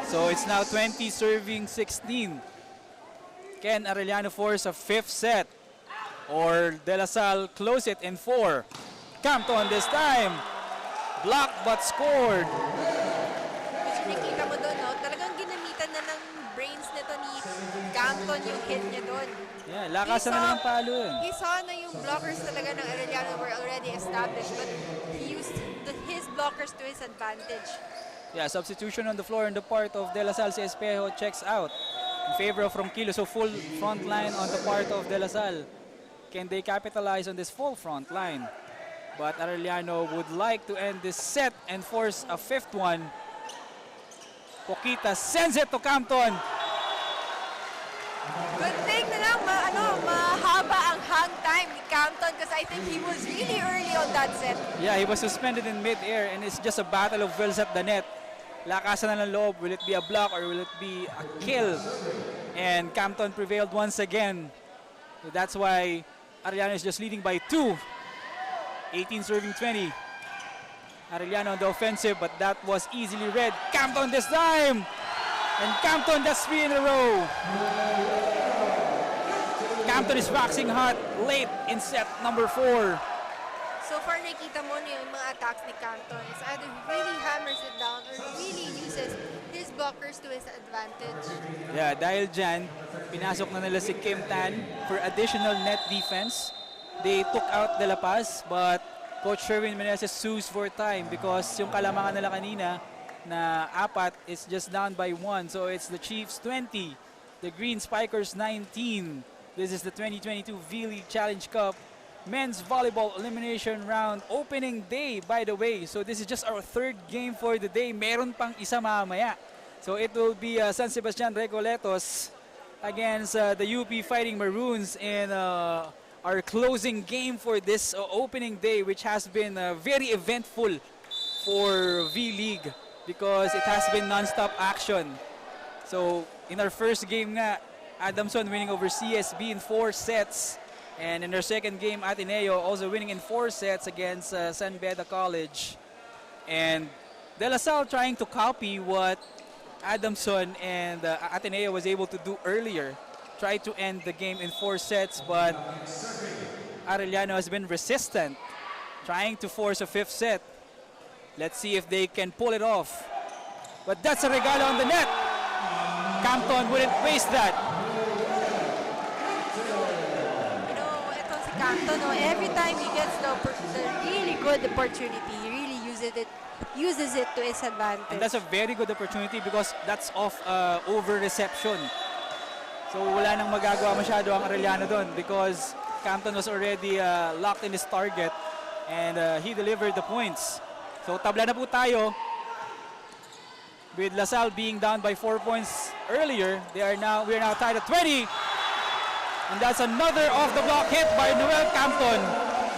So it's now 20 serving 16. Can Arellano force a 5th set? Or De La Salle close it in 4? Campton this time. Blocked but scored. Nakikita mo doon, talagang ginamitan na ng brains nito ni Campton yung hit niya doon. Yeah, lakasan na ng palo yun. He saw na yung blockers talaga ng Arellano were already established, but he used his blockers to his advantage. Yeah, substitution on the floor on the part of De La Salle. Si Espejo checks out in favor of Ronquillo. So full front line on the part of De La Salle. Can they capitalize on this full front line? But Arellano would like to end this set and force a 5th one. Poquita sends it to Campton. Good thing na lang mahaba ang hang time ni Campton because I think he was really early on that set. Yeah, he was suspended in mid-air and it's just a battle of wills at the net. Lakasan na ng loob. Will it be a block or will it be a kill? And Campton prevailed once again. So that's why Arellano is just leading by 2. 18 serving 20. Arellano on the offensive, but that was easily read. Campton this time! And Campton, that's 3 in a row. Campton is waxing hot late in set number 4. So far, nakita mo na yung mga attacks ni Canton. It's either he really hammers it down or really uses his blockers to his advantage. Yeah, dahil dyan, pinasok na nila si Kim Tan for additional net defense. They took out De La Paz, but Coach Sherwin Meneses sues for time because yung kalamangan nila kanina na apat is just down by 1. So it's the Chiefs 20, the Green Spikers 19. This is the 2022 vleague Challenge Cup Men's Volleyball Elimination Round opening day, by the way. So this is just our third game for the day. Meron pang isa mamaya. So it will be San Sebastian Recoletos against the UP Fighting Maroons in our closing game for this opening day, which has been very eventful for V-League because it has been non-stop action. So in our first game nga, Adamson winning over CSB in 4 sets. And in their second game, Ateneo also winning in 4 sets against San Beda College. And De La Salle trying to copy what Adamson and Ateneo was able to do earlier. Tried to end the game in 4 sets, but Arellano has been resistant, trying to force a 5th set. Let's see if they can pull it off. But that's a regalo on the net. Campton wouldn't waste that. Canton, every time he gets the really good opportunity, he really uses it to his advantage. And that's a very good opportunity because that's off over reception. So wala nang magagawa masyado ang Arellano doon because Campton was already locked in his target and he delivered the points. So tabla na po tayo with La Salle being down by 4 points earlier. We are now tied at 20. And that's another off-the-block hit by Noel Campton.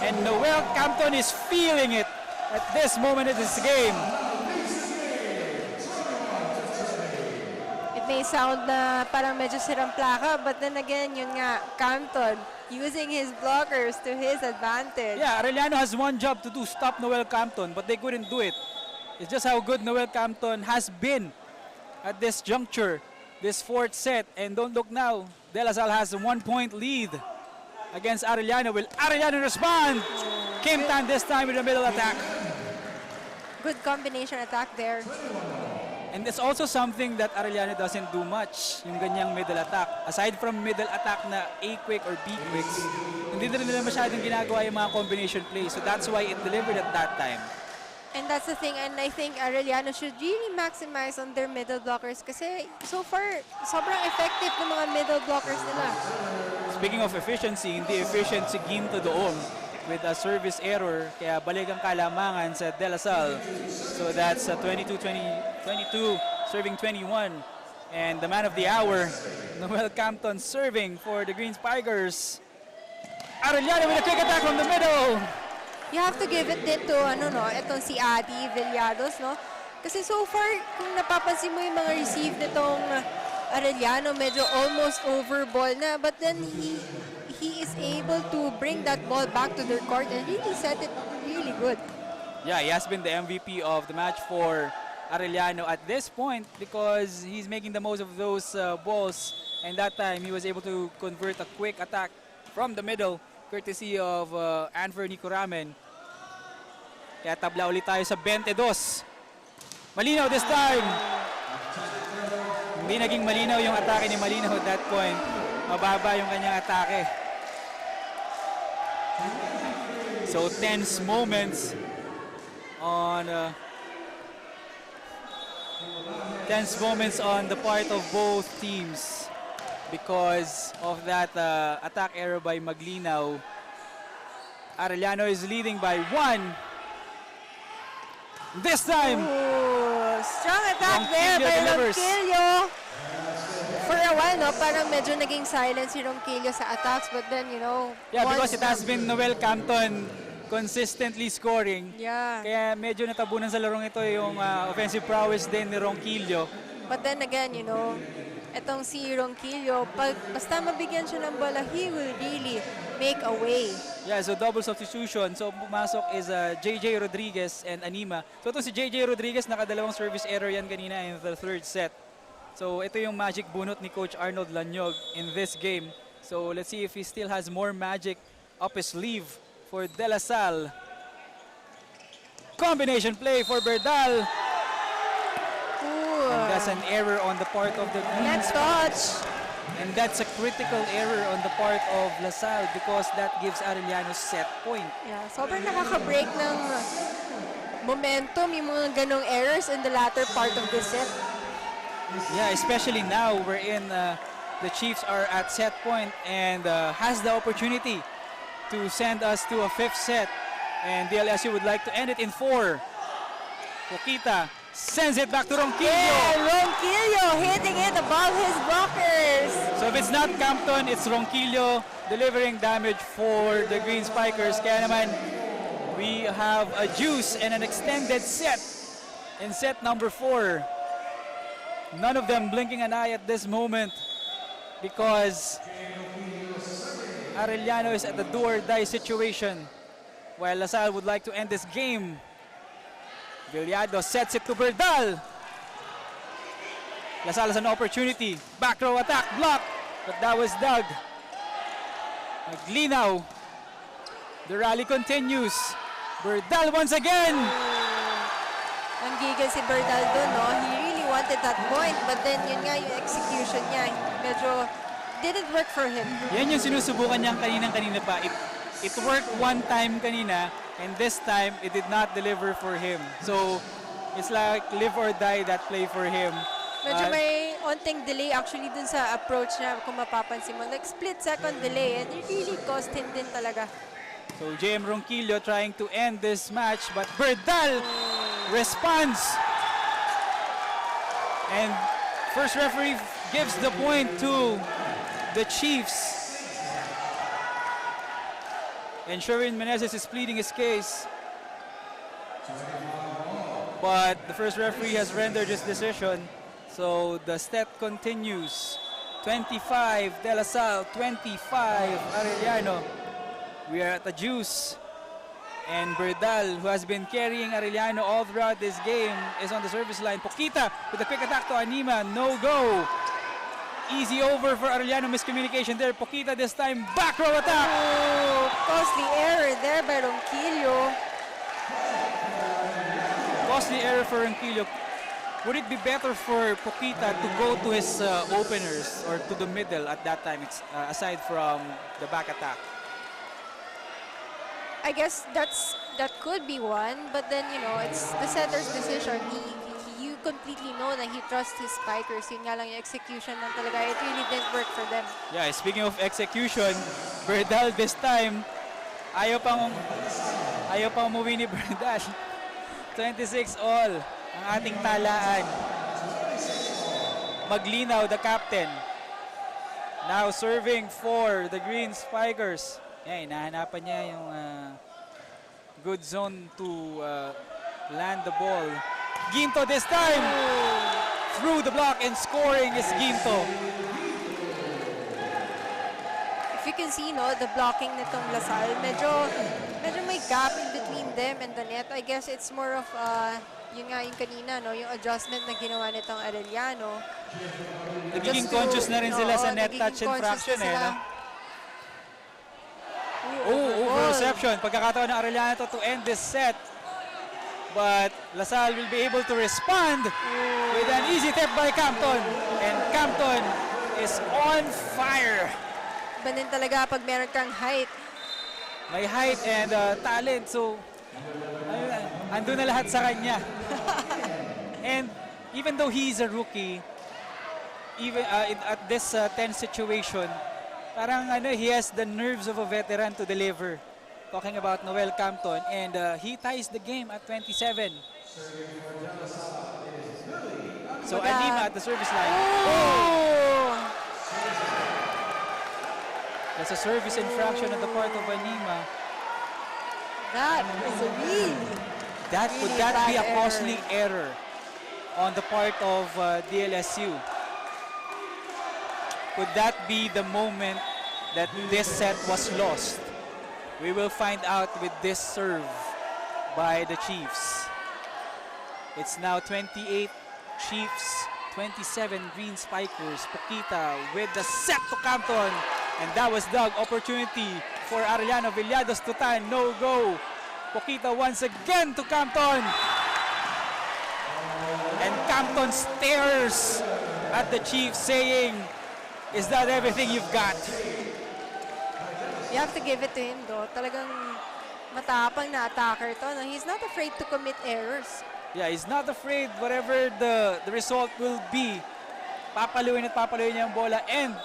And Noel Campton is feeling it at this moment in this game. It may sound na parang medyo sirang plaka, but then again, yun nga, Campton using his blockers to his advantage. Yeah, Arellano has one job to do, stop Noel Campton, but they couldn't do it. It's just how good Noel Campton has been at this juncture, this 4th set. And don't look now, De La Salle has a 1-point lead against Arellano. Will Arellano respond? Kim Tan this time with a middle attack. Good combination attack there. And it's also something that Arellano doesn't do much, yung ganyang middle attack. Aside from middle attack na A-quick or B-quicks, hindi na rin nila masyadong ginagawa yung mga combination plays. So that's why it delivered at that time. And that's the thing, and I think Arellano should really maximize on their middle blockers kasi so far, sobrang effective ng mga middle blockers nila. Speaking of efficiency, hindi efficient si Ginto doon with a service error, kaya balik ang kalamangan sa De La Salle. So that's 22 serving 21. And the man of the hour, Noel Campton serving for the Green Spikers. Arellano with a quick attack from the middle. You have to give it din to, etong si Adi Villados, no? Kasi so far, kung napapansin mo yung mga receive nitong Arellano, medyo almost over ball na. But then he is able to bring that ball back to their court and really set it really good. Yeah, he has been the MVP of the match for Arellano at this point because he's making the most of those balls. And that time, he was able to convert a quick attack from the middle, courtesy of Anthony Coramen. Kaya tabla ulit tayo sa 22. Malinaw this time. Hindi naging malinaw yung atake ni Malinaw at that point. Mababa yung kanyang atake. So tense moments on the part of both teams because of that attack error by Maglinaw. Arellano is leading by 1. This time, strong attack there by Ronquillo. For a while, parang medyo naging silent si Ronquillo sa attacks, but then, yeah, because it has been Noel Campton consistently scoring. Yeah. Kaya medyo natabunan sa larong ito yung offensive prowess din ni Ronquillo. But then again, etong si Ronquillo, basta mabigyan siya ng bola, he will really make a way. Yeah, so double substitution. So pumasok is JJ Rodriguez and Anima. So ito si JJ Rodriguez, nakadalawang service error yan kanina in the 3rd set. So ito yung magic bunot ni Coach Arnold Lanyog in this game. So let's see if he still has more magic up his sleeve for De La Salle. combination play for Berdal. Ooh. And that's an error on the part of the Let's touch. And that's a critical error on the part of LaSalle because that gives Arellano set point. Yeah, sobrang nakaka-break ng momentum yung mga ganong errors in the latter part of the set. Yeah, especially now wherein the Chiefs are at set point and has the opportunity to send us to a 5th set. And DLSU would like to end it in 4. Pokita sends it back to Ronquillo. Yeah, Ronquillo hitting it above his blockers. So if it's not Campton, it's Ronquillo delivering damage for the Green Spikers. Kaya naman, we have a juice and an extended set in set number 4. None of them blinking an eye at this moment because Arellano is at the do or die situation while LaSalle would like to end this game. Villado sets it to Berdal. LaSalle has an opportunity. Back row attack, block, but that was dug. Maglinaw. The rally continues. Berdal once again. Ang gigil si Berdal doon, no? He really wanted that point, but then yun nga yung execution niya. Medyo didn't work for him. Yan yung sinusubukan niyang kanina pa. It worked one time kanina, and this time it did not deliver for him. So it's like live or die that play for him. Medyo may onting delay actually dun sa approach niya kung mapapansin mo. Like split second delay and it really cost him din talaga. So JM Ronquillo trying to end this match, but Berdal responds. And first referee gives the point to the Chiefs. And Sherwin Menezes is pleading his case. But the first referee has rendered his decision. So the set continues. 25 De La Salle, 25 Arellano. We are at the juice. And Berdal, who has been carrying Arellano all throughout this game, is on the service line. Pokita with a quick attack to Anima. No go. Easy over for Arellano. Miscommunication there. Pokita this time. Back row attack. Oh, costly error there by Ronquillo. Costly error for Ronquillo. Would it be better for Pokita to go to his openers or to the middle at that time, aside from the back attack? I guess that could be one, but then you know it's the setter's decision. You completely know that he trusts his spikers. Yun nga lang yung execution lang talaga. It really didn't work for them. Yeah, speaking of execution, Berdal this time, ayaw pang umuwi ni Berdal. 26 all ang ating talaan. Maglinaw, the captain. Now serving for the Green Spikers. Yeah, hinahanapan niya yung good zone to land the ball. Ginto this time! Through the block and scoring is Ginto. If you can see, no, the blocking nitong LaSalle, medyo may gap in between them and the net. I guess it's more of yung nga yung kanina, no, yung adjustment na ginawa nitong Arellano. Nagiging conscious na rin sila sa net touch infraction no? Over reception. Pagkakataon ng Arellano to end this set. But LaSalle will be able to respond with an easy tip by Campton. And Campton is on fire. Iba din talaga pag meron kang height. May height and talent. So, andun na lahat sa kanya. And even though he's a rookie, even at this tense situation, parang he has the nerves of a veteran to deliver. Talking about Noel Campton, and he ties the game at 27. So Anima at the service line. Oh! That's a service infraction on the part of Anima. That is a real. Would that be a costly error on the part of DLSU? Could that be the moment that this set was lost? We will find out with this serve by the Chiefs. It's now 28 Chiefs, 27 Green Spikers. Pokita with the set to Campton. And that was Doug. Opportunity for Arellano. Villados to time. No go. Poquita once again to Campton. And Campton stares at the Chief saying, is that everything you've got? You have to give it to him though. Talagang matapang na attacker to. No? He's not afraid to commit errors. Yeah, he's not afraid whatever the result will be. Papaluin at papaluin niya ang bola. And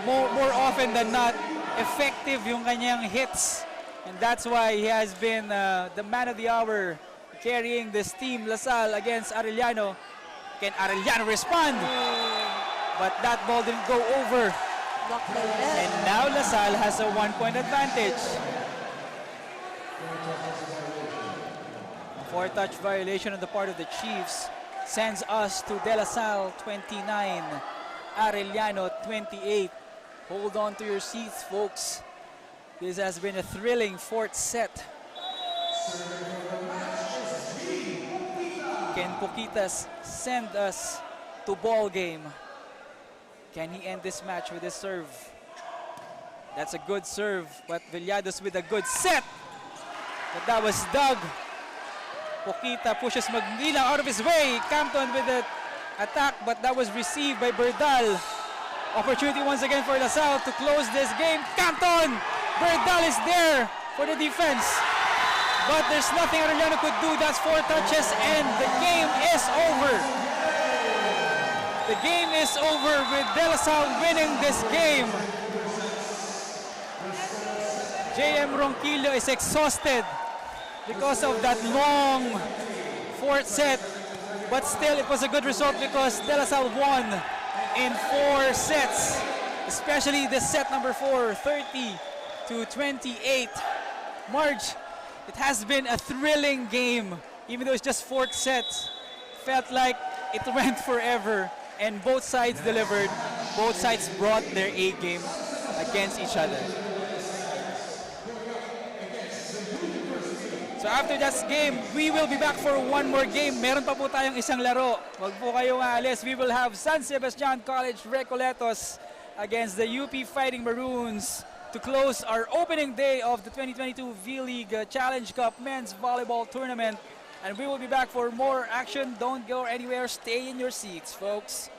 more often than not, effective yung kanyang hits. And that's why he has been the man of the hour carrying this team, LaSalle against Arellano. Can Arellano respond? But that ball didn't go over. And now LaSalle has a 1-point advantage. 4-touch violation on the part of the Chiefs sends us to De La Salle 29, Arellano 28. Hold on to your seats, folks. This has been a thrilling fourth set. Can Poquitas send us to ball game? Can he end this match with his serve? That's a good serve, but Villados with a good set. But that was dug. Poquita pushes Magnila out of his way. Campton with the attack, but that was received by Berdal. Opportunity once again for LaSalle to close this game. Campton! Berdal is there for the defense. But there's nothing Arellano could do. That's 4 touches and the game is over. The game is over with De La Salle winning this game. JM Ronquillo is exhausted because of that long fourth set. But still, it was a good result because De La Salle won in 4 sets. Especially the set number 4, 30-28. Marge, it has been a thrilling game. Even though it's just 4 sets, felt like it went forever. And both sides delivered. Both sides brought their A game against each other. So after that game, we will be back for one more game. Meron pa po tayong isang laro. Wag po kayong aalis. We will have San Sebastian College Recoletos against the UP Fighting Maroons to close our opening day of the 2022 V-League Challenge Cup Men's Volleyball Tournament. And we will be back for more action. Don't go anywhere. Stay in your seats, folks.